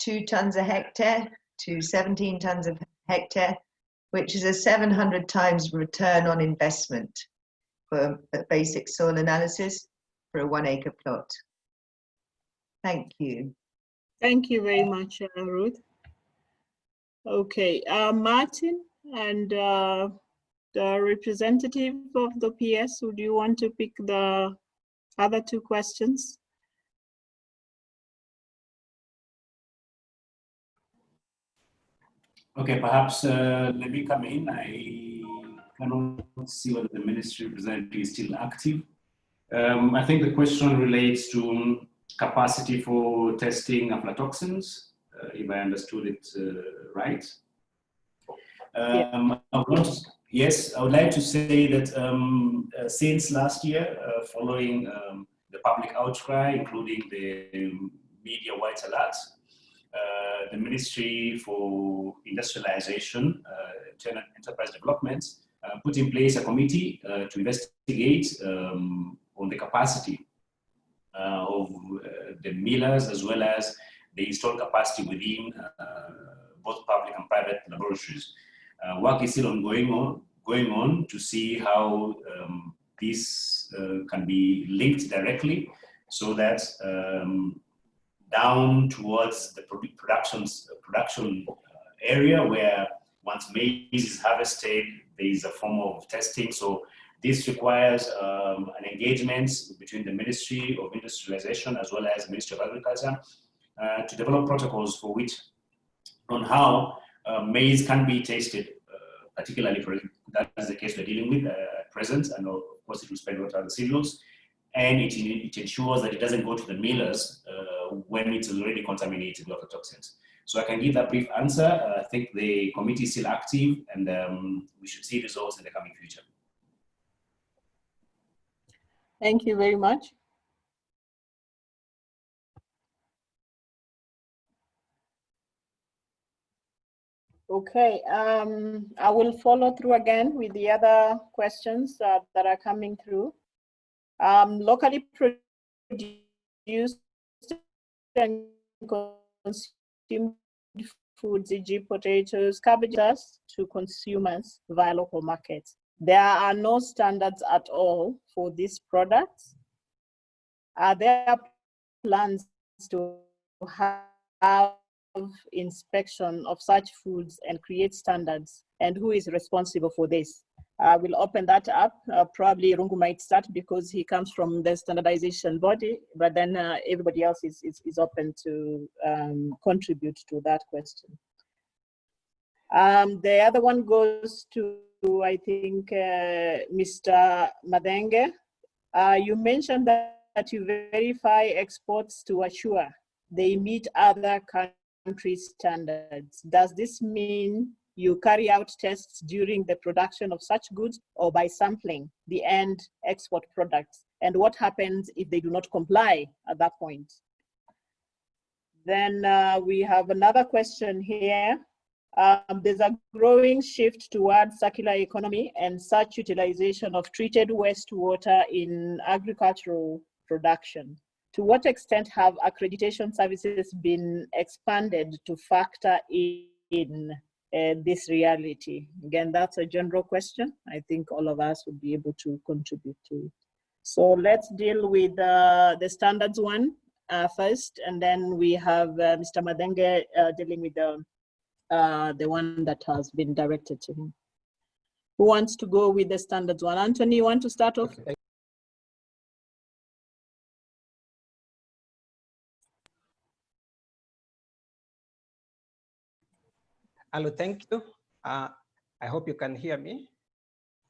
2 tons a hectare to 17 tons a hectare, which is a 700 times return on investment for a basic soil analysis for a 1 acre plot. Thank you. Thank you very much, Ruth. Okay, Martin, And the representative of the PS, would you want to pick the other two questions? Okay, perhaps let me come in. I cannot see whether the ministry representative is still active. I think the question relates to capacity for testing aflatoxins, if I understood it right. Yes, I would like to say that since last year, following the public outcry, including the media white alert, the Ministry for Industrialization, Enterprise Development, put in place a committee to investigate on the capacity of the millers, as well as the installed capacity within both public and private laboratories. Work is still going on to see how this can be linked directly, so that down towards the production area, where once maize is harvested, there is a form of testing. So this requires an engagement between the Ministry of Industrialization as well as the Ministry of Agriculture to develop protocols for which, on how maize can be tasted, particularly for that is the case we're dealing with at present, and of course it will spread out to other cereals, and it ensures that it doesn't go to the millers when it's already contaminated with aflatoxins. So I can give that brief answer. I think the committee is still active, and we should see results in the coming future. Thank you very much. Okay, I will follow through again with the other questions that are coming through. Locally produced and consumed foods, e.g. potatoes, cabbages, to consumers via local markets. There are no standards at all for these products. Are there plans to have inspection of such foods and create standards? And who is responsible for this? I will open that up. Probably Rungu might start because he comes from the standardization body, but then everybody else is open to contribute to that question. The other one goes to, I think, Mr. Madenge. You mentioned that you verify exports to assure they meet other countries' standards. Does this mean you carry out tests during the production of such goods or by sampling the end export products? And what happens if they do not comply at that point? Then we have another question here. There's a growing shift towards circular economy and such utilization of treated wastewater in agricultural production. To what extent have accreditation services been expanded to factor in this reality? Again, that's a general question. I think all of us would be able to contribute to it. So let's deal with the standards one first, and then we have Mr. Madenge dealing with the one that has been directed to him. Who wants to go with the standards one? Anthony, you want to start off? Okay. Hello, thank you. I hope you can hear me.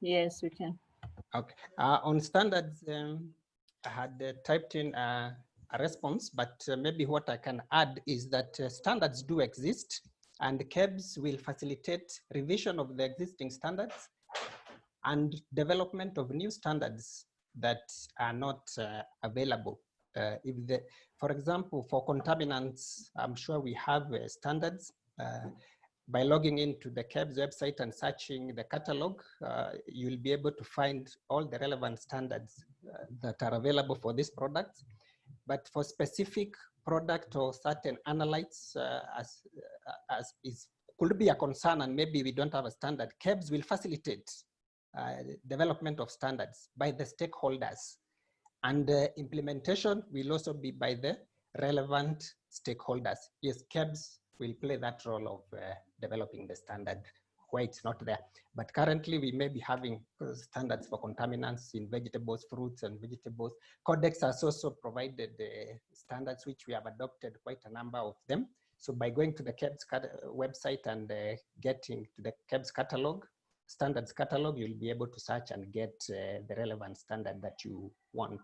Yes, we can. Okay. On standards, I had typed in a response, but maybe what I can add is that standards do exist, and KEBS will facilitate revision of the existing standards and development of new standards that are not available. For example, for contaminants, I'm sure we have standards. By logging into the KEBS website and searching the catalog, you'll be able to find all the relevant standards that are available for these products. But for specific product or certain analytes, could be a concern, and maybe we don't have a standard, KEBS will facilitate development of standards by the stakeholders. And the implementation will also be by the relevant stakeholders. Yes, KEBS will play that role of developing the standard where it's not there. But currently we may be having standards for contaminants in vegetables, fruits and vegetables. Codex has also provided standards which we have adopted quite a number of them. So by going to the KEBS website and getting to the KEBS catalog, standards catalog, you'll be able to search and get the relevant standard that you want.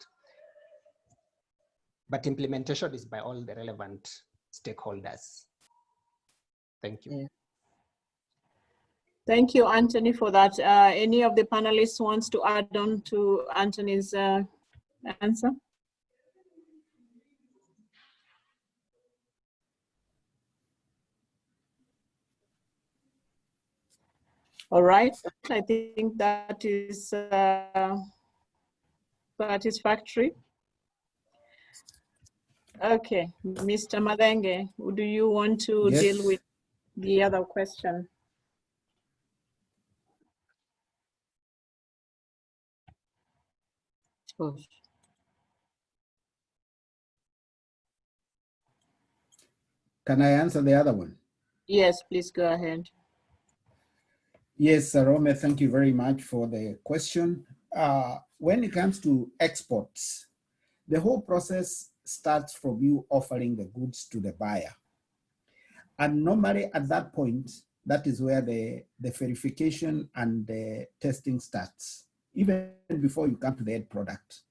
But implementation is by all the relevant stakeholders. Thank you. Yeah. Thank you, Anthony, for that. Any of the panelists wants to add on to Anthony's answer? All right, I think that is satisfactory. Okay, Mr. Madenge, do you want to deal with the other question? Oh. Can I answer the other one? Yes, please go ahead. Yes, Rome, thank you very much for the question. When it comes to exports, the whole process starts from you offering the goods to the buyer. And normally at that point, that is where the verification and the testing starts, even before you come to the end product.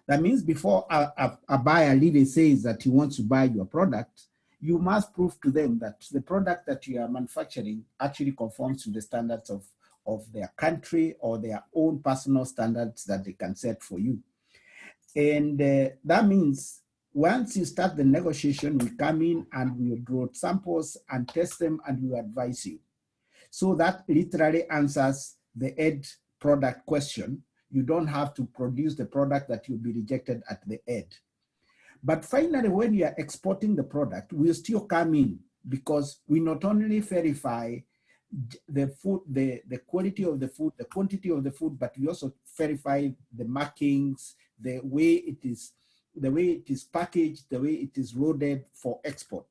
That means before a buyer really says that he wants to buy your product, you must prove to them that the product that you are manufacturing actually conforms to the standards of their country or their own personal standards that they can set for you. And that means once you start the negotiation, we come in and we draw samples and test them and we advise you. So that literally answers the end product question. You don't have to produce the product that will be rejected at the end. But finally, when you are exporting the product, we still come in because we not only verify the food, the quality of the food, the quantity of the food, but we also verify the markings, the way it is packaged, the way it is loaded for export.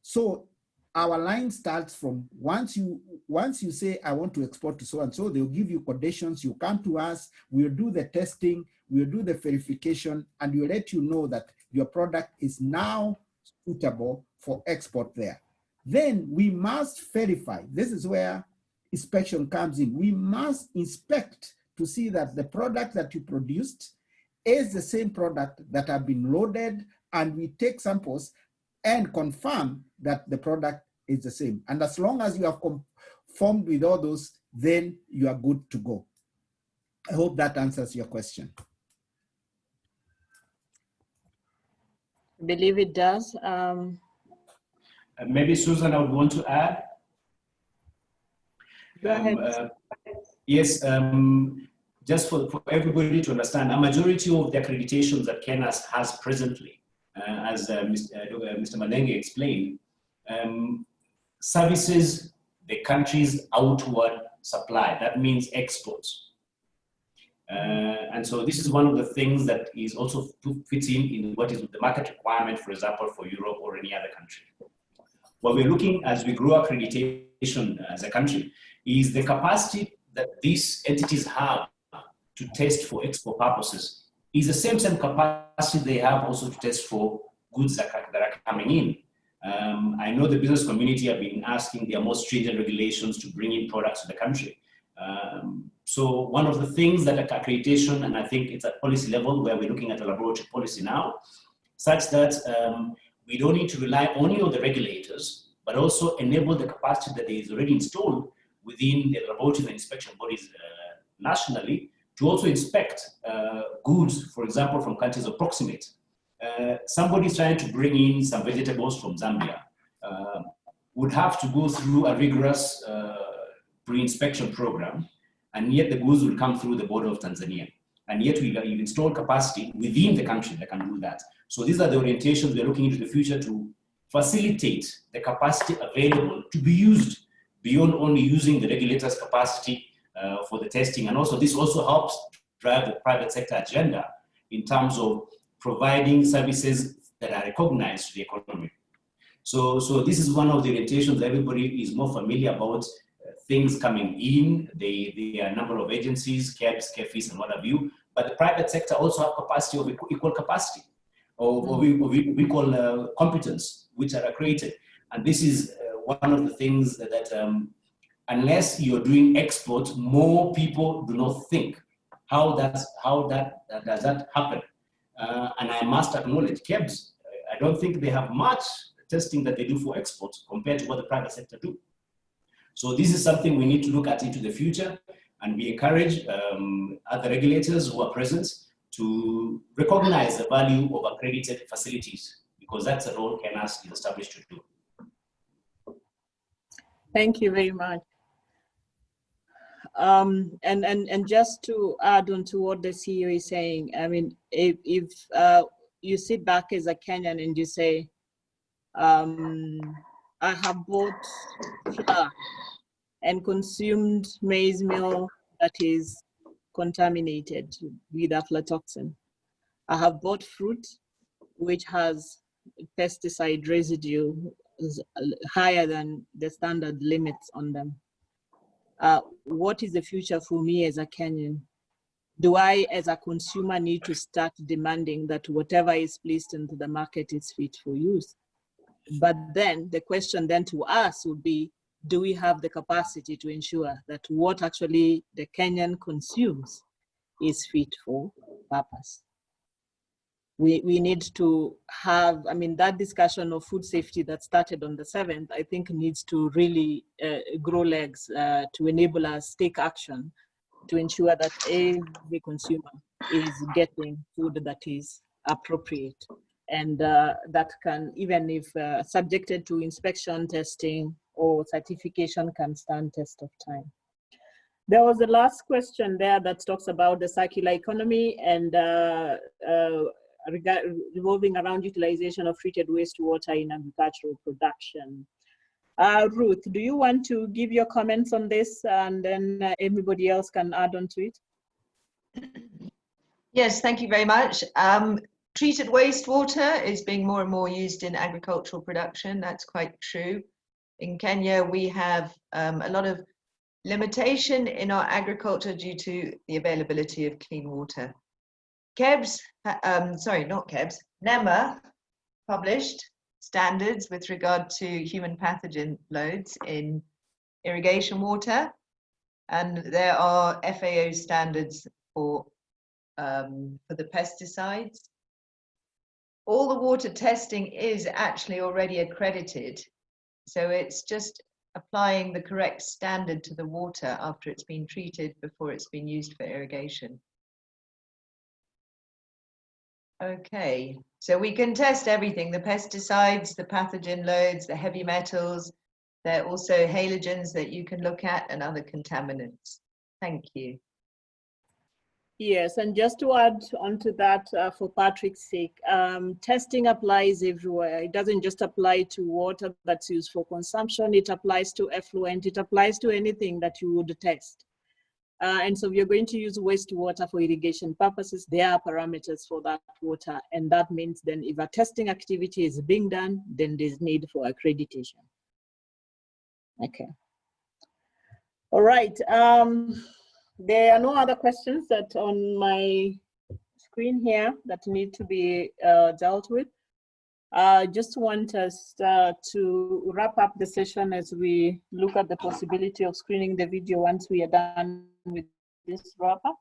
So our line starts from once you say, I want to export to so and so, they'll give you conditions, you come to us, we'll do the testing, we'll do the verification, and we'll let you know that your product is now suitable for export there. Then we must verify. This is where inspection comes in. We must inspect to see that the product that you produced is the same product that have been loaded, and we take samples and confirm that the product is the same. And as long as you have conformed with all those, then you are good to go. I hope that answers your question. I believe it does. Maybe Susan, I would want to add. Go ahead. Yes, just for everybody to understand, a majority of the accreditations that Kenya has presently, as Mr. Madenge explained, services the country's outward supply. That means exports. And so this is one of the things that is also fits in what is the market requirement, for example, for Europe or any other country. What we're looking as we grow accreditation as a country is the capacity that these entities have to test for export purposes is the same capacity they have also to test for goods that are coming in. I know the business community have been asking their most stringent regulations to bring in products to the country. So one of the things that accreditation, and I think it's at policy level where we're looking at a laboratory policy now, such that we don't need to rely only on the regulators, but also enable the capacity that is already installed within the laboratories and inspection bodies nationally to also inspect goods, for example, from countries of proximate. Somebody trying to bring in some vegetables from Zambia would have to go through a rigorous pre-inspection program, and yet the goods will come through the border of Tanzania. And yet we've installed capacity within the country that can do that. So these are the orientations we're looking into the future to facilitate the capacity available to be used beyond only using the regulator's capacity for the testing. And also this also helps drive the private sector agenda in terms of providing services that are recognized to the economy. So this is one of the orientations that everybody is more familiar about, things coming in. There are a number of agencies, KEBS, KEFIS, and what have you. But the private sector also have capacity of equal capacity, or equal competence, which are accredited. And this is one of the things that unless you're doing export, more people do not think. How does that happen? And I must acknowledge KEBS, I don't think they have much testing that they do for export compared to what the private sector do. So this is something we need to look at into the future, and we encourage other regulators who are present to recognize the value of accredited facilities, because that's a role KENAS is established to do. Thank you very much. And just to add on to what the CEO is saying, I mean, if you sit back as a Kenyan and you say, I have bought flour and consumed maize meal that is contaminated with aflatoxin. I have bought fruit which has pesticide residue higher than the standard limits on them. What is the future for me as a Kenyan? Do I, as a consumer, need to start demanding that whatever is placed into the market is fit for use? But then the question then to us would be, do we have the capacity to ensure that what actually the Kenyan consumes is fit for purpose? We need to have, I mean, that discussion of food safety that started on the 7th, I think needs to really grow legs to enable us take action to ensure that every consumer is getting food that is appropriate and that can, even if subjected to inspection, testing, or certification, can stand test of time. There was the last question there that talks about the circular economy and revolving around utilization of treated wastewater in agricultural production. Ruth, do you want to give your comments on this, and then everybody else can add on to it? Yes, thank you very much. Treated wastewater is being more and more used in agricultural production. That's quite true. In Kenya, we have a lot of limitation in our agriculture due to the availability of clean water. KEBS, sorry, not KEBS, NEMA published standards with regard to human pathogen loads in irrigation water, and there are FAO standards for the pesticides. All the water testing is actually already accredited, so it's just applying the correct standard to the water after it's been treated before it's been used for irrigation. Okay, so we can test everything, the pesticides, the pathogen loads, the heavy metals. There are also halogens that you can look at and other contaminants. Thank you. Yes, and just to add on to that, for Patrick's sake, testing applies everywhere. It doesn't just apply to water that's used for consumption, it applies to effluent, it applies to anything that you would test. And so we are going to use wastewater for irrigation purposes. There are parameters for that water, and that means then if a testing activity is being done, then there's need for accreditation. Okay. All right. There are no other questions that on my screen here that need to be dealt with. Just want us to wrap up the session as we look at the possibility of screening the video once we are done with this wrap up.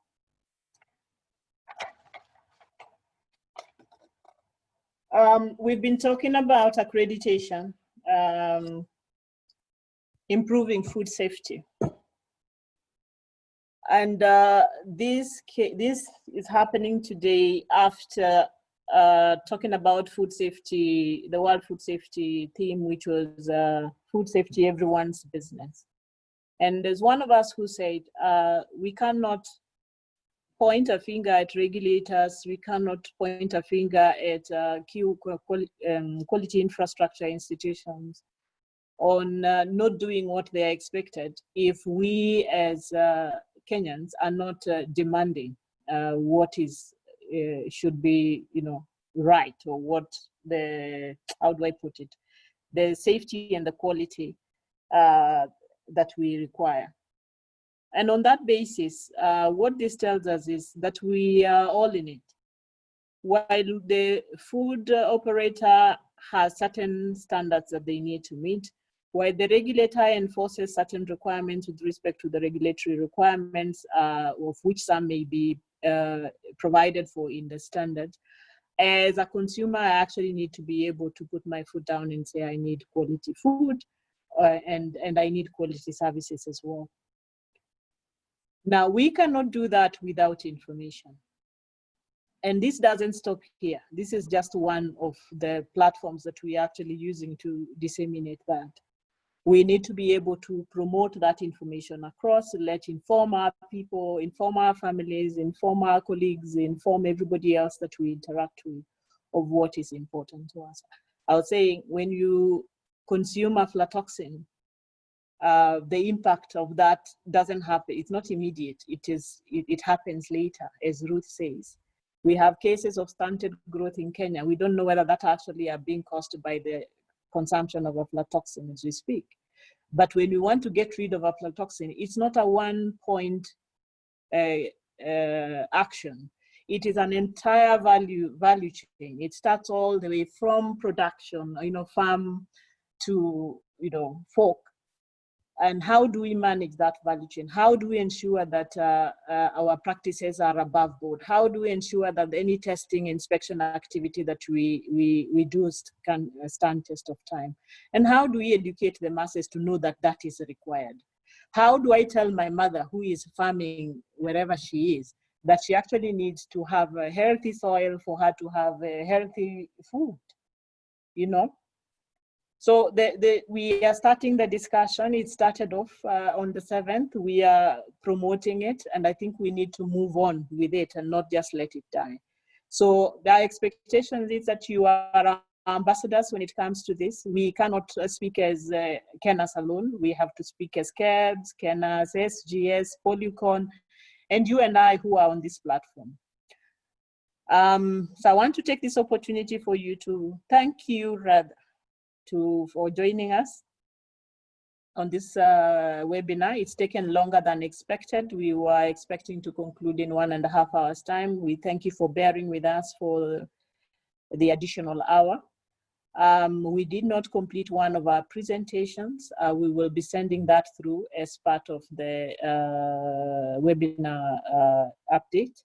We've been talking about accreditation, improving food safety. And this is happening today after talking about food safety, the World Food Safety theme, which was food safety, everyone's business. And there's one of us who said, we cannot point a finger at regulators, we cannot point a finger at quality infrastructure institutions on not doing what they are expected if we as Kenyans are not demanding what is should be, right, or what how do I put it, the safety and the quality that we require. And on that basis, what this tells us is that we are all in it. While the food operator has certain standards that they need to meet, while the regulator enforces certain requirements with respect to the regulatory requirements, of which some may be provided for in the standard, as a consumer, I actually need to be able to put my foot down and say I need quality food and I need quality services as well. Now, we cannot do that without information. And this doesn't stop here. This is just one of the platforms that we are actually using to disseminate that. We need to be able to promote that information across, inform our people, inform our families, inform our colleagues, inform everybody else that we interact with of what is important to us. I was saying, when you consume aflatoxin, the impact of that doesn't happen. It's not immediate. It happens later, as Ruth says. We have cases of stunted growth in Kenya. We don't know whether that actually are being caused by the consumption of aflatoxin as we speak. But when we want to get rid of aflatoxin, it's not a one-point action. It is an entire value chain. It starts all the way from production, farm to, fork. And how do we manage that value chain? How do we ensure that our practices are above board? How do we ensure that any testing, inspection activity that we do can stand test of time? And how do we educate the masses to know that that is required? How do I tell my mother who is farming wherever she is that she actually needs to have a healthy soil for her to have a healthy food, So we are starting the discussion. It started off on the 7th. We are promoting it, and I think we need to move on with it and not just let it die. So the expectation is that you are ambassadors when it comes to this. We cannot speak as KENAS alone. We have to speak as KEBS, KENAS, SGS, Polycon, and you and I who are on this platform. So I want to take this opportunity for you to thank you, rather, for joining us on this webinar. It's taken longer than expected. We were expecting to conclude in 1.5 hours time. We thank you for bearing with us for the additional hour. We did not complete one of our presentations. We will be sending that through as part of the webinar update.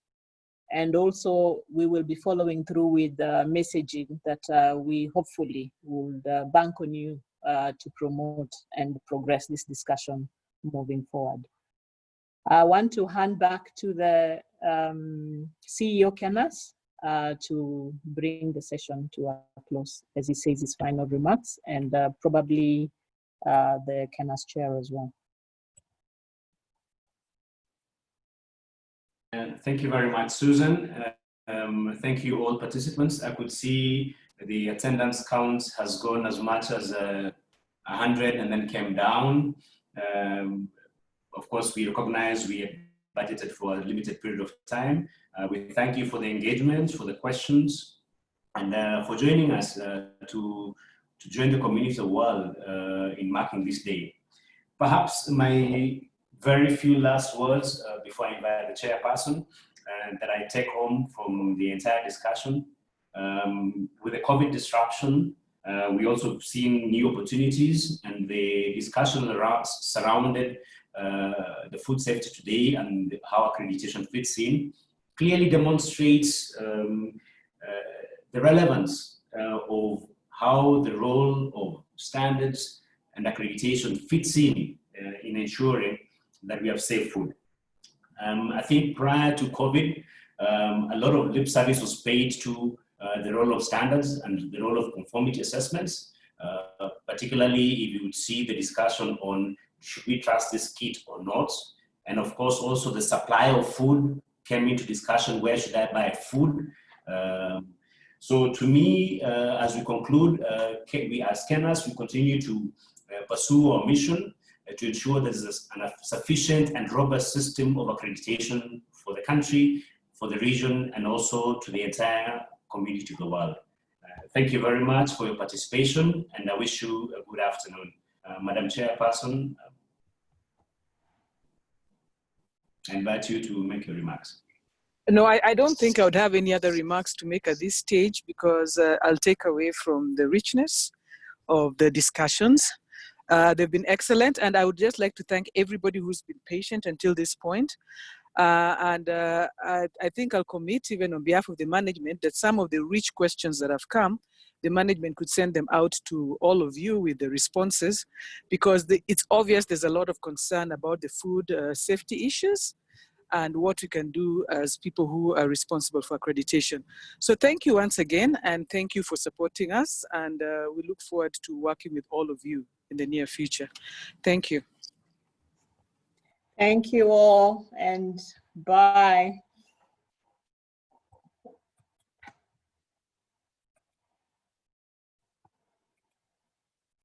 And also, we will be following through with messaging that we hopefully will bank on you to promote and progress this discussion moving forward. I want to hand back to the CEO KENAS to bring the session to a close, as he says his final remarks, and probably the KENAS chair as well. Thank you very much, Susan. Thank you all participants. I could see the attendance count has gone as much as 100 and then came down. Of course, we recognize we had budgeted for a limited period of time. We thank you for the engagement, for the questions, and for joining us to join the community of the world in marking this day. Perhaps my very few last words before I invite the chairperson that I take home from the entire discussion. With the COVID disruption, we also seen new opportunities, and the discussion surrounded the food safety today and how accreditation fits in clearly demonstrates the relevance of how the role of standards and accreditation fits in ensuring that we have safe food. I think prior to COVID, a lot of lip service was paid to the role of standards and the role of conformity assessments, particularly if you would see the discussion on should we trust this kit or not. And of course, also the supply of food came into discussion, where should I buy food? So to me, as we conclude, we as KENAS, we continue to pursue our mission to ensure there's a sufficient and robust system of accreditation for the country, for the region, and also to the entire community of the world. Thank you very much for your participation, and I wish you a good afternoon. Madam Chairperson, I invite you to make your remarks. No, I don't think I would have any other remarks to make at this stage, because I'll take away from the richness of the discussions. They've been excellent, and I would just like to thank everybody who's been patient until this point. I think I'll commit, even on behalf of the management, that some of the rich questions that have come, the management could send them out to all of you with the responses, because it's obvious there's a lot of concern about the food safety issues and what we can do as people who are responsible for accreditation. So thank you once again, and thank you for supporting us, and we look forward to working with all of you in the near future. Thank you. Thank you all, and bye.